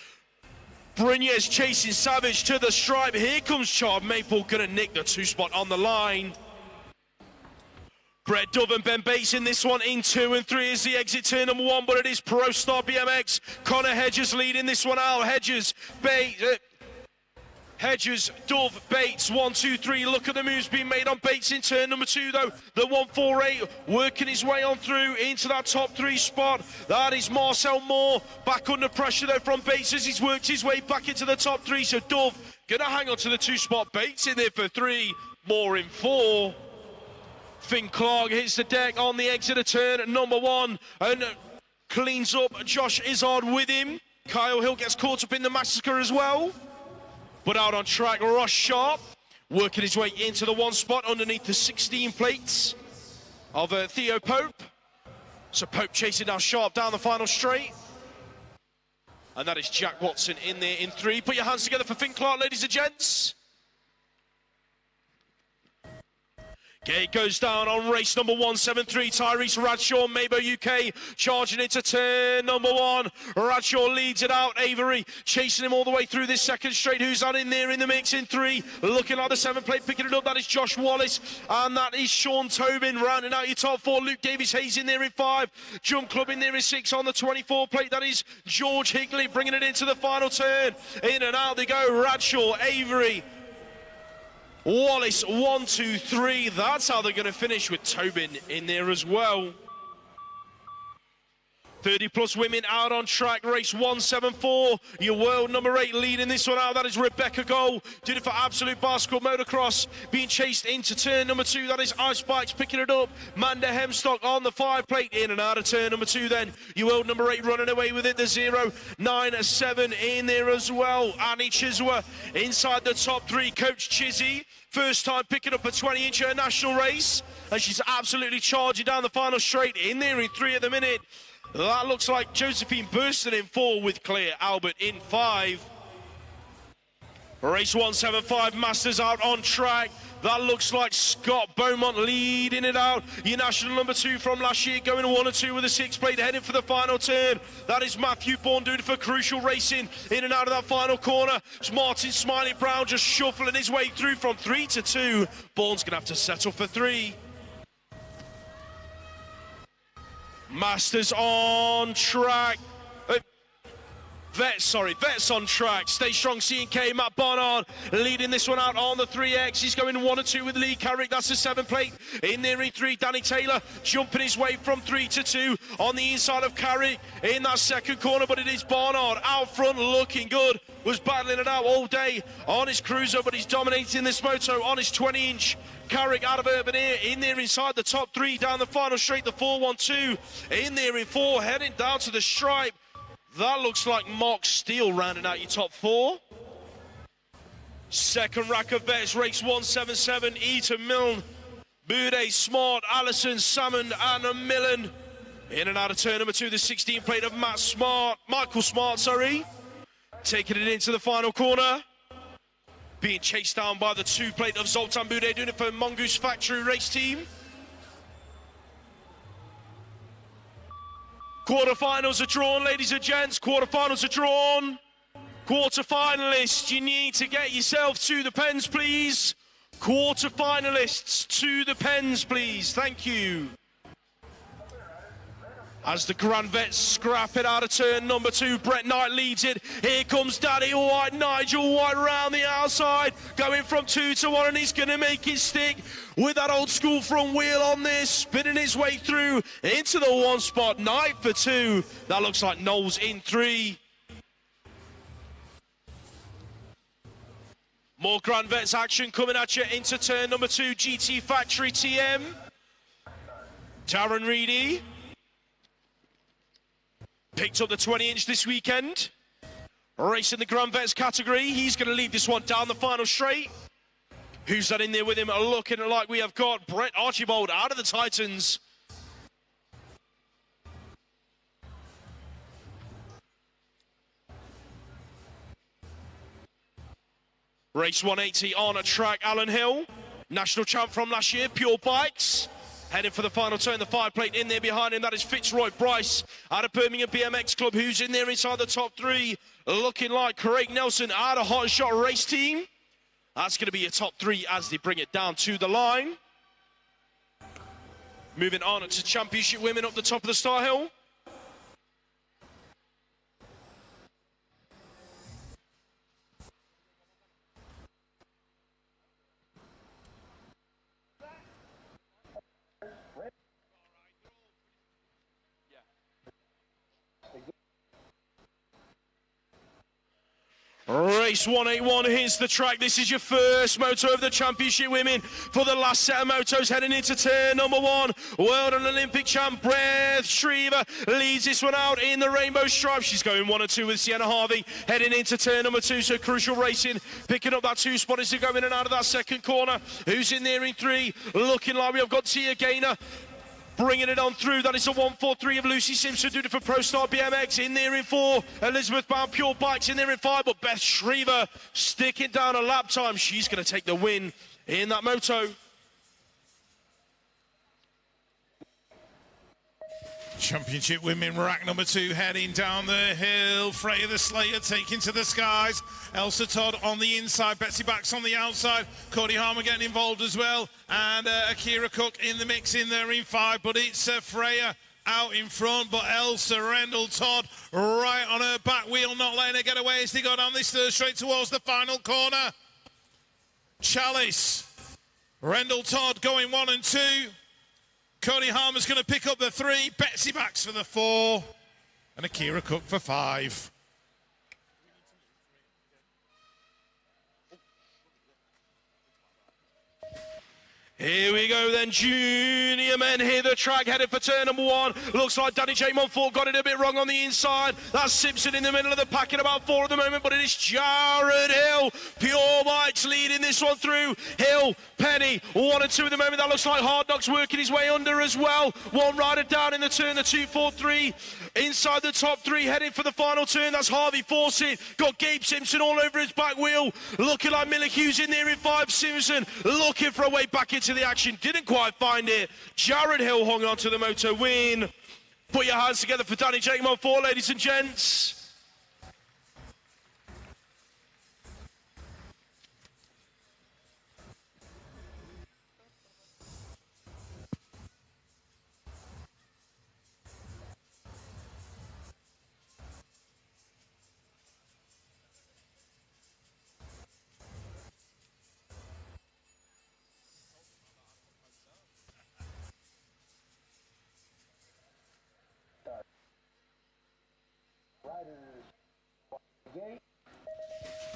Brunez chasing Savage to the stripe. Here comes Chard Maple, gonna nick the 2 spot on the line. Brett Dove and Ben Bates in this one in 2 and 3 is the exit turn number 1, but it is Pro Star BMX. Connor Hedges leading this one out. Hedges, Dove, Bates, 1, 2, 3. Look at the moves being made on Bates in turn number 2 though. The 148 working his way on through into that top 3 spot. That is Marcel Moore back under pressure though from Bates as he's worked his way back into the top 3. So Dove gonna hang on to the 2 spot. Bates in there for 3, Moore in 4. Finn Clark hits the deck on the exit of turn number 1 and cleans up Josh Izzard with him. Kyle Hill gets caught up in the massacre as well. But out on track, Ross Sharp working his way into the 1 spot underneath the 16 plates of Theo Pope. So Pope chasing down Sharp down the final straight. And that is Jack Watson in there in 3. Put your hands together for Finn Clark, ladies and gents. Gate goes down on race number 173. Tyrese Radshaw, Mabo UK, charging into turn number 1. Radshaw leads it out. Avery chasing him all the way through this 2nd straight. Who's that in there in the mix in 3? Looking like the 7 plate, picking it up. That is Josh Wallace, and that is Sean Tobin rounding out your top 4. Luke Davis Hayes in there in 5. Jump Club in there in 6 on the 24 plate. That is George Higley bringing it into the final turn. In and out they go. Radshaw, Avery, Wallace, 1, 2, 3. That's how they're going to finish with Tobin in there as well. 30+ women out on track, race 174. Your world number 8 leading this one out. That is Rebecca Gold. Did it for Absolute Basketball Motocross. Being chased into turn number 2. That is Ice Bikes picking it up. Manda Hemstock on the 5 plate. In and out of turn number 2 then. Your world number 8 running away with it. The 097 in there as well. Annie Chiswa inside the top 3. Coach Chizzy. First time picking up a 20-inch national race. And she's absolutely charging down the final straight. In there in 3 at the minute. That looks like Josephine Burston in 4 with Claire Albert in 5. Race 175, Masters out on track. That looks like Scott Beaumont leading it out. Your national number 2 from last year going 1 and 2 with a 6 plate heading for the final turn. That is Matthew Bourne doing it for Crucial Racing in and out of that final corner. It's Martin Smiley Brown just shuffling his way through from 3 to 2. Bourne's going to have to settle for 3. Masters on track. Vets on track. Stay Strong C&K, Matt Barnard leading this one out on the 3X. He's going 1 and 2 with Lee Carrick. That's the 7 plate. In there in 3, Danny Taylor jumping his way from 3 to 2 on the inside of Carrick in that second corner, but it is Barnard out front looking good. Was battling it out all day on his cruiser, but he's dominating this moto on his 20-inch. Carrick out of Urban Air, in there inside the top 3, down the final straight, the 412, in there in 4, heading down to the stripe. That looks like Mark Steele rounding out your top 4. Second rack of vets, race 177, Eaton, Milne, Bude, Smart, Allison, Salmon, and Millen. In and out of turn number 2, the 16 plate of Michael Smart, taking it into the final corner. Being chased down by the 2 plate of Zoltan Bude, doing it for Mongoose Factory Race Team. Quarterfinals are drawn, ladies and gents. Quarterfinals are drawn. Quarterfinalists, you need to get yourself to the pens, please. Quarterfinalists to the pens, please. Thank you. As the Grand Vets scrap it out of turn number 2, Brett Knight leads it. Here comes Daddy White, Nigel White round the outside, going from 2 to 1, and he's going to make it stick with that old school front wheel on this, spinning his way through into the 1 spot. Knight for 2. That looks like Knowles in 3. More Grand Vets action coming at you into turn number 2, GT Factory TM. Darren Reedy picked up the 20-inch this weekend. Racing the Grand Vets category. He's going to lead this one down the final straight. Who's that in there with him? Looking like we have got Brett Archibald out of the Titans. Race 180 on a track, Alan Hill. National champ from last year, Pure Bikes. Heading for the final turn, the 5 plate in there behind him. That is Fitzroy Bryce out of Birmingham BMX Club, who's in there inside the top 3. Looking like Craig Nelson out of Hot Shot Race Team. That's going to be a top 3 as they bring it down to the line. Moving on to Championship Women up the top of the Star Hill. Race 181, here's the track. This is your first moto of the Championship Women for the last set of motos heading into turn number 1. World and Olympic champ Brett Shriver leads this one out in the rainbow stripe. She's going 1 and 2 with Sienna Harvey heading into turn number 2. So Crucial Racing picking up that 2 spot as they go in and out of that second corner. Who's in there in 3? Looking like we've got Tia Gaynor bringing it on through. That is the 143 of Lucy Simpson doing it for Pro Star BMX. In there in 4, Elizabeth Brown Pure Bikes in there in 5, but Beth Shriver sticking down a lap time. She's going to take the win in that moto. Championship Women rack number 2 heading down the hill. Freya the Slayer taking to the skies. Elsa Todd on the inside. Betsy Bax on the outside. Cody Harmer getting involved as well. And Akira Cook in the mix in there in 5. But it's Freya out in front. But Elsa Rendell Todd right on her back wheel, not letting her get away as they go down this third straight towards the final corner. Chalice. Rendell Todd going 1 and 2. Cody Harmer's going to pick up the 3, Betsy Bax for the 4, and Akira Cook for 5. Here we go then, junior men hit the track, headed for turn number 1. Looks like Danny J. Montfort got it a bit wrong on the inside. That's Simpson in the middle of the pack at about 4 at the moment, but it is Jared Hill. Pure Bikes leading this one through. Hill, Penny, 1 and 2 at the moment. That looks like Hard Knocks working his way under as well. One rider down in the turn, the 2-4-3. Inside the top 3, heading for the final turn. That's Harvey Fawcett. Got Gabe Simpson all over his back wheel. Looking like Miller Hughes in there in 5. Simpson looking for a way back into the action. Didn't quite find it. Jared Hill hung on to the moto win. Put your hands together for Danny J. Montfort, ladies and gents.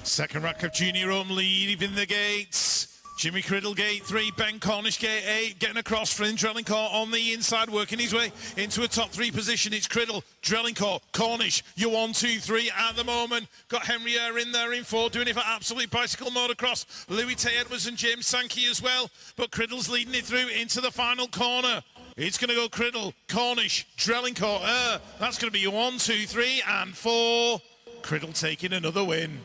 Second rack of junior home leaving the gates. Jimmy Criddle gate 3, Ben Cornish gate 8, getting across from Drelincourt on the inside, working his way into a top 3 position. It's Criddle, Drelincourt, Cornish, you're 1, 2, 3 at the moment. Got Henry Eyre in there in 4, doing it for Absolute Bicycle Motocross. Louis Tay Edwards and James Sankey as well, but Criddle's leading it through into the final corner. It's going to go Criddle, Cornish, Drelincourt, that's going to be 1, 2, 3 and 4. Criddle taking another win.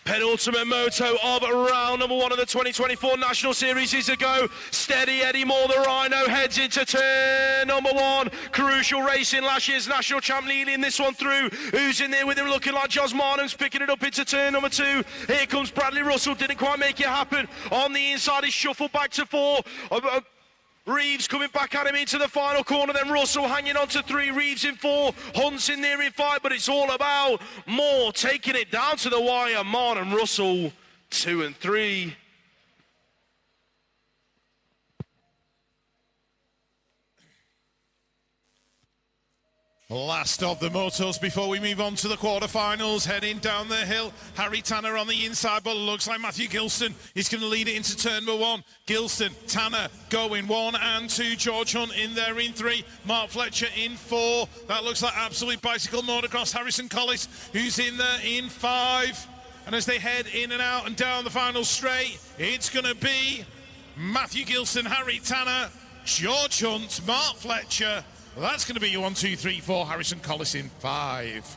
Penultimate moto of round number 1 of the 2024 National Series is a go. Steady Eddie Moore, the Rhino, heads into turn number 1. Crucial racing, last year's national champ leading this one through. Who's in there with him, looking like Jos Marnham's picking it up into turn number 2. Here comes Bradley Russell, didn't quite make it happen. On the inside, he's shuffled back to 4. Reeves coming back at him into the final corner, then Russell hanging on to 3, Reeves in 4, Hunt's in there in 5, but it's all about Moore taking it down to the wire. Marnham, Russell, 2 and 3. Last of the motos before we move on to the quarterfinals. Heading down the hill, Harry Tanner on the inside, but looks like Matthew Gilston is going to lead it into turn number 1. Gilston, Tanner going 1 and 2. George Hunt in there in 3. Mark Fletcher in 4. That looks like absolute bicycle motocross. Harrison Collis, who's in there in 5. And as they head in and out and down the final straight, it's going to be Matthew Gilston, Harry Tanner, George Hunt, Mark Fletcher. Well, that's going to be your 1, 2, 3, 4. Harrison Collis in 5.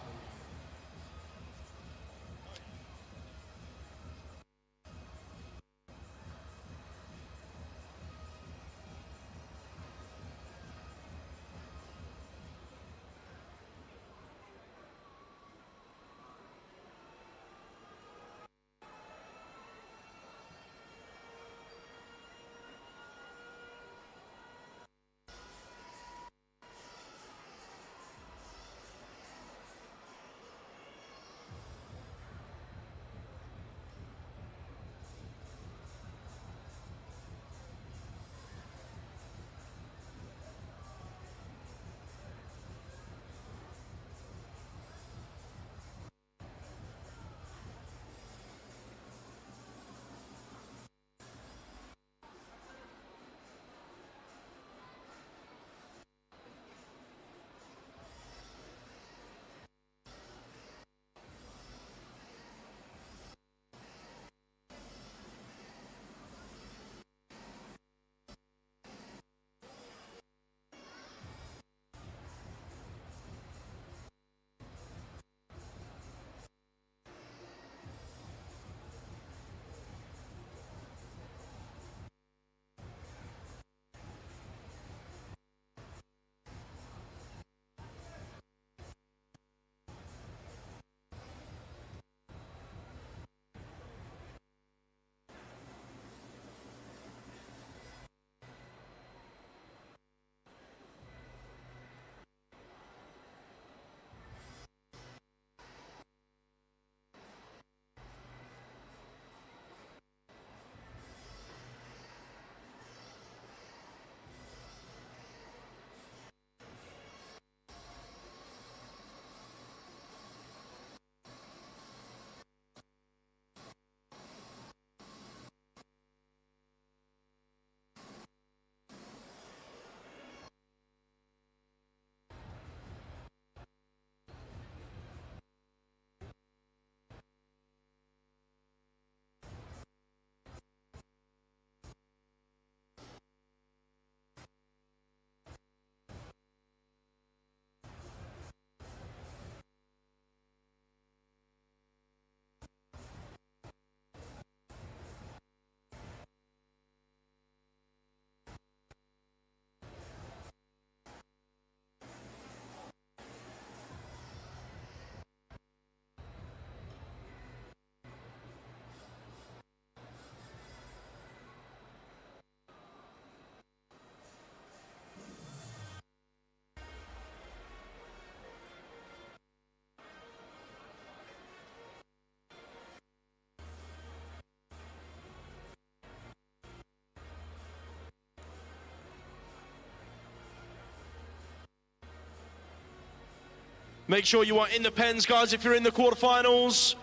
Make sure you are in the pens, guys, if you're in the quarterfinals.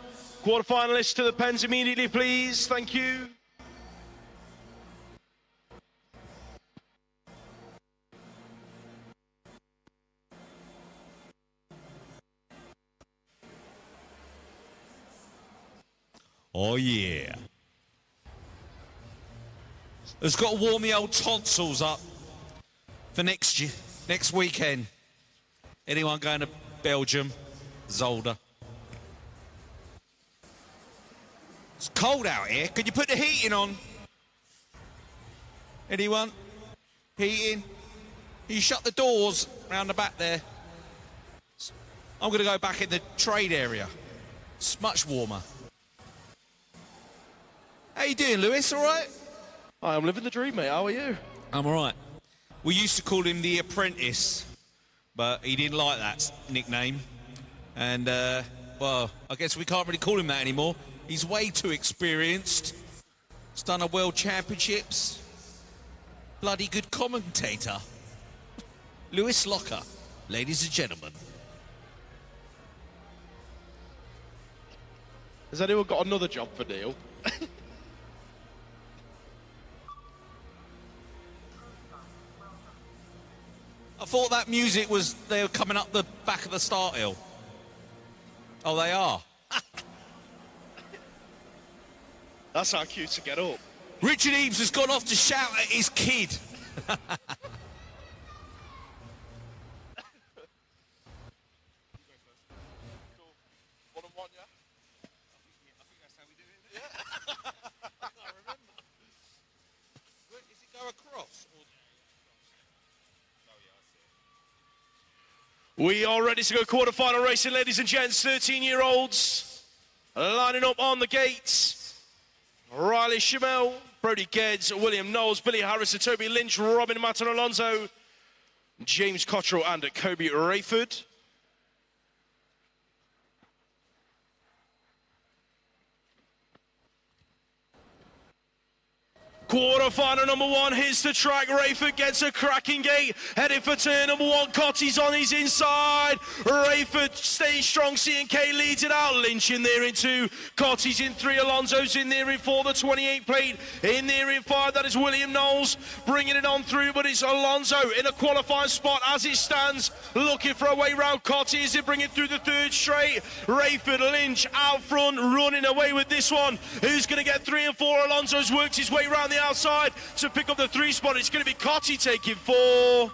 Quarterfinalists to the pens immediately, please. Thank you. Oh, yeah. Has got to warm the old tonsils up for next weekend. Anyone going to Belgium? Zolder. cold out here. Could you put the heating on? Anyone? Heating? You shut the doors round the back there. I'm going to go back in the trade area. It's much warmer. How you doing, Lewis? All right? I'm living the dream, mate. How are you? I'm all right. We used to call him the Apprentice, but he didn't like that nickname. And, well, I guess we can't really call him that anymore. He's way too experienced. He's done a World Championships. Bloody good commentator. Lewis Locker, ladies and gentlemen. Has anyone got another job for Neil? I thought that music was, they were coming up the back of the start hill. Oh, they are. That's how cute to get up. Richard Eames has gone off to shout at his kid. We are ready to go quarter-final racing, ladies and gents. 13-year-olds lining up on the gates. Riley Schimmel, Brody Geddes, William Knowles, Billy Harris, Toby Lynch, Robin Maton Alonso, James Cottrell and Kobe Rayford. Quarter-final number one, here's the track. Rayford gets a cracking gate, heading for turn number one. Cotty's on his inside. Rayford stays strong, C&K leads it out. Lynch in there in two, Cotty's in three, Alonso's in there in four, the 28 plate in there in five. That is William Knowles bringing it on through, but it's Alonso in a qualifying spot as it stands, looking for a way round. Cotty is it bringing through the third straight. Rayford, Lynch out front, running away with this one. Who's going to get three and four? Alonso's worked his way round the outside to pick up the three spot. It's going to be Cotty taking four.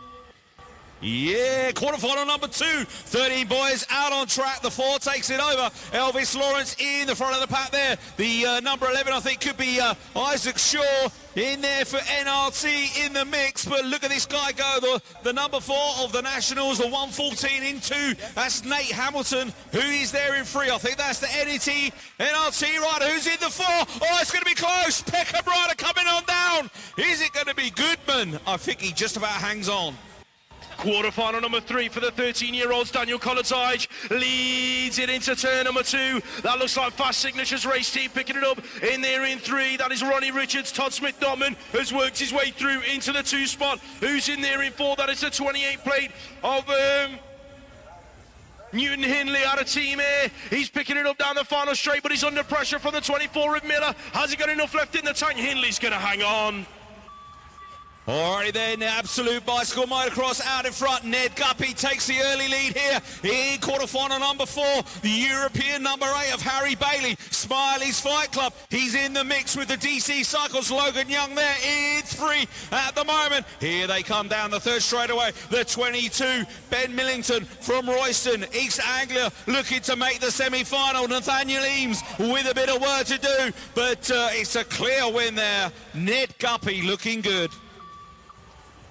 Yeah, quarterfinal number two. 13 boys out on track. The four takes it over. Elvis Lawrence in the front of the pack there. The number 11, I think, could be Isaac Shaw in there for NRT in the mix. But look at this guy go. The number 4 of the Nationals, the 114 in 2. That's Nate Hamilton, who is there in 3. I think that's the NRT rider who's in the 4. Oh, it's going to be close. Peckham rider coming on down. Is it going to be Goodman? I think he just about hangs on. Quarter-final number 3 for the 13-year-olds. Daniel Collins-Ige leads it into turn number 2. That looks like Fast Signatures race team picking it up in there in 3. That is Ronnie Richards. Todd Smith-Dotman has worked his way through into the 2 spot. Who's in there in 4? That is the 28 plate of Newton Hindley out of Team A. He's picking it up down the final straight, but he's under pressure from the 24 of Miller. Has he got enough left in the tank? Hindley's going to hang on. Alrighty then, Absolute Bicycle Motocross out in front. Ned Guppy takes the early lead here in quarterfinal number 4. The European number 8 of Harry Bailey, Smiley's Fight Club. He's in the mix with the DC Cycles. Logan Young there in 3 at the moment. Here they come down the third straightaway. The 22, Ben Millington from Royston. East Anglia looking to make the semi-final. Nathaniel Eames with a bit of work to do, but it's a clear win there. Ned Guppy looking good.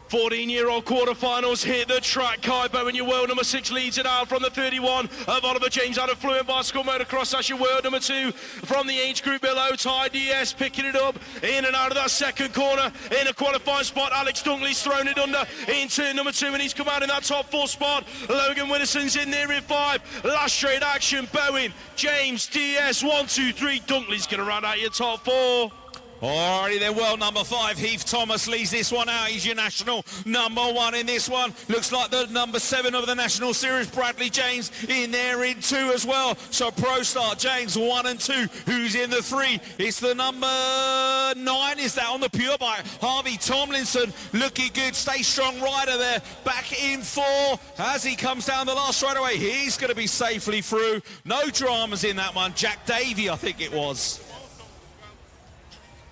14-year-old quarterfinals hit the track. Kai Bowen, your world number 6, leads it out from the 31 of Oliver James out of Fluent Bicycle Motocross. That's your world number 2 from the age group below. Ty DS picking it up in and out of that second corner in a qualifying spot. Alex Dunkley's thrown it under in turn number 2, and he's come out in that top 4 spot. Logan Winnison's in there in 5. Last straight action, Bowen, James, DS, 1, 2, 3. Dunkley's going to round out your top 4. Alrighty then, well, number 5, Heath Thomas leads this one out. He's your national number 1 in this one. Looks like the number 7 of the National Series, Bradley James, in there in 2 as well. So Pro Start, James, 1 and 2. Who's in the 3? It's the number 9, is that on the pure bike? Harvey Tomlinson, looking good, stay strong rider there. Back in 4 as he comes down the last straightaway. He's going to be safely through. No dramas in that one. Jack Davey, I think it was.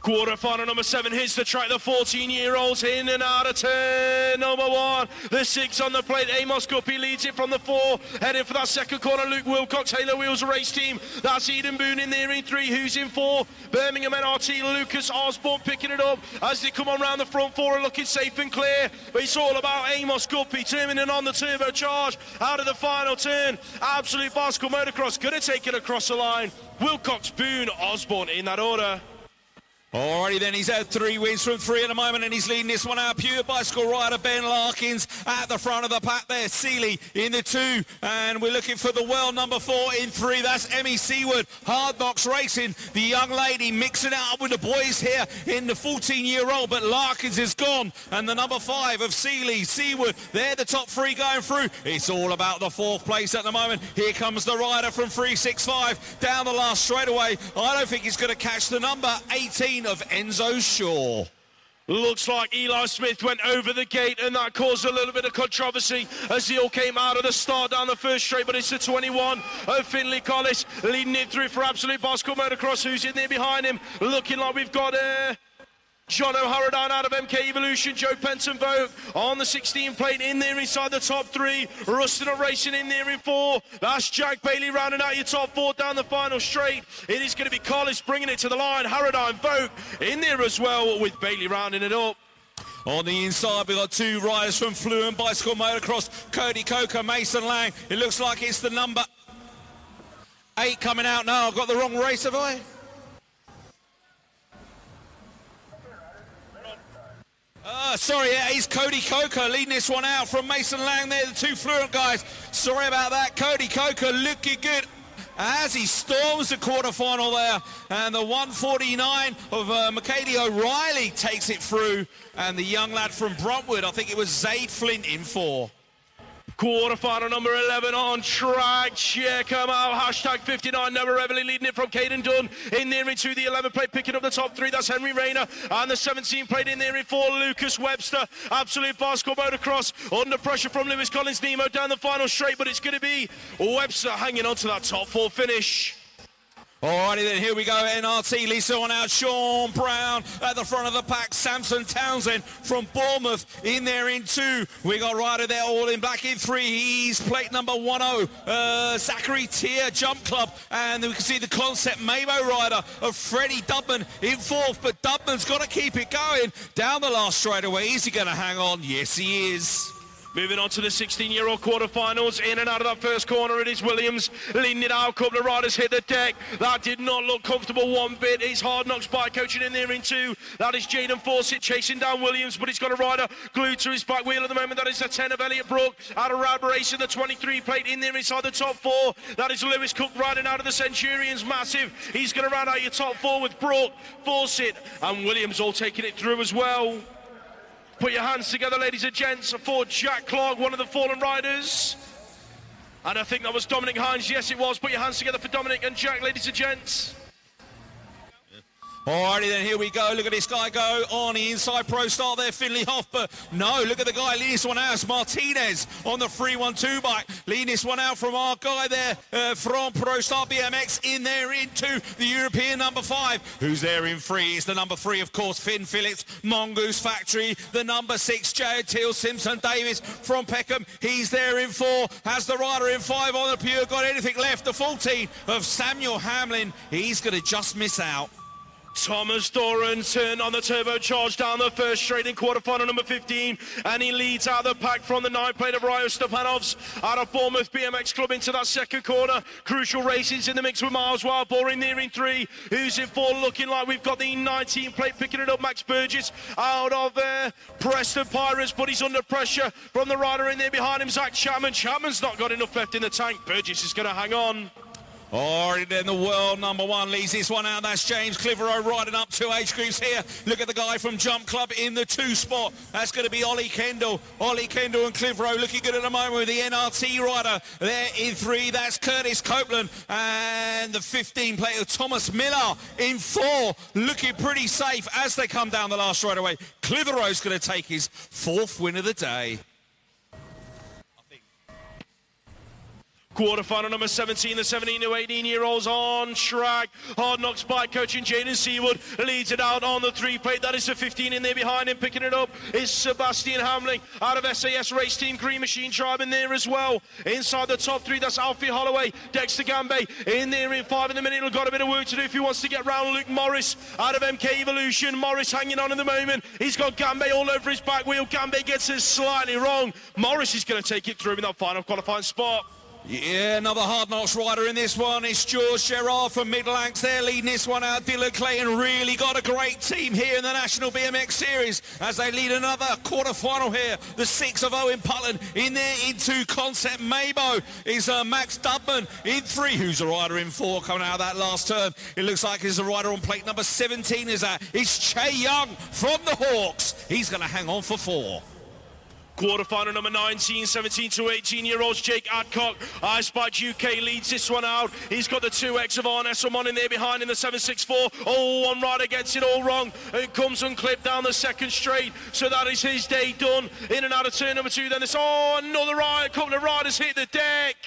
Quarter-final number 7 hits the track. The 14-year-olds in and out of turn number 1. The 6 on the plate. Amos Guppy leads it from the 4. Heading for that second corner. Luke Wilcox, Halo Wheels race team. That's Eden Boone in there in 3. Who's in 4? Birmingham NRT. Lucas Osborne picking it up as they come on round the front 4 and looking safe and clear. But it's all about Amos Guppy terminating on the turbocharge out of the final turn. Absolute bicycle motocross. Going to take it across the line. Wilcox, Boone, Osborne in that order. Alrighty then, he's had 3 wins from 3 at the moment, and he's leading this one out. Pure bicycle rider Ben Larkins at the front of the pack there. Seeley in the 2, and we're looking for the world number 4 in 3. That's Emmy Seaward, Hard Knocks Racing. The young lady mixing it up with the boys here in the 14-year-old, but Larkins is gone, and the number 5 of Seeley, Seaward, they're the top 3 going through. It's all about the 4th place at the moment. Here comes the rider from 365 down the last straightaway. I don't think he's going to catch the number 18 of Enzo Shaw. Looks like Eli Smith went over the gate, and that caused a little bit of controversy as he all came out of the start down the first straight. But it's the 21 of Finley Collis leading it through for Absolute Bicycle Motocross. Who's in there behind him? Looking like we've got John O'Harradown out of MK Evolution, Joe Penton Vogue on the 16 plate in there inside the top 3. Rustin Racing in there in 4. That's Jack Bailey rounding out your top 4 down the final straight. It is going to be Collis bringing it to the line. Harradown Vogue in there as well with Bailey rounding it up. On the inside, we've got 2 riders from Fluent Bicycle Motocross, Cody Coker, Mason Lang. It looks like it's the number 8 coming out now. I've got the wrong race, have I? Sorry, yeah, he's Cody Coker leading this one out from Mason Lang there, the 2 Fluent guys. Sorry about that. Cody Coker looking good as he storms the quarterfinal there. And the 149 of McKady O'Reilly takes it through. And the young lad from Bruntwood, I think it was Zaid Flint in 4. Quarterfinal number 11 on track. Check him out. Hashtag 59. Noah Everly leading it from Caden Dunn. In there into the 11 plate, picking up the top 3. That's Henry Rayner. And the 17 plate in there in 4. Lucas Webster. Absolute Bicycle Motocross. Under pressure from Lewis Collins Nemo down the final straight. But it's going to be Webster hanging on to that top 4 finish. Alrighty then, here we go. NRT, Lisa on out. Sean Brown at the front of the pack. Samson Townsend from Bournemouth in there in 2. We got Ryder there all in black in 3. He's plate number 10. Zachary Tier Jump Club. And we can see the concept Mabo rider of Freddie Dubman in 4th. But Dubman's got to keep it going down the last straightaway. Is he going to hang on? Yes, he is. Moving on to the 16-year-old quarterfinals. In and out of that first corner, it is Williams leading it out. A couple of riders hit the deck. That did not look comfortable one bit. It's Hard Knocks bike coaching in there in 2. That is Jaden Fawcett chasing down Williams, but he's got a rider glued to his back wheel at the moment. That is the 10 of Elliot Brook out of Rad Racing, the 23 plate in there inside the top 4. That is Lewis Cook riding out of the Centurions. Massive. He's going to round out your top 4 with Brook, Fawcett, and Williams all taking it through as well. Put your hands together, ladies and gents, for Jack Clark, one of the fallen riders. And I think that was Dominic Hines. Yes, it was. Put your hands together for Dominic and Jack, ladies and gents. Alrighty then, here we go. Look at this guy go on the inside pro start there, Finley Hoff. But no, look at the guy leading this one out. It's Martinez on the 312 bike. Leading this one out from our guy there from Pro Start BMX in there into the European number 5. Who's there in 3? It's the number 3, of course, Finn Phillips, Mongoose Factory. The number 6, Jared Teal, Simpson Davis from Peckham. He's there in 4. Has the rider in 5 on the pure. Got anything left? The 14 of Samuel Hamlin. He's going to just miss out. Thomas Doran turned on the turbocharge down the first straight in quarterfinal number 15, and he leads out the pack from the 9 plate of Ryo Stepanovs out of Bournemouth BMX Club into that second corner. Crucial Racing's in the mix with Miles Wildboar in there in 3. Who's in 4? Looking like we've got the 19 plate picking it up. Max Burgess out of Preston Pirates, but he's under pressure from the rider in there behind him, Zach Chapman. Chapman's not got enough left in the tank. Burgess is going to hang on. Alright then, the world number 1 leads this one out. That's James Clitheroe riding up 2 age groups here. Look at the guy from Jump Club in the 2 spot. That's going to be Ollie Kendall. Ollie Kendall and Clitheroe looking good at the moment with the NRT rider there in 3. That's Curtis Copeland. And the 15 plate of Thomas Miller in 4. Looking pretty safe as they come down the last straightaway. Clitheroe's going to take his 4th win of the day. Quarterfinal number 17, the 17 to 18-year-olds on track. Hard Knocks bike coaching Jaden Seawood leads it out on the 3-plate. That is the 15 in there behind him. Picking it up is Sebastian Hamling out of SAS Race Team. Green Machine Tribe in there as well. Inside the top 3, that's Alfie Holloway. Dexter Gambe in there in 5 in the minute. He's got a bit of work to do if he wants to get round. Luke Morris out of MK Evolution. Morris hanging on in the moment. He's got Gambe all over his back wheel. Gambe gets it slightly wrong. Morris is going to take it through in that final qualifying spot. Yeah, another Hard Knocks rider in this one. It's George Gerard from Midlands. They're leading this one out. Dylan Clayton really got a great team here in the National BMX Series as they lead another quarter-final here. The 6 of Owen Putland in there in 2. Concept Mabo is Max Dubman in 3. Who's a rider in 4 coming out of that last turn? It looks like it's a rider on plate number 17 is that. It's Che Young from the Hawks. He's going to hang on for 4. Quarterfinal number 19, 17 to 18-year-olds. Jake Adcock, Ice Bike UK leads this one out. He's got the 2X of Arne Esselman in there behind in the 764. Oh, one rider gets it all wrong. It comes unclipped down the second straight. So that is his day done. In and out of turn number 2. Then it's, another rider. A couple of riders hit the deck.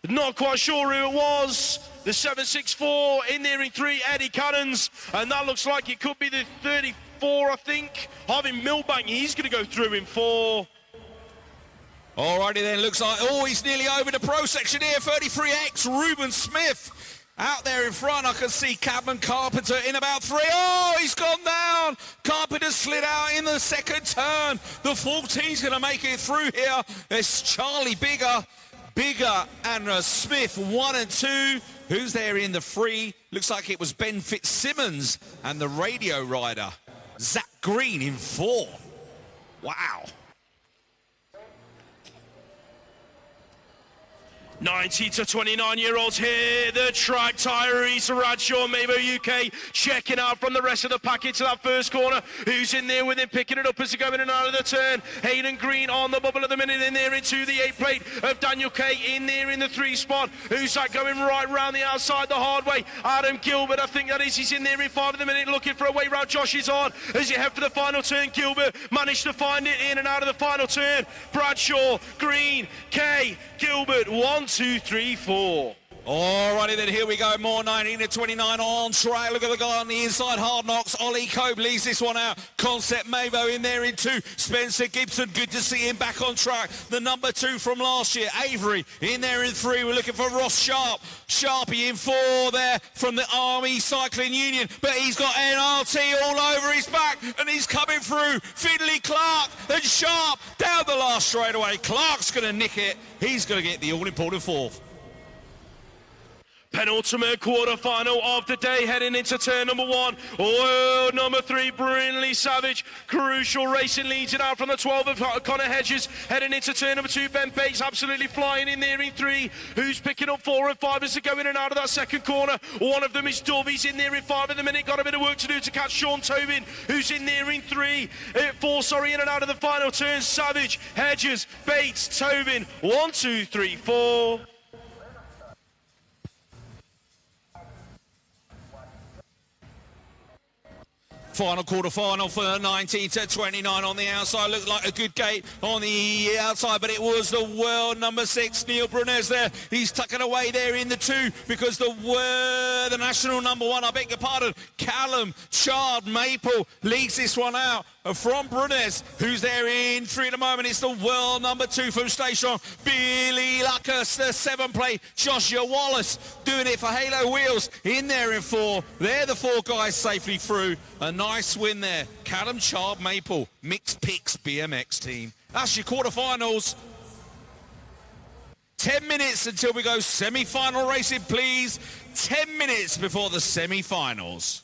Not quite sure who it was. The 764 in there in 3, Eddie Cannons. And that looks like it could be the 34, I think. Harvey Milbank, he's going to go through in 4. Alrighty then, looks like, he's nearly over the pro section here. 33X, Ruben Smith. Out there in front, I can see Cadman Carpenter in about 3. Oh, he's gone down. Carpenter slid out in the second turn. The 14's going to make it through here. It's Charlie Bigger and Smith 1 and 2. Who's there in the 3? Looks like it was Ben Fitzsimmons and the radio rider Zach Green in 4. Wow. 19 to 29-year-olds here, the track. Tyrese Bradshaw, Mabo UK, checking out from the rest of the packet to that first corner. Who's in there with him, picking it up as they go in and out of the turn? Hayden Green on the bubble at the minute, in there into the 8-plate of Daniel Kay, in there in the 3 spot. Who's that going right round the outside the hard way? Adam Gilbert, I think that is, he's in there in 5 in the minute, looking for a way round. Josh is on as you head for the final turn. Gilbert managed to find it in and out of the final turn. Bradshaw, Green, Kay, Gilbert, 1, 2, 3, 4. Alrighty then, here we go. More 19 to 29 on track. Look at the guy on the inside. Hard Knocks. Ollie Cope leads this one out. Concept Mabo in there in 2. Spencer Gibson, good to see him back on track. The number 2 from last year. Avery in there in 3. We're looking for Ross Sharp. Sharpie in 4 there from the Army Cycling Union. But he's got NRT all over his back and he's coming through. Fiddly Clark and Sharp down the last straightaway. Clark's going to nick it. He's going to get the all-important 4th. Penultimate quarter-final of the day, heading into turn number 1. Oh, number 3, Brinley Savage. Crucial Racing leads it out from the 12 of Connor Hedges. Heading into turn number 2, Ben Bates absolutely flying in there in 3. Who's picking up 4 and 5 as they go in and out of that second corner? One of them is Dove. He's in there in 5 in the minute. Got a bit of work to do to catch Sean Tobin, who's in there in 4, in and out of the final turn. Savage, Hedges, Bates, Tobin. 1, 2, 3, 4. Final quarter-final for 19 to 29 on the outside. Looked like a good gate on the outside, but it was the world number 6, Neil Brunez there. He's tucking away there in the 2 because the national number 1, I beg your pardon, Callum Chard Maple leads this one out from Brunez, who's there in 3 at the moment. It's the world number 2 from Station. Billy Lucas, the 7-plate. Joshua Wallace doing it for Halo Wheels in there in 4. They're the 4 guys safely through. A nice win there. Callum Chard Maple, Mixed Picks BMX team. That's your quarterfinals. 10 minutes until we go semi-final racing, please. 10 minutes before the semi-finals.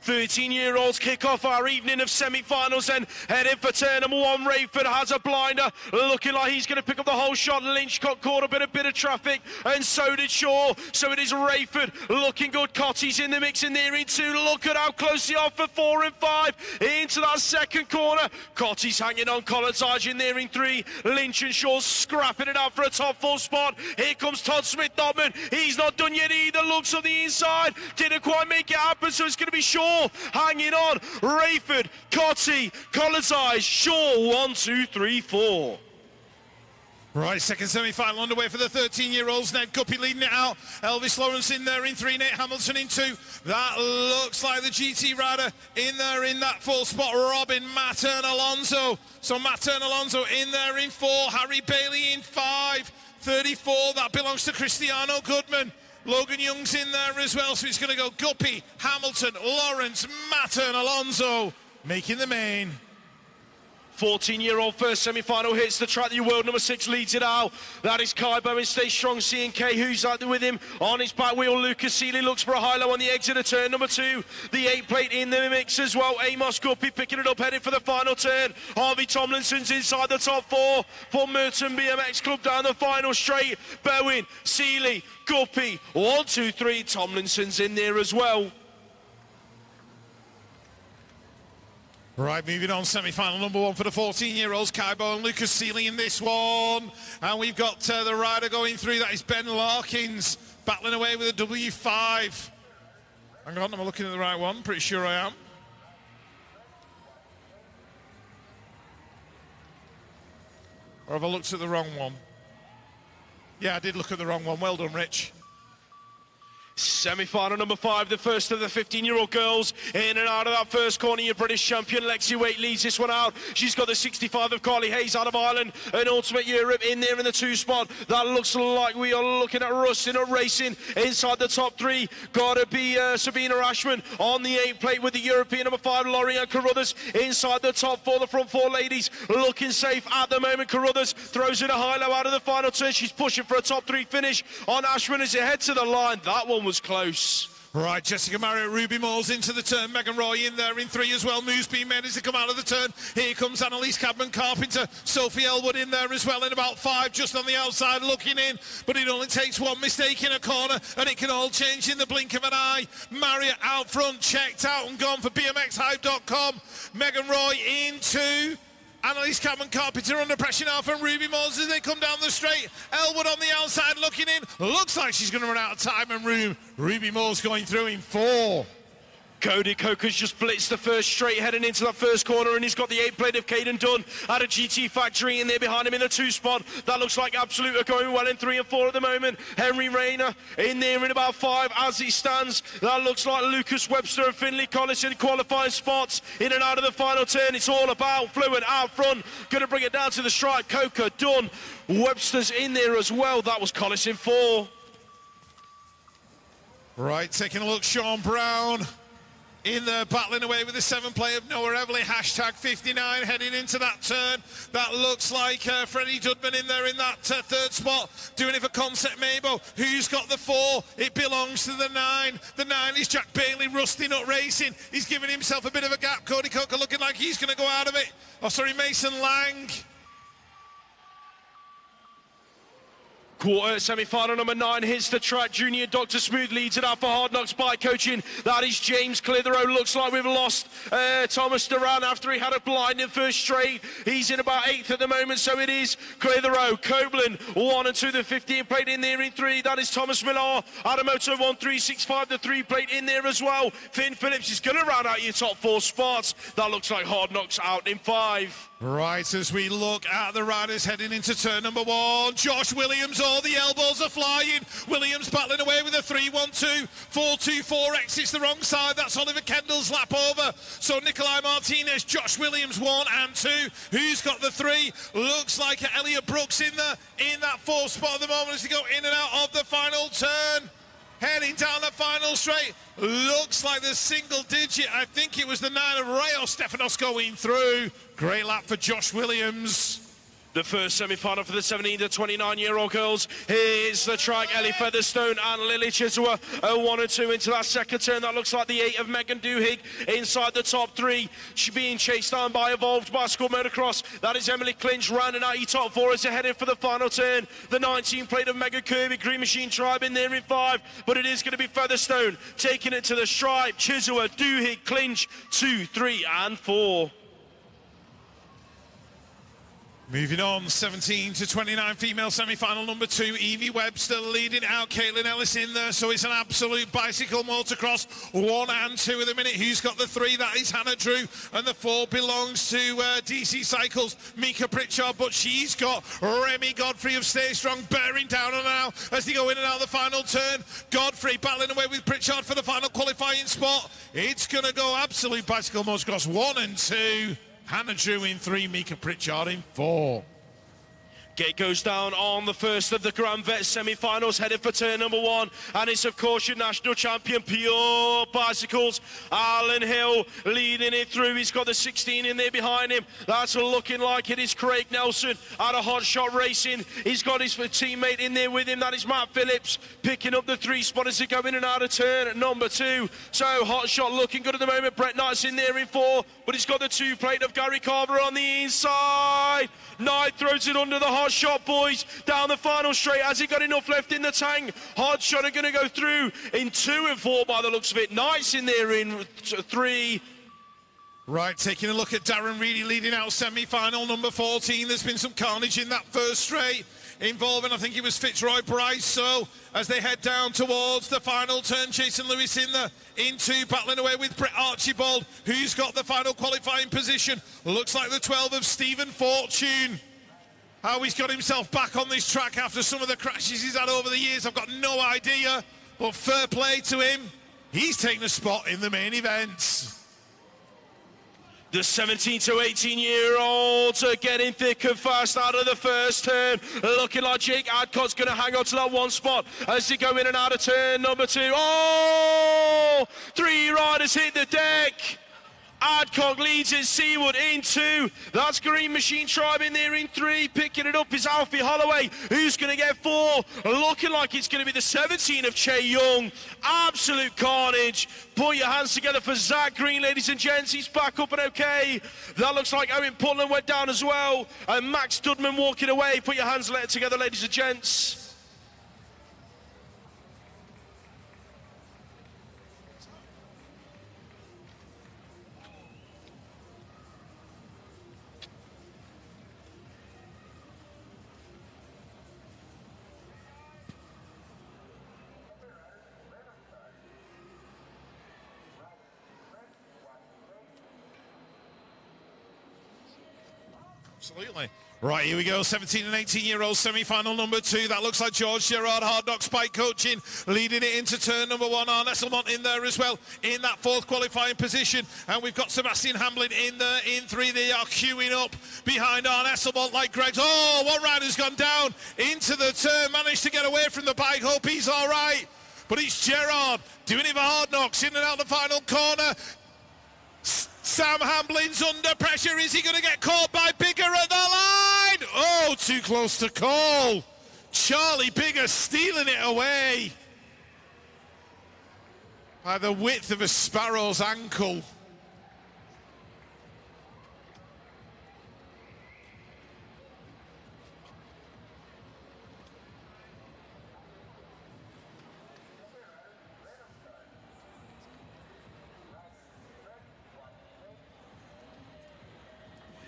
13-year-olds kick off our evening of semi-finals and heading for turn number 1. Rayford has a blinder, looking like he's going to pick up the whole shot. Lynch got caught up in a bit of traffic, and so did Shaw. So it is Rayford looking good. Cotty's in the mix and they're in 2. Look at how close they are for 4 and 5 into that second corner. Cotty's hanging on. Collinsage in there in 3. Lynch and Shaw scrapping it out for a top 4 spot. Here comes Todd Smith-Dobman. He's not done yet either. Looks on the inside. Didn't quite make it happen, so it's going to be Shaw hanging on. Rayford, Cotty, Collinsage, Shaw, 1, 2, 3, 4. Right, second semi-final underway for the 13-year-olds. Ned Guppy leading it out. Elvis Lawrence in there in 3. Nate Hamilton in 2. That looks like the GT rider in there in that 4 spot. Robin, Matt and Alonso. So Matt and Alonso in there in 4. Harry Bailey in 5. 34, that belongs to Cristiano Goodman. Logan Young's in there as well, so he's going to go Guppy, Hamilton, Lawrence, Matten, Alonso, making the main. 14-year-old first semi-final hits the track. The world number 6 leads it out. That is Kai Bowen. Stay strong. C&K, who's out there with him on his back wheel. Lucas Seeley looks for a high-low on the exit of turn number 2. The 8 plate in the mix as well. Amos Guppy picking it up, heading for the final turn. Harvey Tomlinson's inside the top 4 for Merton BMX Club down the final straight. Bowen, Seeley, Guppy, 1, 2, 3. Tomlinson's in there as well. Right, moving on, semi-final number 1 for the 14-year-olds, Kaibo and Lucas Seeley in this one. And we've got the rider going through, that is Ben Larkins, battling away with a W5. Hang on, am I looking at the right one? Pretty sure I am. Or have I looked at the wrong one? Yeah, I did look at the wrong one. Well done, Rich. Semi-final number 5, the first of the 15-year-old girls in and out of that first corner. Your British champion Lexi Waite leads this one out. She's got the 65 of Carly Hayes out of Ireland, and Ultimate Europe in there in the 2 spot. That looks like we are looking at Rustin at racing inside the top 3. Gotta be Sabina Ashman on the 8 plate with the European number 5, Lorianne Carruthers inside the top 4. The front 4 ladies looking safe at the moment. Carruthers throws in a high-low out of the final turn. She's pushing for a top 3 finish on Ashman as they head to the line. That one was close. Right, Jessica Marriott, Ruby Moores into the turn. Megan Roy in there in 3 as well. Moves being made as they come out of the turn. Here comes Annalise Cadman-Carpenter. Sophie Elwood in there as well in about 5, just on the outside looking in. But it only takes one mistake in a corner and it can all change in the blink of an eye. Marriott out front, checked out and gone for BMXHype.com. Megan Roy in 2. Annalise Cadman-Carpenter under pressure now from Ruby Moores as they come down the straight. Elwood on the outside looking in. Looks like she's going to run out of time and room. Ruby Moores going through in 4. Cody Coker's just blitzed the first straight heading into that first corner, and he's got the 8 plate of Caden Dunn at a GT Factory in there behind him in the 2 spot. That looks like Absolute are going well in 3 and 4 at the moment. Henry Rayner in there in about 5 as he stands. That looks like Lucas Webster and Finley Collins in qualifying spots in and out of the final turn. It's all about Fluent out front. Going to bring it down to the stripe. Coker, Dunn, Webster's in there as well. That was Collis in 4. Right, taking a look, Sean Brown in there battling away with the 7 play of Noah Everly, hashtag 59 heading into that turn. That looks like Freddie Dudman in there in that 3rd spot, doing it for Concept Mabo. Who's got the 4? It belongs to the 9. The 9 is Jack Bailey, Rusty Nut Racing. He's giving himself a bit of a gap. Cody Coker looking like he's going to go out of it. Oh, sorry, Mason Lang. Quarter semi-final number 9 hits the track. Junior Dr. Smooth leads it out for Hard Knocks Bike Coaching. That is James Clitheroe. Looks like we've lost Thomas Duran after he had a blinding first straight. He's in about 8th at the moment, so it is Clitheroe. Copeland 1 and 2, the 15 plate in there in 3. That is Thomas Millar. Adamoto 1365, the 3 plate in there as well. Finn Phillips is going to round out your top 4 spots. That looks like Hard Knocks out in 5. Right, as we look at the riders heading into turn number 1, Josh Williams, all the elbows are flying. Williams battling away with a 3-1-2, 4-2-4, exits the wrong side. That's Oliver Kendall's lap over. So Nikolai Martinez, Josh Williams 1 and 2. Who's got the 3? Looks like Elliot Brooks in there in that 4th spot at the moment as they go in and out of the final turn. Heading down the final straight, looks like the single digit. I think it was the 9 of Rayo Stefanos going through. Great lap for Josh Williams. The first semi-final for the 17 to 29-year-old girls. Here's the track. Ellie Featherstone and Lily Chiswa are 1 and 2 into that second turn. That looks like the 8 of Megan Duhigg inside the top 3. She's being chased down by Evolved Bicycle Motocross. That is Emily Clinch rounding out your top 4 as they're headed for the final turn. The 19 plate of Megan Kirby, Green Machine Tribe in there in 5, but it is going to be Featherstone taking it to the stripe. Chiswa, Duhigg, Clinch 2, 3 and 4. Moving on, 17 to 29, female semi-final number 2, Evie Webster leading out, Caitlin Ellis in there, so it's an absolute bicycle motocross, 1 and 2 at the minute. Who's got the 3? That is Hannah Drew, and the 4 belongs to DC Cycles, Mika Pritchard, but she's got Remy Godfrey of Stay Strong bearing down on now as they go in and out of the final turn. Godfrey battling away with Pritchard for the final qualifying spot. It's going to go absolute bicycle motocross, 1 and 2. Hannah Drew in 3, Mika Pritchard in 4. Gate goes down on the first of the Grand Vet semi-finals, headed for turn number 1, and it's of course your national champion, Pure Bicycles, Alan Hill leading it through. He's got the 16 in there behind him. That's looking like it is Craig Nelson out of Hot Shot Racing. He's got his teammate in there with him. That is Matt Phillips picking up the 3 spot as they go in and out of turn at number 2. So Hot Shot looking good at the moment. Brett Knight's in there in 4, but he's got the 2 plate of Gary Carver on the inside. Knight throws it under the Hot Shot boys down the final straight. Has he got enough left in the tank? Hot Shot are going to go through in 2 and 4 by the looks of it. Knight's in there in 3. Right, taking a look at Darren Reedy leading out semi-final number 14. There's been some carnage in that first straight involving, I think it was Fitzroy Bryce. So as they head down towards the final turn, Jason Lewis in 2, battling away with Brett Archibald, who's got the final qualifying position. Looks like the 12 of Stephen Fortune. How he's got himself back on this track after some of the crashes he's had over the years, I've got no idea, but fair play to him. He's taken a spot in the main event. The 17 to 18-year-olds are getting thick and fast out of the first turn. Looking like Jake Adcott's going to hang on to that 1 spot as they go in and out of turn number 2. Oh! 3 riders hit the deck. Adcock leads it seaward in 2. That's Green Machine Tribe in there in 3. Picking it up is Alfie Holloway, who's going to get 4. Looking like it's going to be the 17 of Che Young. Absolute carnage. Put your hands together for Zach Green, ladies and gents. He's back up and okay. That looks like Owen Putland went down as well. And Max Dudman walking away. Put your hands together, ladies and gents. Absolutely. Right, here we go, 17 and 18-year-old semi-final number 2. That looks like George Gerard, Hard Knocks Bike Coaching, leading it into turn number 1. Arne Esselmont in there as well, in that 4th qualifying position. And we've got Sebastian Hamblin in there in 3. They are queuing up behind Arne Esselmont like Greg's. Oh, one rider's gone down into the turn, managed to get away from the bike. Hope he's all right. But it's Gerard doing it for Hard Knocks, in and out the final corner. Sam Hamblin's under pressure. Is he going to get caught by Bigger at the line? Oh, too close to call. Charlie Bigger stealing it away by the width of a sparrow's ankle.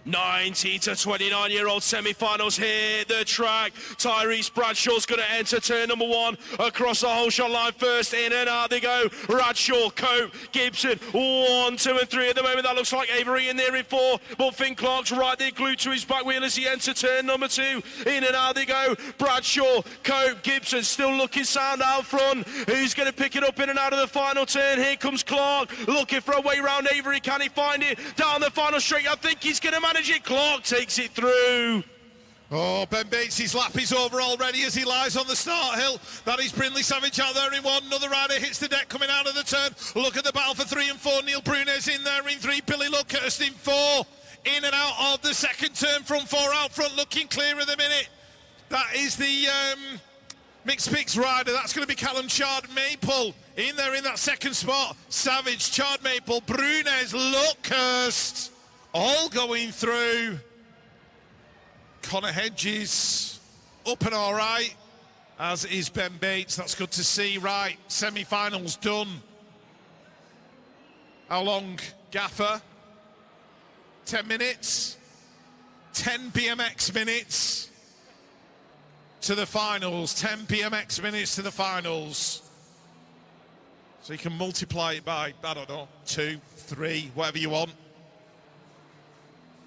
Nineteen to 29-year-old semi-finals here. The track. Tyrese Bradshaw's going to enter turn number 1 across the whole shot line first. In and out they go. Bradshaw, Cope, Gibson, 1, 2 and 3 at the moment. That looks like Avery in there in 4. But Finn Clark's right there glued to his back wheel as he enters turn number 2. In and out they go. Bradshaw, Cope, Gibson still looking sound out front. Who's going to pick it up in and out of the final turn? Here comes Clark looking for a way round Avery. Can he find it? Down the final straight. I think he's going to manage it. Clark takes it through. Oh, Ben Bates' lap is over already as he lies on the start hill. That is Brindley Savage out there in 1. Another rider hits the deck coming out of the turn. Look at the battle for 3 and 4. Neil Brunez in there in 3. Billy Luckhurst in 4. in and out of the second turn, front four out front, looking clear at the minute. That is the mixed picks rider. That's going to be Callum Chard Maple in there in that second spot. Savage, Chard Maple, Brunez, Luckhurst, all going through. Connor Hedges up and all right, as is Ben Bates. That's good to see. Right, semi-finals done. How long, Gaffer? 10 minutes? 10 BMX minutes to the finals. 10 BMX minutes to the finals. So you can multiply it by, I don't know, 2, 3, whatever you want.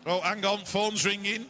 Oh, hang on, phone's ringing.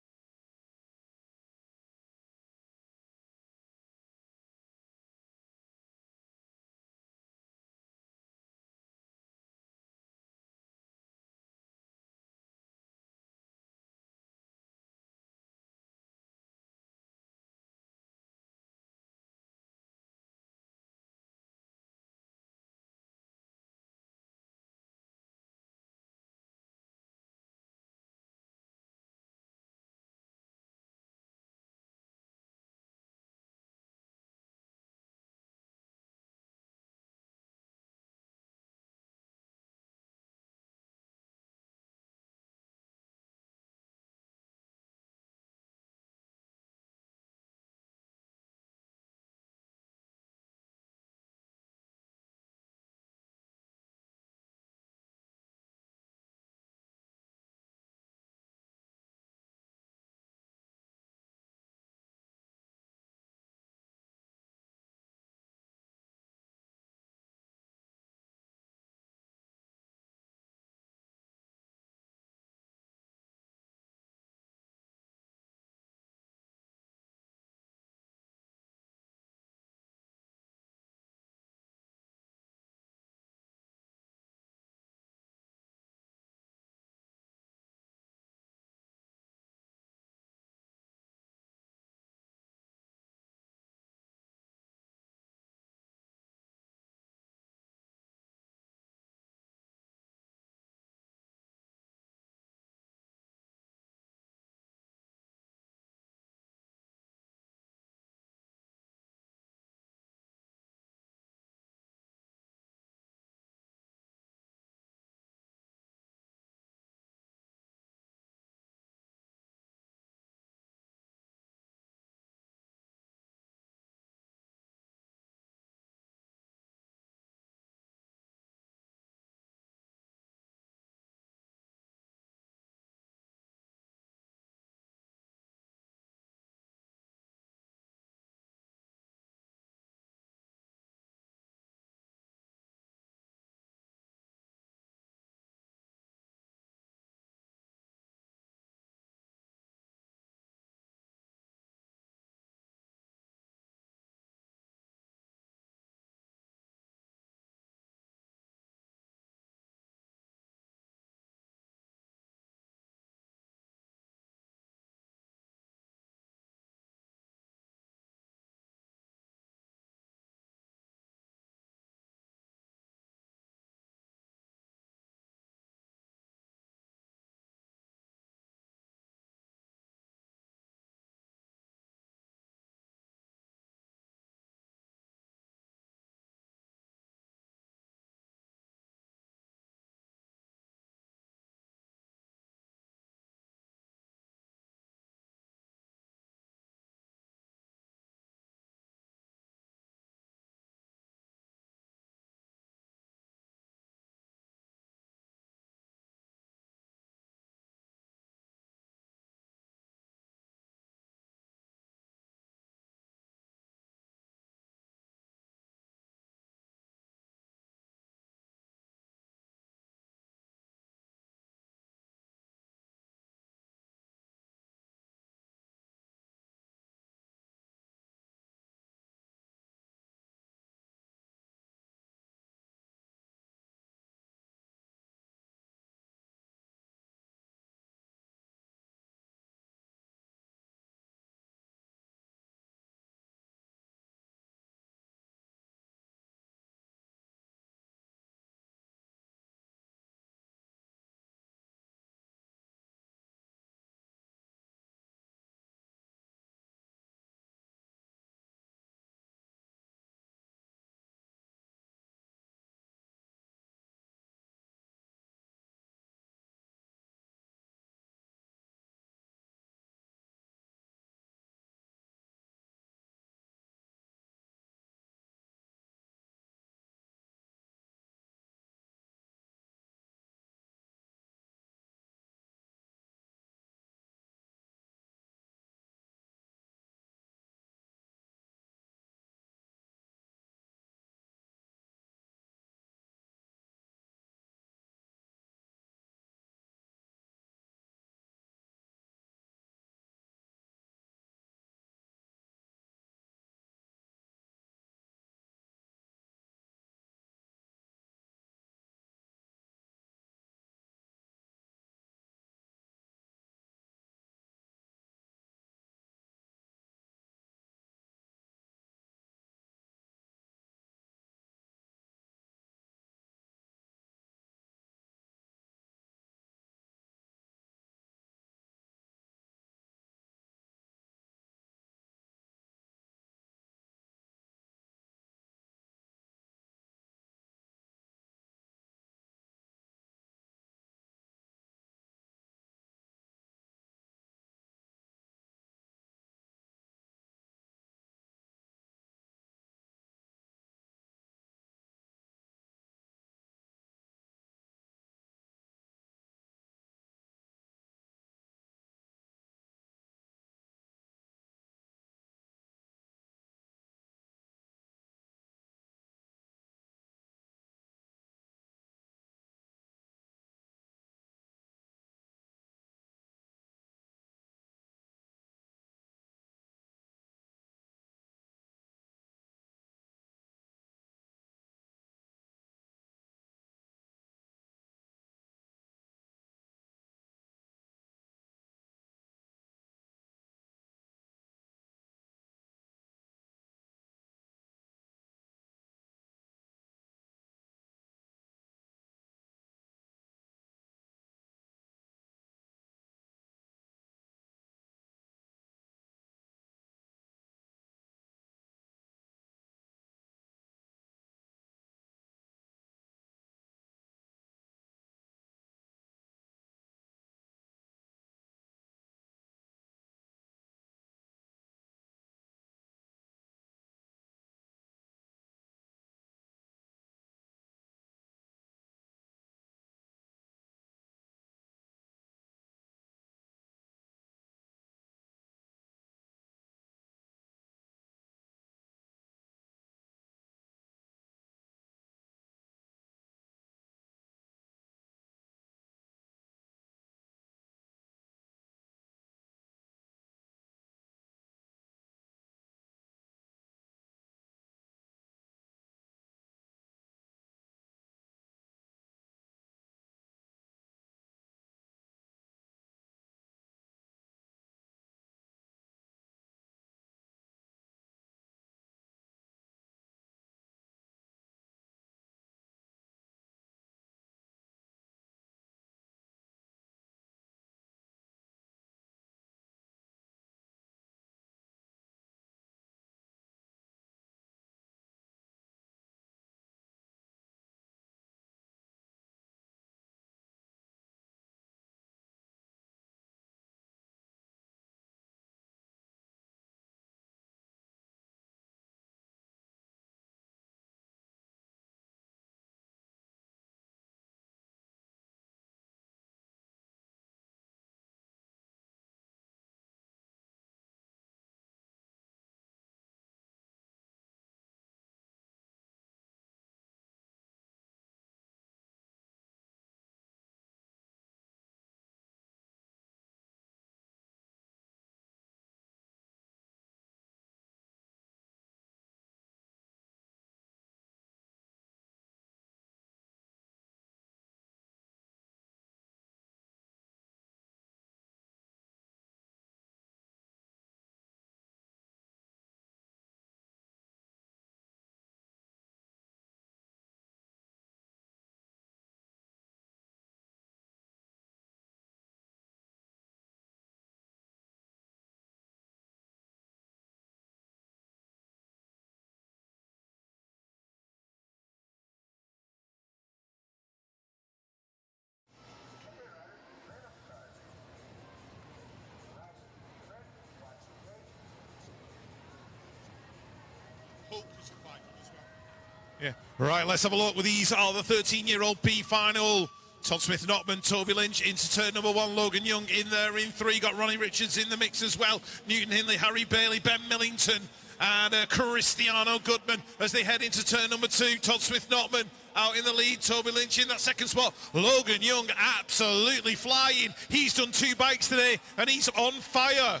Yeah. Right, let's have a look. These are the 13-year-old B final. Todd Smith-Notman, Toby Lynch into turn number 1. Logan Young in there in 3. Got Ronnie Richards in the mix as well. Newton Hindley, Harry Bailey, Ben Millington, and Cristiano Goodman as they head into turn number 2. Todd Smith-Notman out in the lead. Toby Lynch in that second spot. Logan Young absolutely flying. He's done 2 bikes today and he's on fire.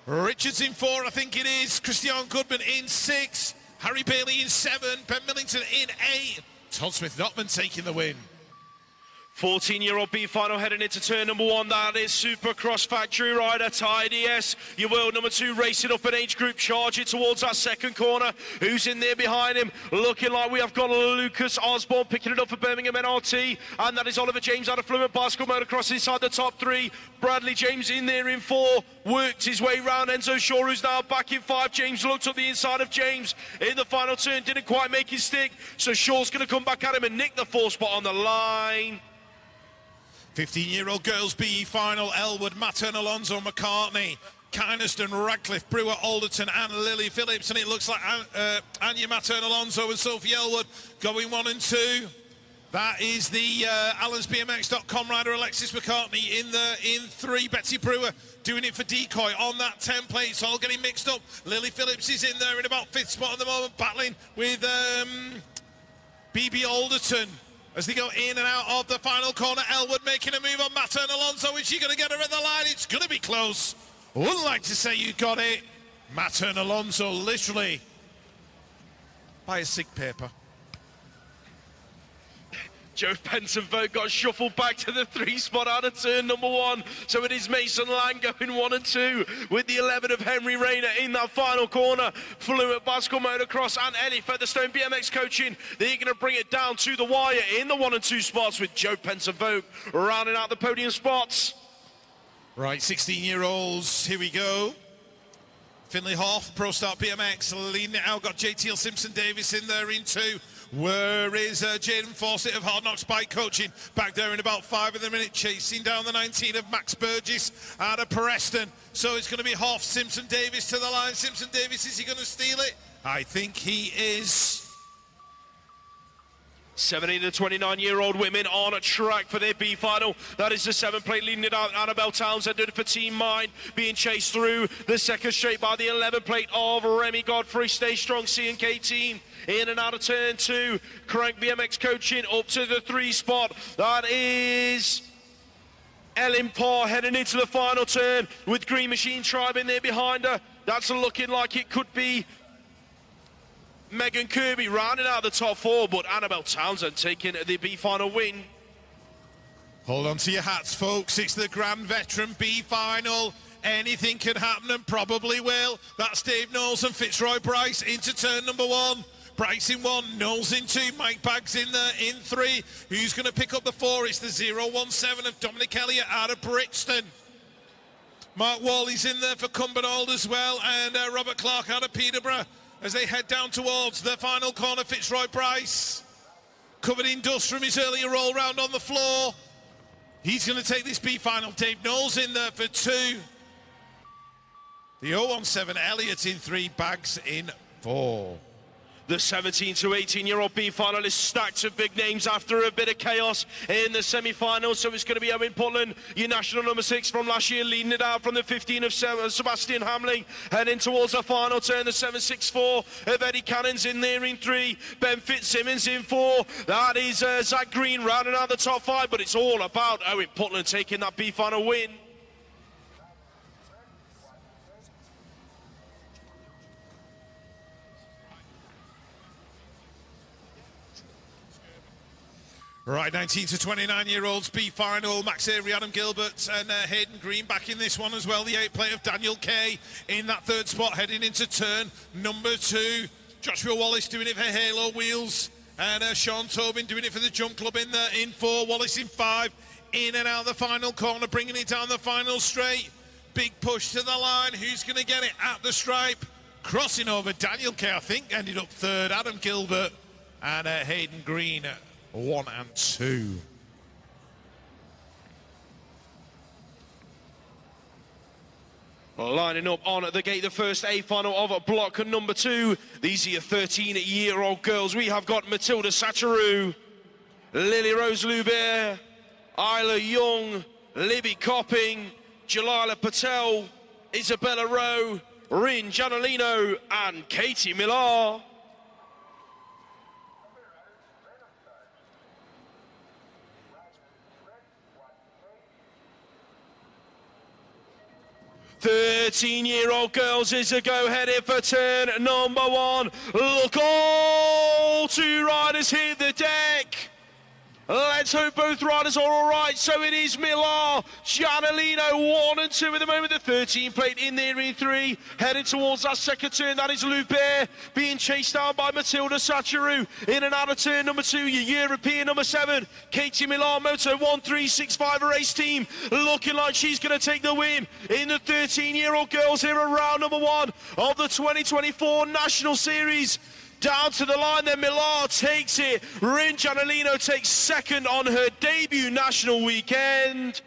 Richards in 4, I think it is. Cristiano Goodman in 6. Harry Bailey in 7. Ben Millington in 8. Todd Smith-Notman taking the win. 14-year-old B final heading into turn number 1. That is Supercross factory rider Tidy S. Your world number 2 racing up an age group, charging towards that second corner. Who's in there behind him? Looking like we have got Lucas Osborne picking it up for Birmingham NRT. And that is Oliver James out of Fluent Bicycle Motocross inside the top 3. Bradley James in there in 4. Worked his way round Enzo Shaw, who's now back in 5. James looked up the inside of James in the final turn. Didn't quite make his stick. So Shaw's going to come back at him and nick the 4th spot on the line. 15-year-old girls B final. Elwood, Mattern, Alonso, McCartney, Kynaston, Radcliffe, Brewer, Alderton and Lily Phillips. And it looks like Anya Mattern, Alonso and Sophie Elwood going 1 and 2. That is the allensbmx.com rider Alexis McCartney in 3. Betsy Brewer doing it for Decoy on that template. It's all getting mixed up. Lily Phillips is in there in about 5th spot at the moment, battling with BB Alderton as they go in and out of the final corner. Elwood making a move on Mattern Alonso. Is she going to get her at the line? It's going to be close. Wouldn't like to say you got it. Mattern Alonso literally by a sick paper. Joe Benson vote got shuffled back to the 3 spot out of turn number 1. So it is Mason Lang going 1 and 2 with the 11 of Henry Rayner in that final corner. Fluent Bicycle Motocross and Eddie Featherstone BMX Coaching. They're going to bring it down to the wire in the 1 and 2 spots with Joe Benson vote rounding out the podium spots. Right, 16-year-olds, here we go. Finley Hoff, Pro Start BMX, leading it out. Got JTL Simpson Davis in there in 2. Where is Jaden Fawcett of Hard Knocks Bike Coaching? Back there in about 5 of the minute, chasing down the 19 of Max Burgess out of Preston. So it's going to be Hoff, Simpson Davis to the line. Simpson Davis, is he going to steal it? I think he is. 17 to 29-year-old women on a track for their B final. That is the 7 plate leading it out. Annabelle Townsend did it for Team Mine, being chased through the second straight by the 11 plate of Remy Godfrey. Stay strong, C&K team. In and out of turn 2. Crank BMX Coaching up to the 3 spot. That is Ellen Parr heading into the final turn with Green Machine Tribe in there behind her. That's looking like it could be Megan Kirby rounding out the top 4, but Annabelle Townsend taking the B final win. Hold on to your hats, folks. It's the Grand Veteran B final. Anything can happen and probably will. That's Dave Knowles and Fitzroy Bryce into turn number 1. Bryce in 1, Knowles in 2, Mike Baggs in there in 3. Who's going to pick up the 4? It's the 017 of Dominic Elliott out of Brixton. Mark Wally's in there for Cumbernauld as well, and Robert Clark out of Peterborough as they head down towards the final corner. Fitzroy Bryce, covered in dust from his earlier roll round on the floor. He's going to take this B final. Dave Knowles in there for 2. The 017 Elliott in 3, Baggs in 4. The 17 to 18-year-old B final is stacked of big names after a bit of chaos in the semi-finals. So it's going to be Owen Putland, your national number 6 from last year, leading it out from the 15 of Sebastian Hamling, heading towards the final turn. The 764 of Eddie Cannon's in there in 3. Ben Fitzsimmons in 4. That is Zach Green rounding out the top 5. But it's all about Owen Putland taking that B final win. Right, 19 to 29-year-olds B final. Max Avery, Adam Gilbert and Hayden Green back in this one as well. The 8 plate of Daniel Kay in that 3rd spot heading into turn number 2. Joshua Wallace doing it for Halo Wheels, and Sean Tobin doing it for the Jump Club in there in 4. Wallace in 5, in and out the final corner, bringing it down the final straight. Big push to the line. Who's going to get it at the stripe? Crossing over Daniel Kay, I think, ended up 3rd. Adam Gilbert and Hayden Green 1 and 2. Lining up on the gate, the first A final of block number 2. These are your 13-year-old girls. We have got Matilda Sacharu, Lily Rose Lubert, Isla Young, Libby Copping, Jalila Patel, Isabella Rowe, Rin Gianolino, and Katie Millar. Thirteen-year-old girls is a go headed for turn number 1. Look, all 2 riders hit the deck. Let's hope both riders are all right. So it is Millar, Gianolino, 1 and 2 at the moment. The 13 plate in there in 3, heading towards that second turn. That is Lubert being chased down by Matilda Sacharu. In and out of turn number 2, your European number 7, Katie Millar, Moto 1365 race team, looking like she's going to take the win in the 13-year-old girls here at round number 1 of the 2024 National Series. Down to the line then, Millar takes it. Rin Gianolino takes second on her debut national weekend.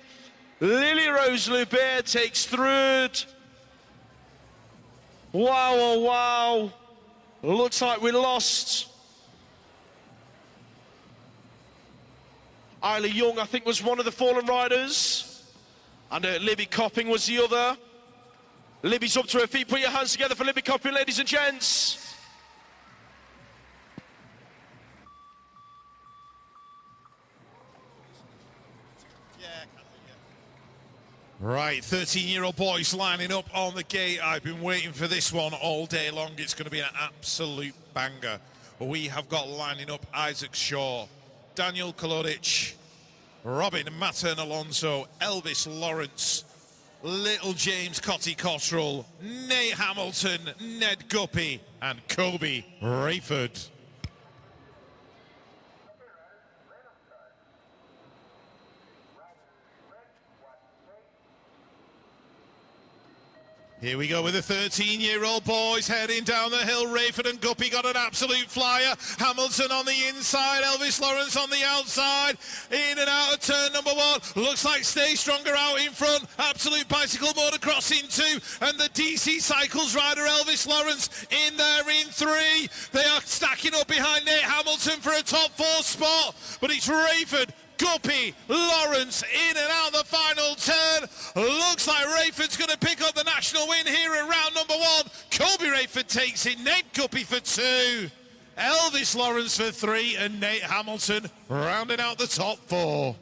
Lily Rose Lubert takes third. Wow, oh wow. Looks like we lost. Isla Young, I think, was one of the fallen riders. And Libby Copping was the other. Libby's up to her feet. Put your hands together for Libby Copping, ladies and gents. Right, 13-year-old boys lining up on the gate. I've been waiting for this one all day long. It's going to be an absolute banger. We have got lining up Isaac Shaw, Daniel Kolodic, Robin Mattern Alonso, Elvis Lawrence, Little James Cotty Cottrell, Nate Hamilton, Ned Guppy, and Kobe Rayford. Here we go with the 13-year-old boys heading down the hill. Rayford and Guppy got an absolute flyer. Hamilton on the inside, Elvis Lawrence on the outside. In and out of turn number 1. Looks like Stay Stronger out in front. Absolute Bicycle Motocross in 2. And the DC Cycles rider Elvis Lawrence in there in 3. They are stacking up behind Nate Hamilton for a top 4 spot. But it's Rayford, Guppy, Lawrence in and out the final turn. Looks like Rayford's going to pick up the national win here at round number 1. Kobe Rayford takes it, Nate Guppy for 2, Elvis Lawrence for 3, and Nate Hamilton rounding out the top 4.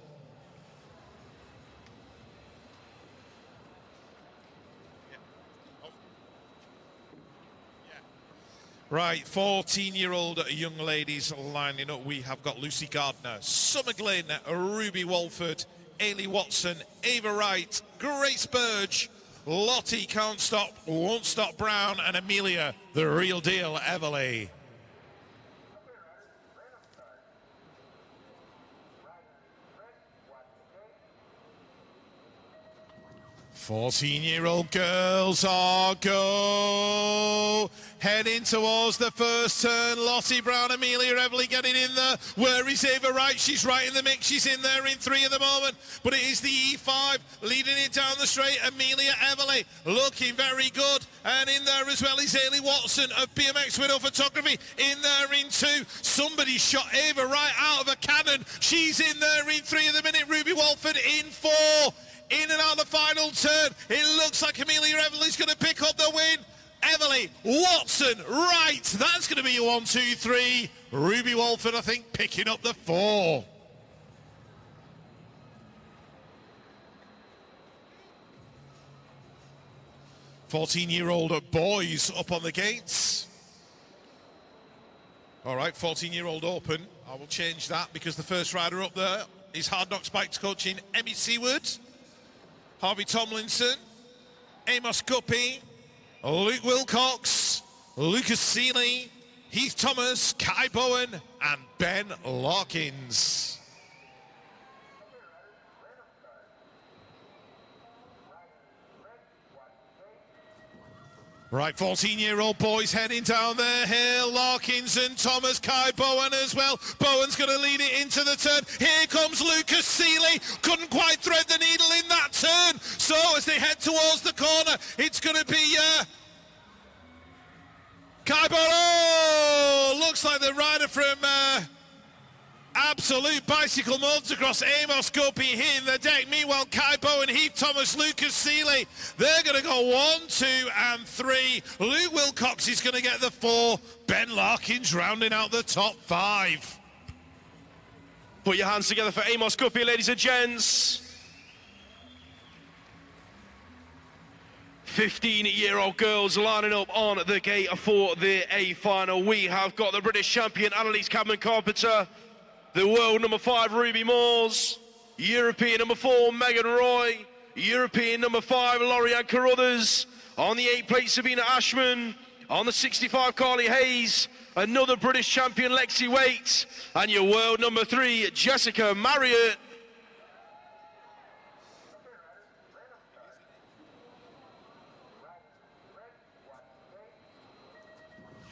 Right, 14-year-old young ladies lining up. We have got Lucy Gardner, Summer Glynn, Ruby Walford, Ailey Watson, Ava Wright, Grace Burge, Lottie Can't Stop, Won't Stop Brown, and Amelia, the real deal, Everly. "14-year-old girls are go. Heading towards the first turn. Lottie Brown, Amelia Everly getting in there. Where is Ava Wright? She's right in the mix. She's in there in 3 at the moment. But it is the E5 leading it down the straight. Amelia Everly looking very good. And in there as well is Ailey Watson of BMX Widow Photography. In there in 2. Somebody shot Ava Wright out of a cannon. She's in there in 3 at the minute. Ruby Walford in 4. In and out the final turn. It looks like Amelia Everly's going to pick up the win. Everly, Watson, right. That's going to be 1, 2, 3. Ruby Walford, I think, picking up the 4. "14-year-old boys up on the gates." All right, 14-year-old open. I will change that because the first rider up there is Hard Knocks Bikes coaching Emmy Seward, Harvey Tomlinson, Amos Guppy, Luke Wilcox, Lucas Seeley, Heath Thomas, Kai Bowen, and Ben Larkins. Right, 14-year-old boys heading down the hill. Larkins and Thomas, Kai Bowen as well. Bowen's going to lead it into the turn. Here comes Lucas Seeley. Couldn't quite thread the needle in that turn. So as they head towards the corner, it's going Kaibo, oh, looks like the rider from Absolute Bicycle Motocross, Amos Guppy, hitting the deck. Meanwhile, Kaibo and Heath Thomas, Lucas Seeley, they're going to go 1, 2, and 3. Luke Wilcox is going to get the 4. Ben Larkins rounding out the top 5. Put your hands together for Amos Guppy, ladies and gents. 15-year-old girls lining up on the gate for the A final. We have got the British champion Annalise Cadman-Carpenter, the world number 5 Ruby Moores, European number 4 Megan Roy, European number 5 Laurianne Carruthers, on the 8 plate Sabina Ashman, on the 65 Carly Hayes, another British champion Lexi Waite, and your world number 3 Jessica Marriott.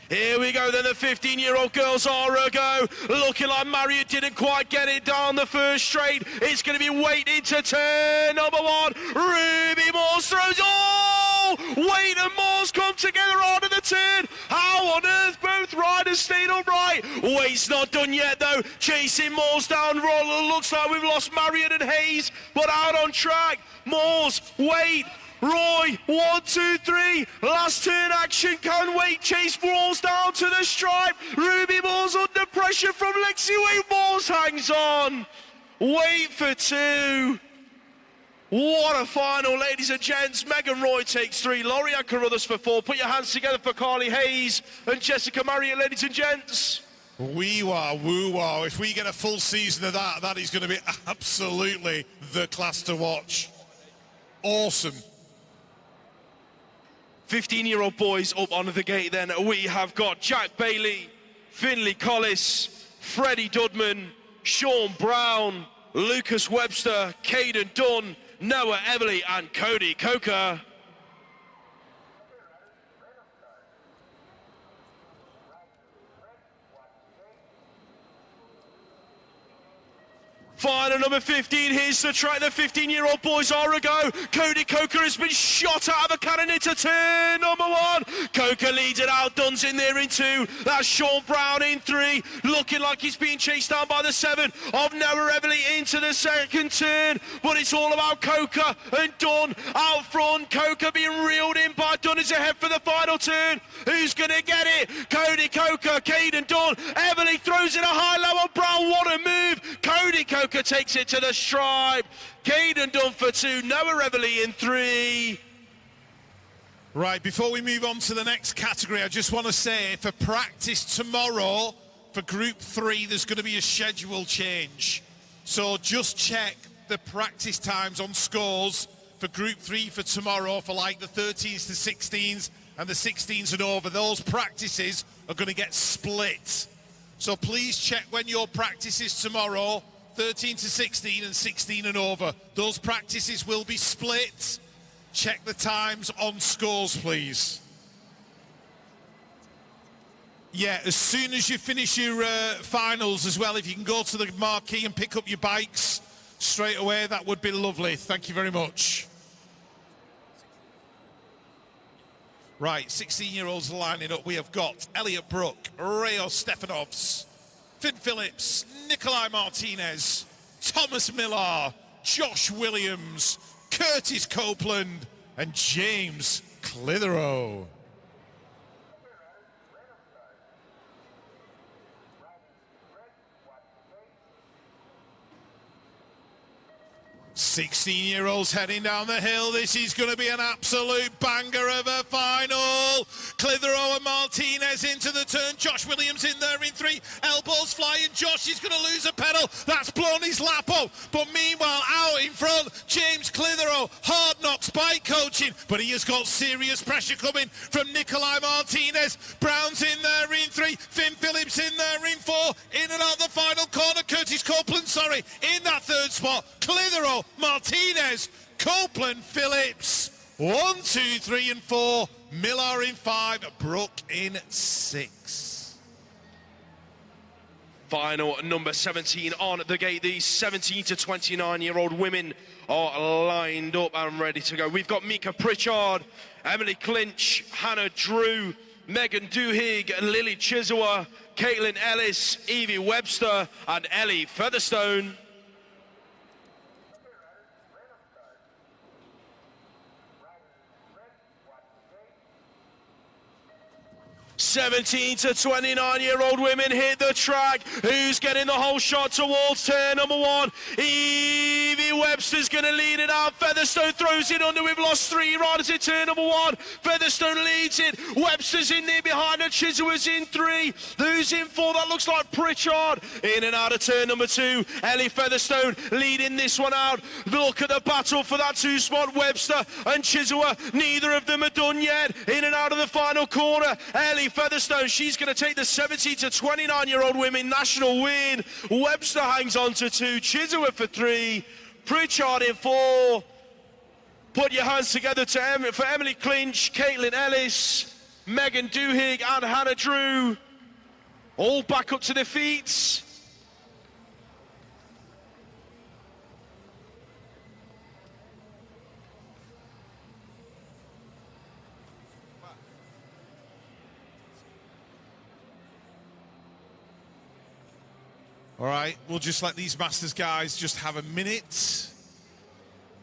Here we go, then the 15-year-old girls are a go. Looking like Marriott didn't quite get it down the first straight. It's going to be Waite into turn number 1. Ruby Moores throws. Oh! Waite and Moores come together onto the turn. How on earth both riders stayed upright? Waite's not done yet, though. Chasing Moores down. Looks like we've lost Marriott and Hayes, but out on track. Moores, Waite, Roy, 1, 2, 3, last turn action, can Waite chase Moores down to the stripe. Ruby Moores under pressure from Lexi Waite. Moores hangs on. Waite for 2. What a final, ladies and gents. Megan Roy takes 3, Laurianne Carruthers for 4. Put your hands together for Carly Hayes and Jessica Marriott, ladies and gents. Wee-wah, woo-wah. If we get a full season of that, that is going to be absolutely the class to watch. Awesome. 15-year-old boys up onto the gate then. We have got Jack Bailey, Finley Collis, Freddie Dudman, Sean Brown, Lucas Webster, Caden Dunn, Noah Everly and Cody Coker. Final number 15, here's the track. The 15-year-old boys are a go. Cody Coker has been shot out of a cannon into turn number 1. Coker leads it out, Dunn's in there in 2. That's Sean Brown in 3. Looking like he's being chased down by the 7 of Noah Everly into the second turn. But it's all about Coker and Dunn out front. Coker being reeled in by Dunn is ahead for the final turn. Who's going to get it? Cody Coker, Caden Dunn. Everly throws in a high-low on Brown. What a move. Cody Coker takes it to the stripe. Caden Dunn for 2, Noah Everly in 3. Right, before we move on to the next category, I just want to say for practice tomorrow, for Group 3, there's going to be a schedule change. So just check the practice times on scores for Group 3 for tomorrow for like the 13s to 16s and the 16s and over. Those practices are going to get split. So please check when your practice is tomorrow, 13 to 16 and 16 and over. Those practices will be split. Check the times on scores, please. Yeah, as soon as you finish your finals as well, if you can go to the marquee and pick up your bikes straight away, that would be lovely. Thank you very much. Right, 16-year-olds lining up. We have got Elliot Brook, Rayo Stefanovs, Finn Phillips, Nikolai Martinez, Thomas Millar, Josh Williams, Curtis Copeland, and James Clitheroe. $16-year-olds heading down the hill. This is going to be an absolute banger of a final. Clitheroe and Martinez into the turn. Josh Williams in there in 3. Elbows flying. Josh is going to lose a pedal. That's blown his lap up. But meanwhile, out in front, James Clitheroe. Hard knocks bike coaching. But he has got serious pressure coming from Nikolai Martinez. Brown's in there in 3. Finn Phillips in there in 4. In and out the final corner. Curtis Copeland, in that third spot. Clitheroe, Martinez, Copeland, Phillips, 1, 2, 3 and 4, Millar in 5, Brook in 6. Final number 17 on the gate. These 17 to 29-year-old women are lined up and ready to go. We've got Mika Pritchard, Emily Clinch, Hannah Drew, Megan Duhigg, Lily Chisua, Caitlin Ellis, Evie Webster, and Ellie Featherstone. 17 to 29-year-old women hit the track. Who's getting the whole shot towards turn number 1? Evie Webster's going to lead it out. Featherstone throws it under. We've lost 3 riders in turn number 1. Featherstone leads it. Webster's in there behind her. Chisholm's in 3. Who's in 4? That looks like Pritchard. In and out of turn number 2. Ellie Featherstone leading this one out. Look at the battle for that 2 spot. Webster and Chisholm. Neither of them are done yet. In and out of the final corner. Ellie Featherstone, she's going to take the 17 to 29-year-old women national win. Webster hangs on to 2, Chisholm for 3, Pritchard in 4. Put your hands together for Emily Clinch, Caitlin Ellis, Megan Duhigg and Hannah Drew. All back up to their feet. All right, we'll just let these Masters guys just have a minute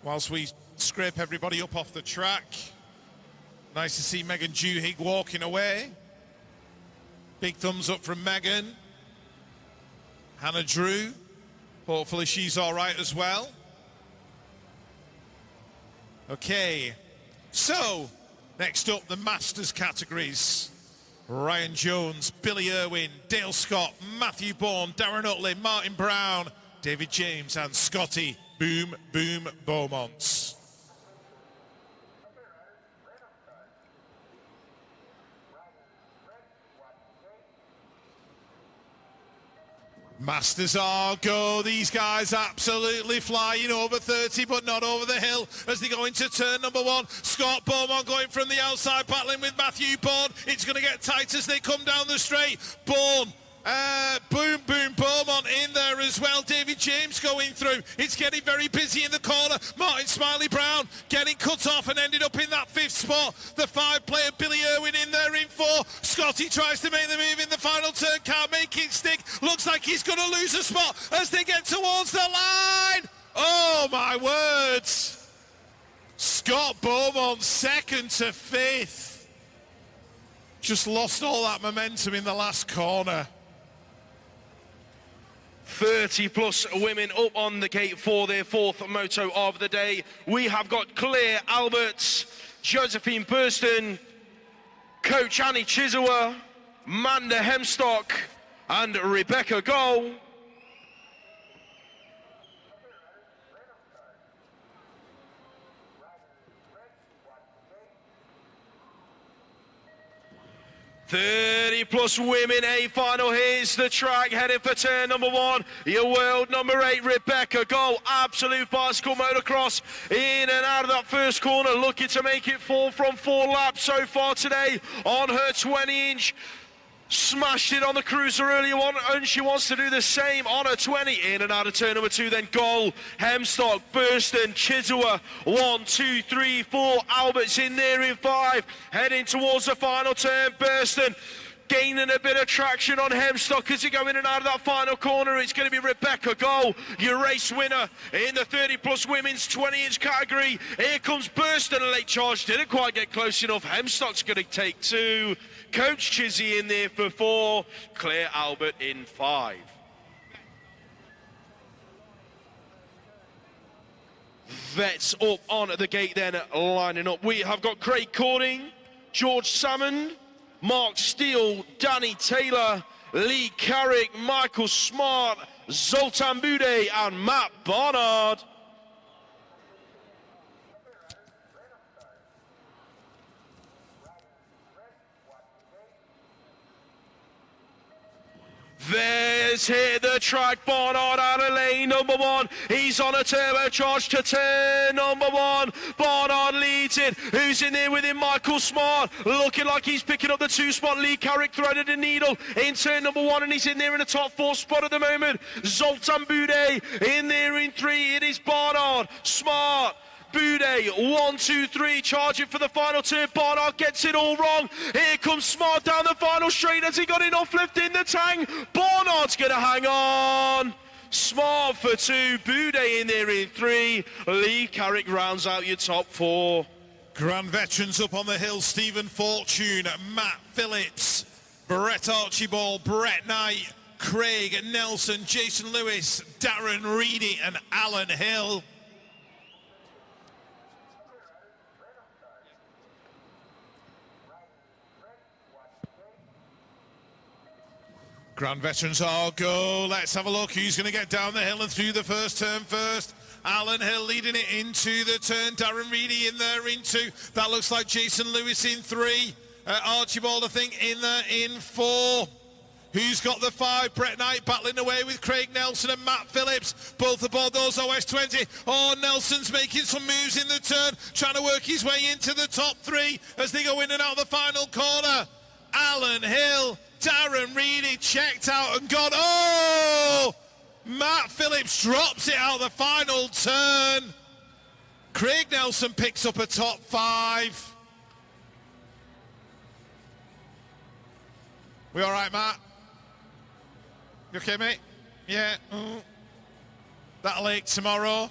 whilst we scrape everybody up off the track. Nice to see Megan Duhigg walking away. Big thumbs up from Megan. Hannah Drew, hopefully she's all right as well. Okay, so next up, the Masters categories. Ryan Jones, Billy Irwin, Dale Scott, Matthew Bourne, Darren Utley, Martin Brown, David James and Scotty Boom Boom Beaumont. Masters are go. These guys absolutely flying over 30, but not over the hill as they go into turn number 1. Scott Beaumont going from the outside, battling with Matthew Bourne. It's going to get tight as they come down the straight. Bourne, Boom Boom Beaumont in there as well. David James going through. It's getting very busy in the corner. Martin Smiley Brown getting cut off and ended up in that 5th spot. The 5-player Billy Irwin in there in 4. Scotty tries to make the move in the final turn. Can't make it stick. Looks like he's going to lose a spot as they get towards the line. Oh my words. Scott Beaumont 2nd to 5th. Just lost all that momentum in the last corner. 30 plus women up on the gate for their 4th moto of the day. We have got Claire Alberts, Josephine Burston, Coach Annie Chisua, Manda Hemstock and Rebecca Goll. +30 women, a final. Here's the track, heading for turn number 1. Your world number 8, Rebecca Goll, absolute bicycle motocross, in and out of that first corner, looking to make it 4 from 4 laps so far today on her 20-inch. Smashed it on the cruiser earlier on, and she wants to do the same on her 20. In and out of turn number 2, then Goll, Hemstock, Burston, Chisua, 1, 2, 3, 4. Alberts in there in 5, heading towards the final turn. Burston gaining a bit of traction on Hemstock as you go in and out of that final corner. It's going to be Rebecca Goll, your race winner in the 30 plus women's 20-inch category. Here comes Burston, a late charge, didn't quite get close enough. Hemstock's going to take 2. Coach Chizzy in there for 4, Claire Albert in 5. Vets up on the gate then, lining up. We have got Craig Cording, George Salmon, Mark Steele, Danny Taylor, Lee Carrick, Michael Smart, Zoltan Bude and Matt Barnard. There's hit the track, Barnard out of lane number 1. He's on a turbo charge to turn number 1. Barnard leads it. Who's in there with him? Michael Smart, looking like he's picking up the 2 spot. Lee Carrick threaded a needle in turn number 1, and he's in there in the top 4 spot at the moment. Zoltan Bude in there in 3. It is Barnard, Smart, Boudet, 1, 2, 3, charging for the final turn. Barnard gets it all wrong. Here comes Smart down the final straight. Has he got enough left in the tank? Barnard's going to hang on. Smart for 2, Boudet in there in 3. Lee Carrick rounds out your top 4. Grand Veterans up on the hill, Stephen Fortune, Matt Phillips, Brett Archibald, Brett Knight, Craig Nelson, Jason Lewis, Darren Reedy and Alan Hill. Grand Veterans are go. Let's have a look who's going to get down the hill and through the first turn first. Alan Hill leading it into the turn. Darren Reedy in there in 2. That looks like Jason Lewis in 3. Archibald, I think, in there in 4. Who's got the 5? Brett Knight battling away with Craig Nelson and Matt Phillips. Both aboard those OS20. Oh, Nelson's making some moves in the turn, trying to work his way into the top 3 as they go in and out the final corner. Alan Hill, Darren Reedy checked out and gone. Oh! Matt Phillips drops it out the final turn. Craig Nelson picks up a top 5. We all right, Matt? You okay, mate? Yeah. That'll ache tomorrow.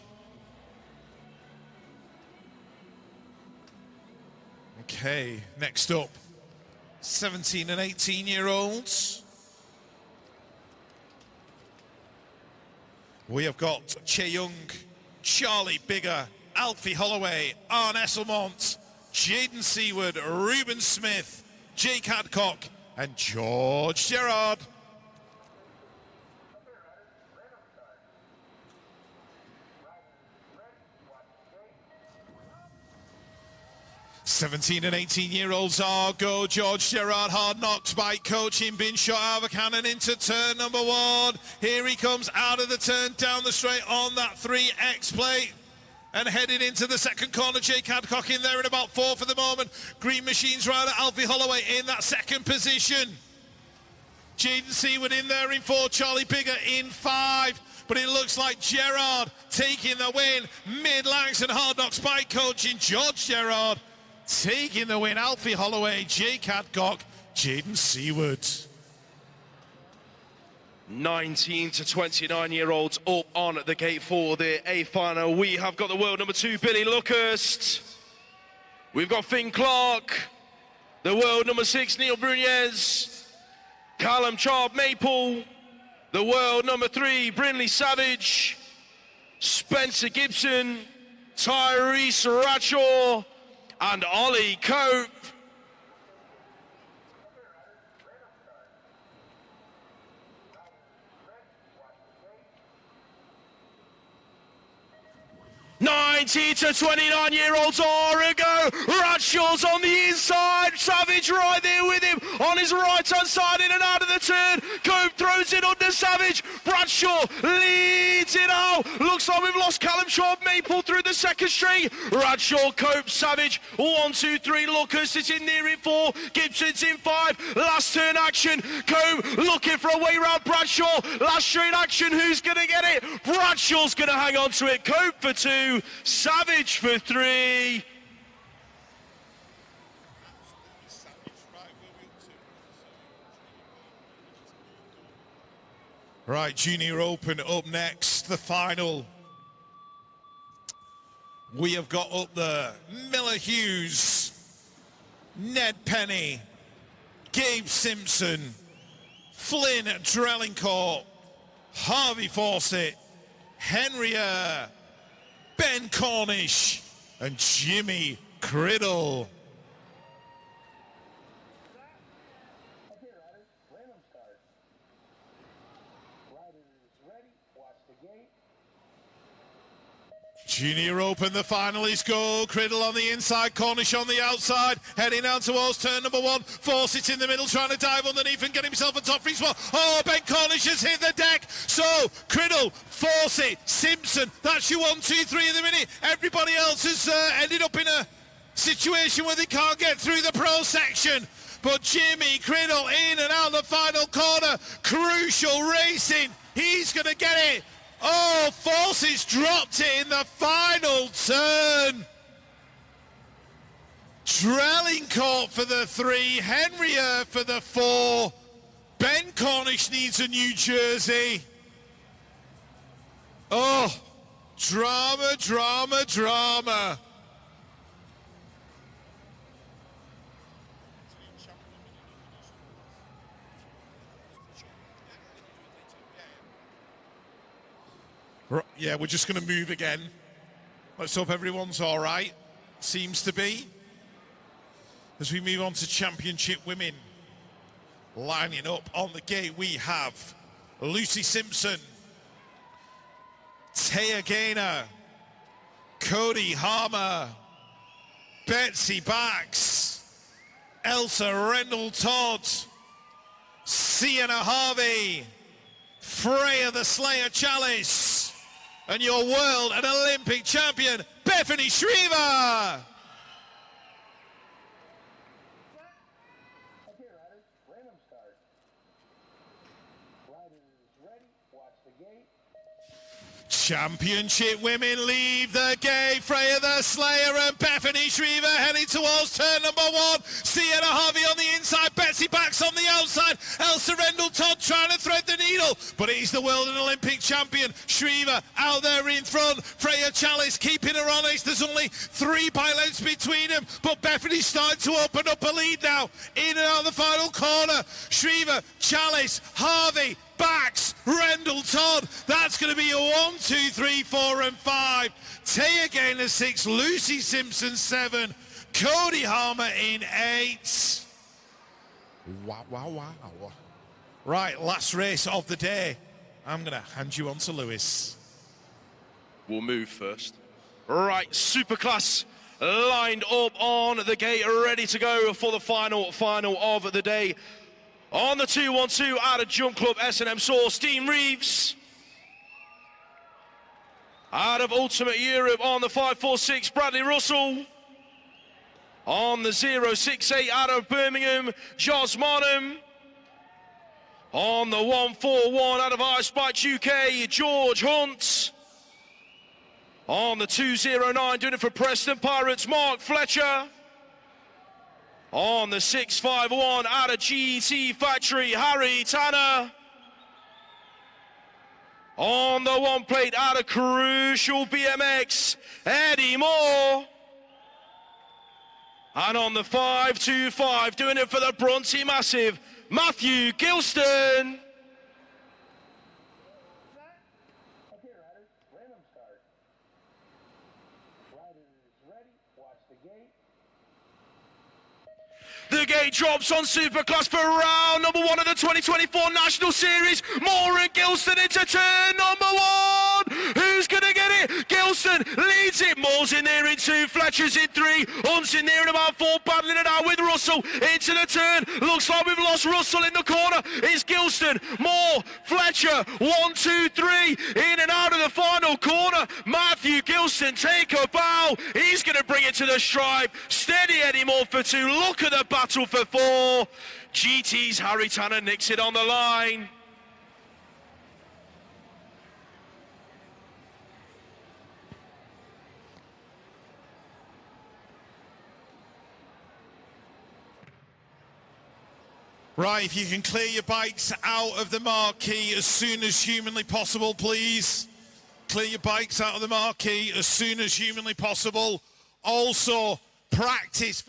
Okay, next up, 17 and 18-year-olds. We have got Che Young, Charlie Bigger, Alfie Holloway, Arne Esselmont, Jaden Seward, Ruben Smith, Jake Hadcock and George Gerard. '17 and 18-year-olds are go. George Gerard, Hard Knocks bike coaching, been shot out of a cannon into turn number 1. Here he comes out of the turn, down the straight on that 3X plate. And heading into the second corner, Jake Hadcock in there in about 4 for the moment. Green Machines rider Alfie Holloway in that second position. Jaden Seward in there in 4, Charlie Bigger in 5. But it looks like Gerard taking the win. Mid-Langston Hard Knocks bike coaching, George Gerard taking the win. Alfie Holloway, Jake Hadcock, Jaden Seward. 19 to 29-year-olds up on the gate for the A final. We have got the world number 2, Billy Lucas. We've got Finn Clark, the world number 6, Neil Brunez, Callum Chard Maple, the world number 3, Brindley Savage, Spencer Gibson, Tyrese Ratshaw, and Ollie Cope. '19 to 29-year-olds are a go. Ratshaw's on the inside. Savage right there with him on his right-hand side, in and out of the turn. Cope throws it under Savage. Bradshaw leads it out. Looks like we've lost Callum Sharp Maple through the second straight. Bradshaw, Cope, Savage. 1, 2, 3. Lucas is in there in 4. Gibson's in 5. Last turn action. Cope looking for a way round Bradshaw. Last straight action. Who's going to get it? Bradshaw's going to hang on to it. Cope for 2. Savage for 3. Right, Junior Open up next, the final. We have got up there Miller Hughes, Ned Penny, Gabe Simpson, Flynn Drellincourt, Harvey Fawcett, Henry Eyre, Ben Cornish and Jimmy Criddle. Junior Open, the finalists go. Criddle on the inside, Cornish on the outside, heading down towards turn number 1. Fawcett in the middle, trying to dive underneath and get himself a top free spot. Oh, Ben Cornish has hit the deck. So, Criddle, Fawcett, Simpson, that's your 1, 2, 3 in the minute. Everybody else has ended up in a situation where they can't get through the pro section. But Jimmy Criddle in and out the final corner. Crucial racing. He's going to get it. Oh, Fawcett's dropped it in the final turn. Drellincourt for the 3, Henry for the 4. Ben Cornish needs a new jersey. Oh, drama, drama, drama. Yeah, we're just going to move again. Let's hope everyone's all right. Seems to be. As we move on to Championship Women. Lining up on the gate, we have Lucy Simpson, Taya Gaynor, Cody Harmer, Betsy Bax, Elsa Rendell-Todd, Sienna Harvey, Freya the Slayer Chalice, and your world and Olympic champion, Bethany Shriver. Okay, riders, random start. Riders ready, watch the gate. Championship women leave the gate. Freya the Slayer and Bethany Shriver heading towards turn number 1. Sienna Harvey on the inside, Betsy Bax on the outside. Elsa Rendell-Todd trying to thread the needle, but it is the world and Olympic champion. Shriver out there in front. Freya Chalice keeping her honest. There's only 3 bike lengths between them, but Bethany's starting to open up a lead now. In and out of the final corner. Shriver, Chalice, Harvey, Bax, Rendell-Todd. That's going to be a 1, 2, 3, 4 and 5. Taya Gaynor 6, Lucy Simpson 7, Cody Harmer in 8. Wow, wow, wow. Right, last race of the day. I'm going to hand you on to Lewis. We'll move first. Right, Superclass lined up on the gate, ready to go for the final of the day. On the 212 out of Jump Club S&M Source, Dean Reeves. Out of Ultimate Europe on the 546, Bradley Russell. On the 068 out of Birmingham, Jos Monham. On the 141 out of Ice Bikes UK, George Hunt. On the 209 doing it for Preston Pirates, Mark Fletcher. On the 651 out of GT Factory, Harry Tanner. On the 1 plate out of Crucial BMX, Eddie Moore. And on the 525 doing it for the Bronte Massive, Matthew Gilston. Okay, riders, random start. Riders ready, watch the gate. The gate drops on Superclass for round number 1 of the 2024 National Series. Moore and Gilston into turn number 1. Who's going to get it? Gilston leads it. Moore's in there in 2. Fletcher's in 3. Hunt's in there in about 4. Battling it out with Russell into the turn. Looks like we've lost Russell in the corner. It's Gilston, Moore, Fletcher. 1, 2, 3. In and out of the final corner. Matthew Gilston take a bow. He's going to bring it to the stripe. Steady Eddie Moore for 2. Look at the battle for 4. GT's Harry Tanner nicks it on the line. Right, if you can clear your bikes out of the marquee as soon as humanly possible, please. Clear your bikes out of the marquee as soon as humanly possible. Also, practice.